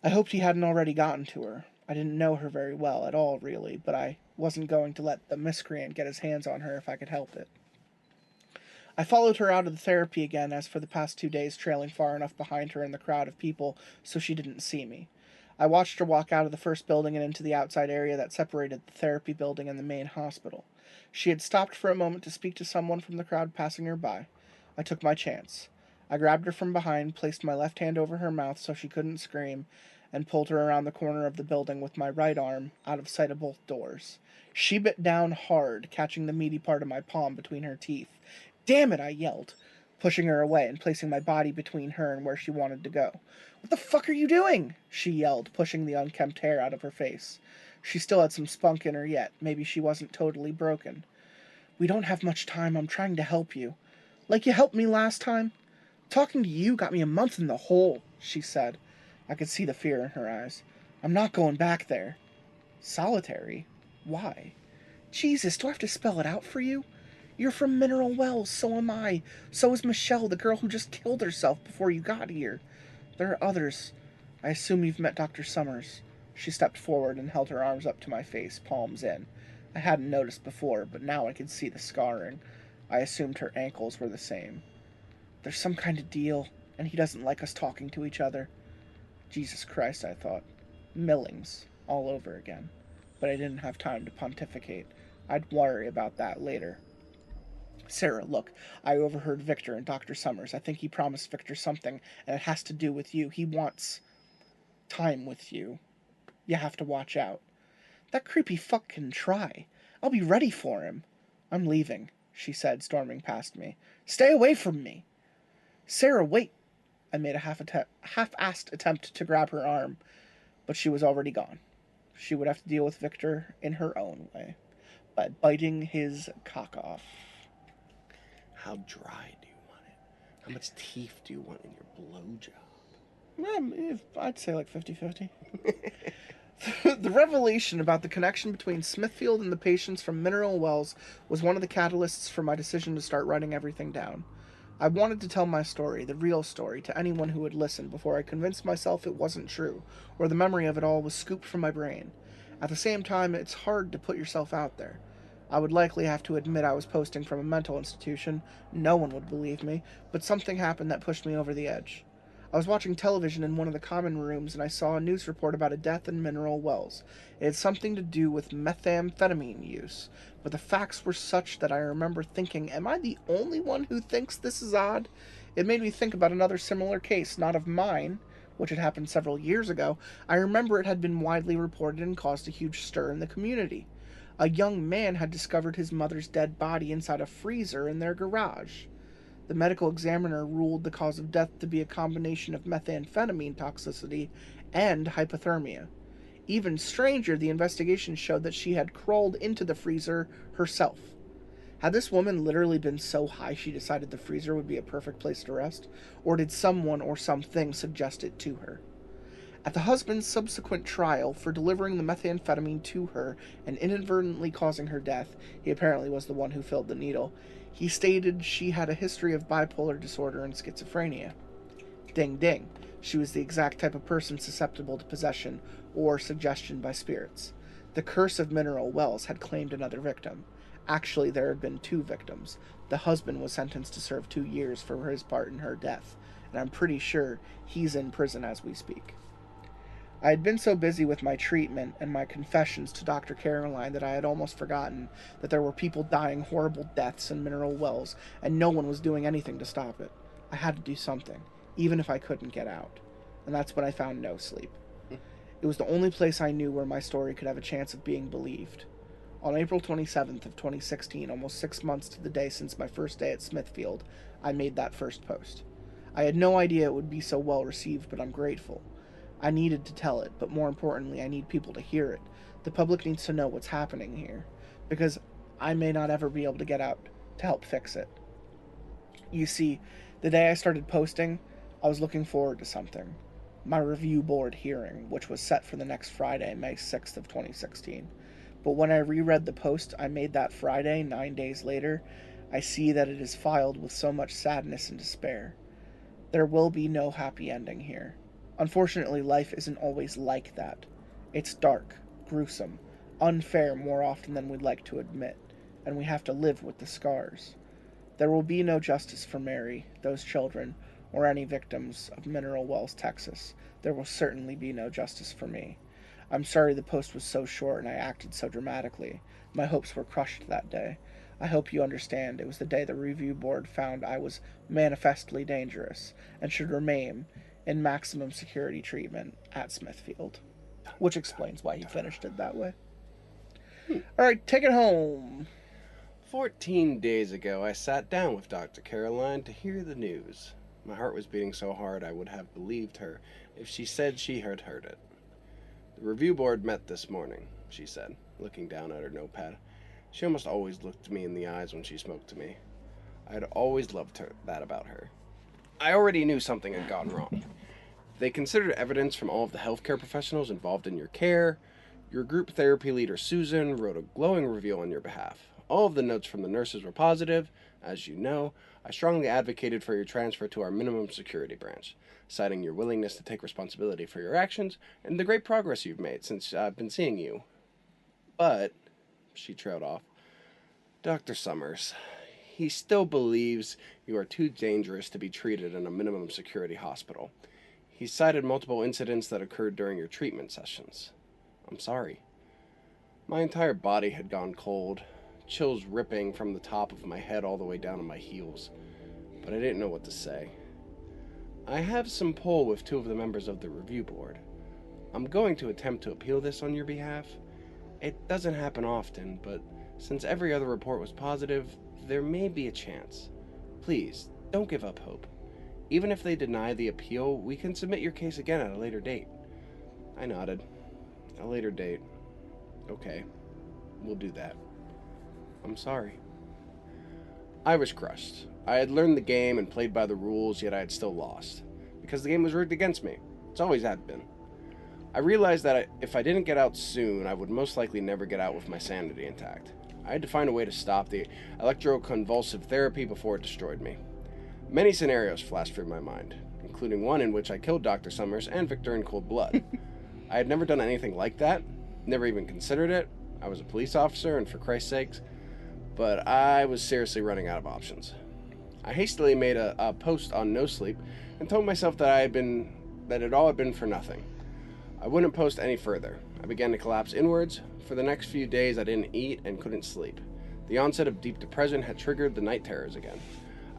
I hoped he hadn't already gotten to her. I didn't know her very well at all, really, but I wasn't going to let the miscreant get his hands on her if I could help it. I followed her out of the therapy again, as for the past 2 days, trailing far enough behind her in the crowd of people so she didn't see me. I watched her walk out of the first building and into the outside area that separated the therapy building and the main hospital. She had stopped for a moment to speak to someone from the crowd passing her by. I took my chance. I grabbed her from behind, placed my left hand over her mouth so she couldn't scream, and pulled her around the corner of the building with my right arm, out of sight of both doors. She bit down hard, catching the meaty part of my palm between her teeth. "Damn it!" I yelled, pushing her away and placing my body between her and where she wanted to go. "What the fuck are you doing?" she yelled, pushing the unkempt hair out of her face. She still had some spunk in her yet. Maybe she wasn't totally broken. "We don't have much time. I'm trying to help you. Like you helped me last time? Talking to you got me a month in the hole," she said. I could see the fear in her eyes. "I'm not going back there." "Solitary? Why?" "Jesus, do I have to spell it out for you? You're from Mineral Wells, so am I. So is Michelle, the girl who just killed herself before you got here. There are others. I assume you've met Dr. Summers." She stepped forward and held her arms up to my face, palms in. I hadn't noticed before, but now I could see the scarring. I assumed her ankles were the same. "There's some kind of deal, and he doesn't like us talking to each other." Jesus Christ, I thought. Millings, all over again. But I didn't have time to pontificate. I'd worry about that later. "Sarah, look, I overheard Victor and Dr. Summers. I think he promised Victor something, and it has to do with you. He wants time with you. You have to watch out." "That creepy fuck can try. I'll be ready for him." "I'm leaving," she said, storming past me. "Stay away from me." "Sarah, wait." I made a half-assed attempt to grab her arm, but she was already gone. She would have to deal with Victor in her own way, by biting his cock off. How dry do you want it? How much teeth do you want in your blowjob? I'd say like 50-50. The revelation about the connection between Smithfield and the patients from Mineral Wells was one of the catalysts for my decision to start writing everything down. I wanted to tell my story, the real story, to anyone who would listen before I convinced myself it wasn't true, or the memory of it all was scooped from my brain. At the same time, it's hard to put yourself out there. I would likely have to admit I was posting from a mental institution. No one would believe me, but something happened that pushed me over the edge. I was watching television in one of the common rooms and I saw a news report about a death in Mineral Wells. It had something to do with methamphetamine use, but the facts were such that I remember thinking, am I the only one who thinks this is odd? It made me think about another similar case, not of mine, which had happened several years ago. I remember it had been widely reported and caused a huge stir in the community. A young man had discovered his mother's dead body inside a freezer in their garage. The medical examiner ruled the cause of death to be a combination of methamphetamine toxicity and hypothermia. Even stranger, the investigation showed that she had crawled into the freezer herself. Had this woman literally been so high she decided the freezer would be a perfect place to rest? Or did someone or something suggest it to her? At the husband's subsequent trial for delivering the methamphetamine to her and inadvertently causing her death, he apparently was the one who filled the needle, he stated she had a history of bipolar disorder and schizophrenia. Ding ding, she was the exact type of person susceptible to possession or suggestion by spirits. The curse of Mineral Wells had claimed another victim. Actually, there had been 2 victims. The husband was sentenced to serve 2 years for his part in her death, and I'm pretty sure he's in prison as we speak. I had been so busy with my treatment and my confessions to Dr. Caroline that I had almost forgotten that there were people dying horrible deaths in Mineral Wells, and no one was doing anything to stop it. I had to do something, even if I couldn't get out. And that's when I found No Sleep. It was the only place I knew where my story could have a chance of being believed. On April 27th of 2016, almost 6 months to the day since my first day at Smithfield, I made that first post. I had no idea it would be so well received, but I'm grateful. I needed to tell it, but more importantly, I need people to hear it. The public needs to know what's happening here, because I may not ever be able to get out to help fix it. You see, the day I started posting, I was looking forward to something. My review board hearing, which was set for the next Friday, May 6th of 2016. But when I reread the post I made that Friday, 9 days later, I see that it is filed with so much sadness and despair. There will be no happy ending here. Unfortunately, life isn't always like that. It's dark, gruesome, unfair more often than we'd like to admit, and we have to live with the scars. There will be no justice for Mary, those children, or any victims of Mineral Wells, Texas. There will certainly be no justice for me. I'm sorry the post was so short and I acted so dramatically. My hopes were crushed that day. I hope you understand it was the day the review board found I was manifestly dangerous and should remain in maximum security treatment at Smithfield. Which explains why he finished it that way. Alright, take it home. 14 days ago, I sat down with Dr. Caroline to hear the news. My heart was beating so hard I would have believed her if she said she had heard it. The review board met this morning, she said, looking down at her notepad. She almost always looked me in the eyes when she spoke to me. I had always loved that about her. I already knew something had gone wrong. They considered evidence from all of the healthcare professionals involved in your care. Your group therapy leader, Susan, wrote a glowing review on your behalf. All of the notes from the nurses were positive. As you know, I strongly advocated for your transfer to our minimum security branch, citing your willingness to take responsibility for your actions and the great progress you've made since I've been seeing you. But, she trailed off, Dr. Summers, he still believes you are too dangerous to be treated in a minimum security hospital. He cited multiple incidents that occurred during your treatment sessions. I'm sorry. My entire body had gone cold, chills ripping from the top of my head all the way down to my heels, but I didn't know what to say. I have some pull with 2 of the members of the review board. I'm going to attempt to appeal this on your behalf. It doesn't happen often, but since every other report was positive, there may be a chance. Please, don't give up hope. Even if they deny the appeal, we can submit your case again at a later date. I nodded. A later date. Okay, we'll do that. I'm sorry. I was crushed. I had learned the game and played by the rules, yet I had still lost. Because the game was rigged against me. It's always had been. I realized that if I didn't get out soon, I would most likely never get out with my sanity intact. I had to find a way to stop the electroconvulsive therapy before it destroyed me. Many scenarios flashed through my mind, including one in which I killed Dr. Summers and Victor in cold blood. I had never done anything like that, never even considered it. I was a police officer, and for Christ's sakes, but I was seriously running out of options. I hastily made a post on No Sleep and told myself that it all had been for nothing. I wouldn't post any further. I began to collapse inwards. For the next few days, I didn't eat and couldn't sleep. The onset of deep depression had triggered the night terrors again.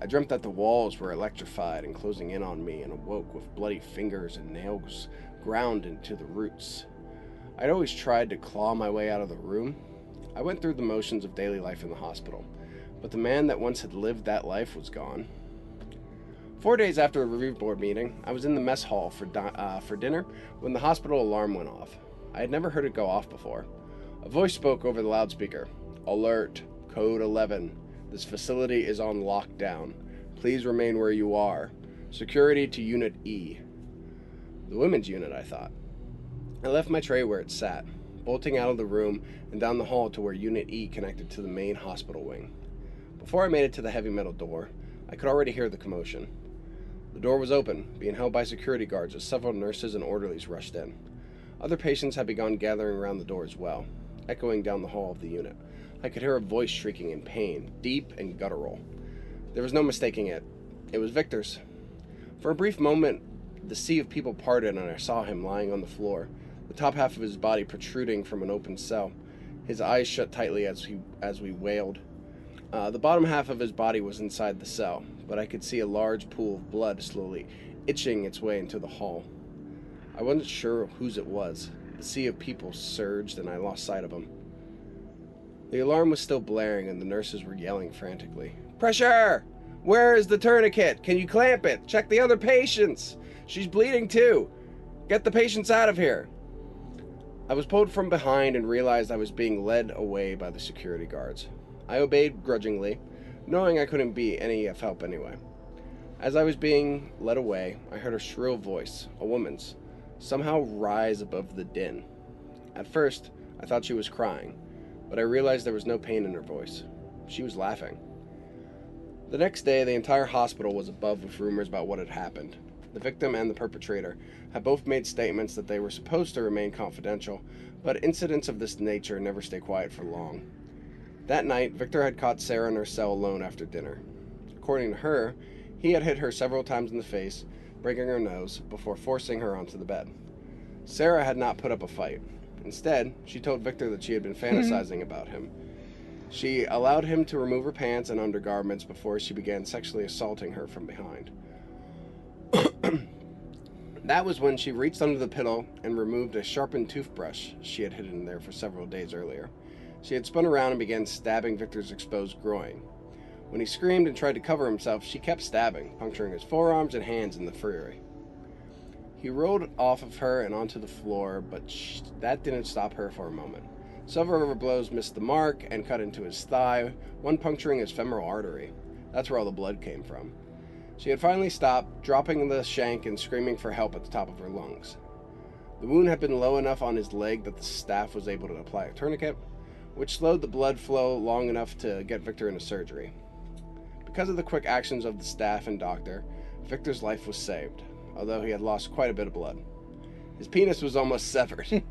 I dreamt that the walls were electrified and closing in on me, and awoke with bloody fingers and nails ground into the roots. I'd always tried to claw my way out of the room. I went through the motions of daily life in the hospital, but the man that once had lived that life was gone. 4 days after the review board meeting, I was in the mess hall for dinner when the hospital alarm went off. I had never heard it go off before. A voice spoke over the loudspeaker. "Alert, code 11. This facility is on lockdown. Please remain where you are. Security to Unit E." The women's unit, I thought. I left my tray where it sat, bolting out of the room and down the hall to where Unit E connected to the main hospital wing. Before I made it to the heavy metal door, I could already hear the commotion. The door was open, being held by security guards as several nurses and orderlies rushed in. Other patients had begun gathering around the door as well, echoing down the hall of the unit. I could hear a voice shrieking in pain, deep and guttural. There was no mistaking it. It was Victor's. For a brief moment, the sea of people parted and I saw him lying on the floor, the top half of his body protruding from an open cell. His eyes shut tightly as we wailed. The bottom half of his body was inside the cell, but I could see a large pool of blood slowly itching its way into the hall. I wasn't sure whose it was. The sea of people surged and I lost sight of him. The alarm was still blaring and the nurses were yelling frantically. "Pressure! Where is the tourniquet? Can you clamp it? Check the other patients! She's bleeding too! Get the patients out of here!" I was pulled from behind and realized I was being led away by the security guards. I obeyed grudgingly, knowing I couldn't be any of help anyway. As I was being led away, I heard a shrill voice, a woman's, somehow rise above the din. At first, I thought she was crying, but I realized there was no pain in her voice. She was laughing. The next day, the entire hospital was abuzz with rumors about what had happened. The victim and the perpetrator had both made statements that they were supposed to remain confidential, but incidents of this nature never stay quiet for long. That night, Victor had caught Sarah in her cell alone after dinner. According to her, he had hit her several times in the face, breaking her nose, before forcing her onto the bed. Sarah had not put up a fight. Instead, she told Victor that she had been fantasizing about him. She allowed him to remove her pants and undergarments before she began sexually assaulting her from behind. That was when she reached under the pillow and removed a sharpened toothbrush she had hidden there for several days earlier. She had spun around and began stabbing Victor's exposed groin. When he screamed and tried to cover himself, she kept stabbing, puncturing his forearms and hands in the fury. He rolled off of her and onto the floor, but that didn't stop her for a moment. Several of her blows missed the mark and cut into his thigh, one puncturing his femoral artery. That's where all the blood came from. She had finally stopped, dropping the shank and screaming for help at the top of her lungs. The wound had been low enough on his leg that the staff was able to apply a tourniquet, which slowed the blood flow long enough to get Victor into surgery. Because of the quick actions of the staff and doctor, Victor's life was saved, although he had lost quite a bit of blood. His penis was almost severed,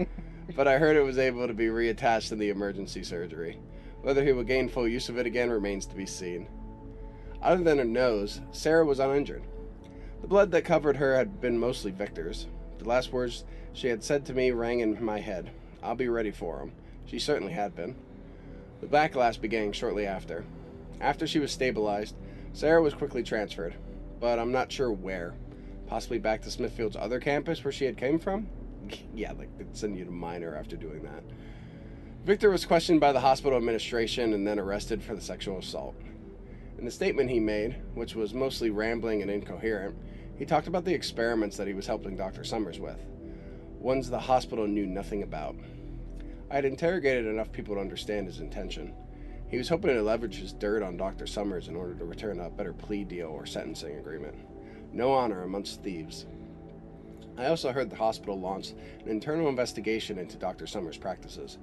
but I heard it was able to be reattached in the emergency surgery. Whether he would gain full use of it again remains to be seen. Other than her nose, Sarah was uninjured. The blood that covered her had been mostly Victor's. The last words she had said to me rang in my head. "I'll be ready for him." She certainly had been. The backlash began shortly after. After she was stabilized, Sarah was quickly transferred, but I'm not sure where. Possibly back to Smithfield's other campus where she had came from? Yeah, like they'd send you to minor after doing that. Victor was questioned by the hospital administration and then arrested for the sexual assault. In the statement he made, which was mostly rambling and incoherent, he talked about the experiments that he was helping Dr. Summers with, ones the hospital knew nothing about. I had interrogated enough people to understand his intention. He was hoping to leverage his dirt on Dr. Summers in order to return a better plea deal or sentencing agreement. No honor amongst thieves. I also heard the hospital launched an internal investigation into Dr. Summers' practices.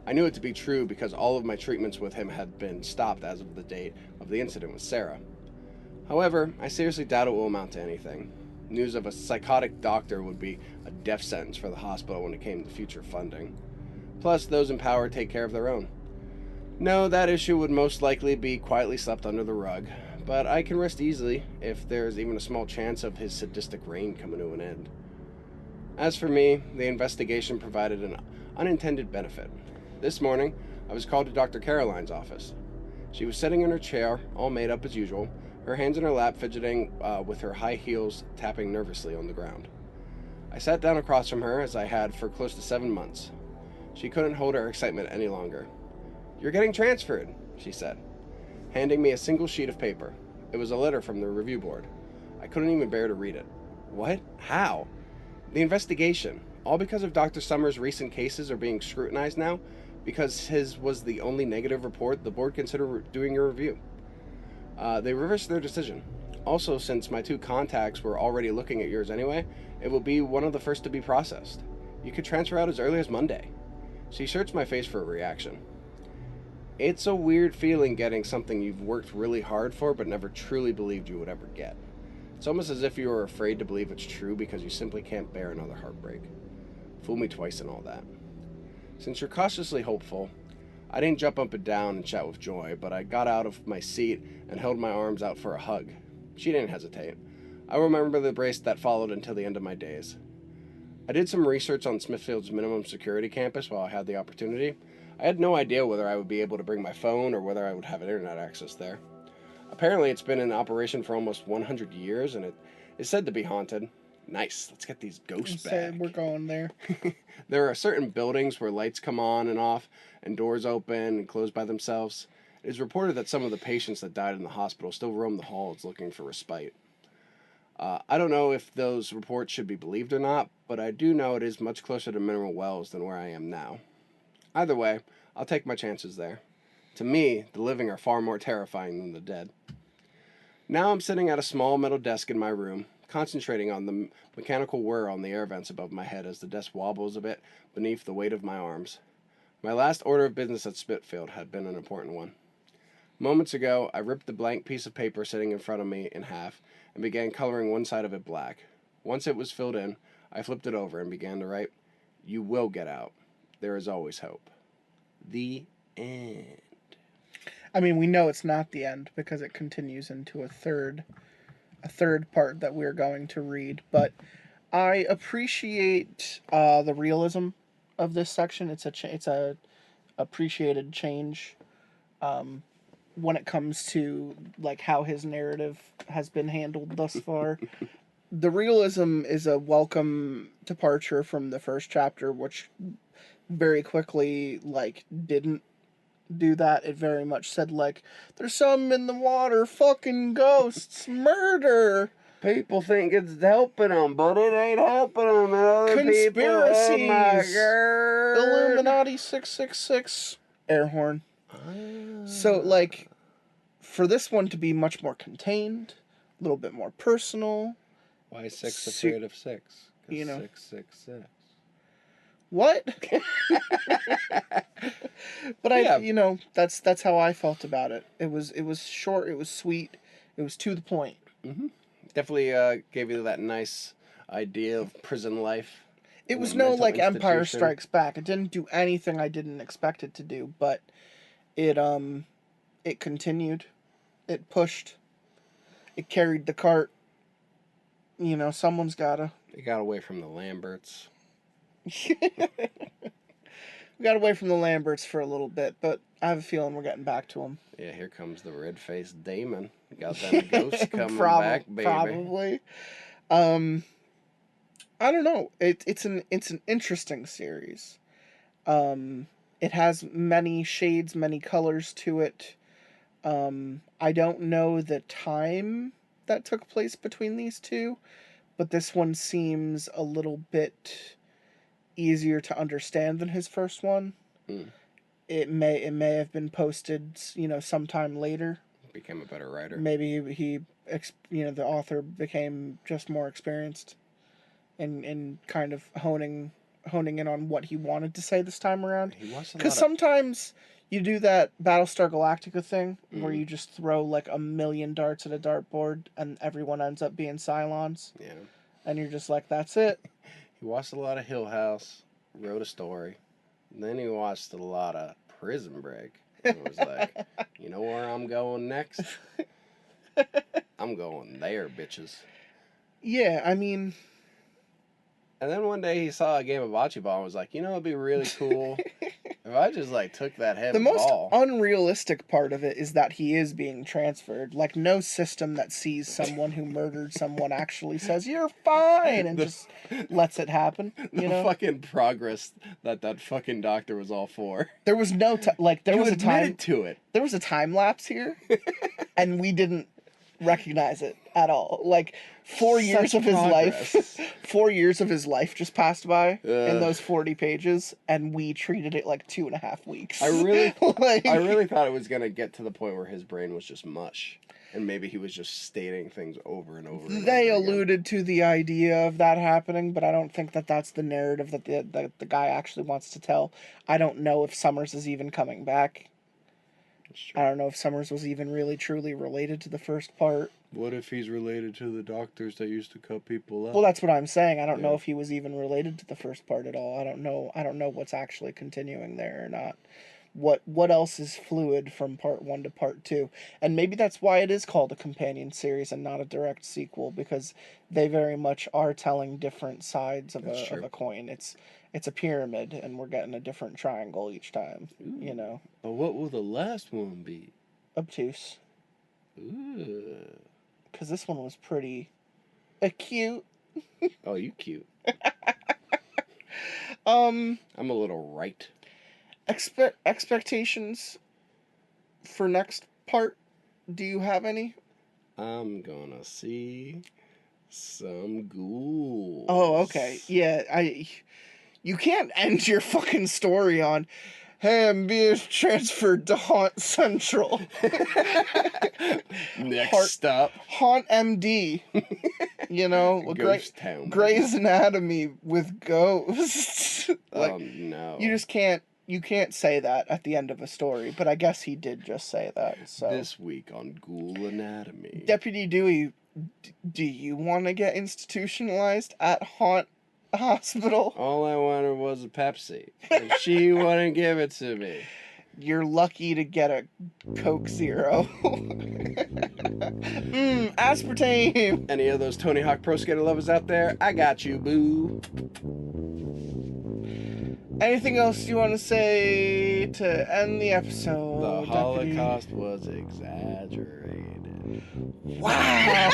I knew it to be true because all of my treatments with him had been stopped as of the date of the incident with Sarah. However, I seriously doubt it will amount to anything. News of a psychotic doctor would be a death sentence for the hospital when it came to future funding. Plus, those in power take care of their own. No, that issue would most likely be quietly swept under the rug, but I can rest easily if there's even a small chance of his sadistic reign coming to an end. As for me, the investigation provided an unintended benefit. This morning, I was called to Dr. Caroline's office. She was sitting in her chair, all made up as usual, her hands in her lap, fidgeting with her high heels tapping nervously on the ground. I sat down across from her, as I had for close to 7 months. She couldn't hold her excitement any longer. "You're getting transferred," she said, handing me a single sheet of paper. It was a letter from the review board. I couldn't even bear to read it. What? How? The investigation. All because of Dr. Summers' recent cases are being scrutinized now, because his was the only negative report the board considered doing a review. They reversed their decision. Also, since my 2 contacts were already looking at yours anyway, it will be one of the first to be processed. You could transfer out as early as Monday. She searched my face for a reaction. It's a weird feeling getting something you've worked really hard for but never truly believed you would ever get. It's almost as if you are afraid to believe it's true because you simply can't bear another heartbreak. Fool me twice and all that. Since you're cautiously hopeful, I didn't jump up and down and shout with joy, but I got out of my seat and held my arms out for a hug. She didn't hesitate. I remember the embrace that followed until the end of my days. I did some research on Smithfield's minimum security campus while I had the opportunity. I had no idea whether I would be able to bring my phone or whether I would have internet access there. Apparently it's been in operation for almost 100 years and it is said to be haunted. Nice, let's get these ghosts back. We're going there. There are certain buildings where lights come on and off and doors open and close by themselves. It is reported that some of the patients that died in the hospital still roam the halls looking for respite. I don't know if those reports should be believed or not, but I do know it is much closer to Mineral Wells than where I am now. Either way, I'll take my chances there. To me, the living are far more terrifying than the dead. Now I'm sitting at a small metal desk in my room, concentrating on the mechanical whir on the air vents above my head as the desk wobbles a bit beneath the weight of my arms. My last order of business at Smithfield had been an important one. Moments ago, I ripped the blank piece of paper sitting in front of me in half and began coloring one side of it black. Once it was filled in, I flipped it over and began to write, "You will get out. There is always hope." The end. I mean, we know it's not the end because it continues into a third part that we're going to read. But I appreciate the realism of this section. It's a appreciated change when it comes to like how his narrative has been handled thus far. The realism is a welcome departure from the first chapter, which very quickly like didn't do that. It very much said like, there's some in the water, fucking ghosts, murder. People think it's helping them, but it ain't helping them. And other Conspiracies. people, oh my God. Illuminati 666 air horn. So like, for this one to be much more contained, a little bit more personal. Why 6 afraid of 6? 'Cause you know. 666. What? But that's how I felt about it. It was short, it was sweet, it was to the point. Mm-hmm. Definitely gave you that nice idea of prison life. It was no like Empire Strikes Back. It didn't do anything I didn't expect it to do, but it continued. It pushed. It carried the cart. You know, someone's gotta. It got away from the Lamberts. We got away from the Lamberts for a little bit, but I have a feeling we're getting back to them. Yeah, here comes the red-faced Damon. Got them ghosts coming back, baby. Probably. I don't know. It's an interesting series. It has many shades, many colors to it. I don't know the time that took place between these two, but this one seems a little bit easier to understand than his first one. It may have been posted, sometime later. Became a better writer. Maybe he the author became just more experienced and kind of honing in on what he wanted to say this time around. He was because sometimes You do that Battlestar Galactica thing where you just throw like 1,000,000 darts at a dartboard and everyone ends up being Cylons. Yeah. And you're just like, that's it. He watched a lot of Hill House, wrote a story. And then he watched a lot of Prison Break. And was like, you know where I'm going next? I'm going there, bitches. Yeah, I mean... And then one day he saw a game of bocce ball and was like, you know, it'd be really cool if I just, like, took that heavy The most ball. unrealistic part of it is that he is being transferred. Like, no system that sees someone who murdered someone actually says, you're fine, and just lets it happen, you know? The fucking progress that fucking doctor was all for. There was no... there was a time... to it. There was a time lapse here, and we didn't recognize it at all. Like, 4 years of his life, 4 years of his life just passed by in those 40 pages, and we treated it like 2.5 weeks. I really like, thought it was gonna get to the point where his brain was just mush, and maybe he was just stating things over and over. They alluded to the idea of that happening, but I don't think that that's the narrative that the guy actually wants to tell. I don't know if Summers is even coming back. I don't know if Summers was even really truly related to the first part. What if he's related to the doctors that used to cut people up? Well, that's what I'm saying. I don't know if he was even related to the first part at all. I don't know what's actually continuing there or not. What else is fluid from part 1 to part 2? And maybe that's why it is called a companion series and not a direct sequel, because they very much are telling different sides of a coin. It's a pyramid, and we're getting a different triangle each time. Ooh. You know. But what will the last one be? Obtuse. Ooh. Because this one was pretty acute. Oh, you cute. I'm a little right. Expectations for next part? Do you have any? I'm gonna see some ghouls. Oh, okay. Yeah, you can't end your fucking story on, hey, I'm being transferred to Haunt Central. Next stop. Haunt MD. You know, Ghost Town. Grey's Anatomy with ghosts. Like, oh, no. You can't say that at the end of a story, but I guess he did just say that. So this week on Ghoul Anatomy. Deputy Dewey, do you want to get institutionalized at Haunt Hospital? All I wanted was a Pepsi, and she wouldn't give it to me. You're lucky to get a Coke Zero. Aspartame. Any of those Tony Hawk Pro Skater lovers out there? I got you, boo. Anything else you want to say to end the episode? The Holocaust was exaggerated. Wow.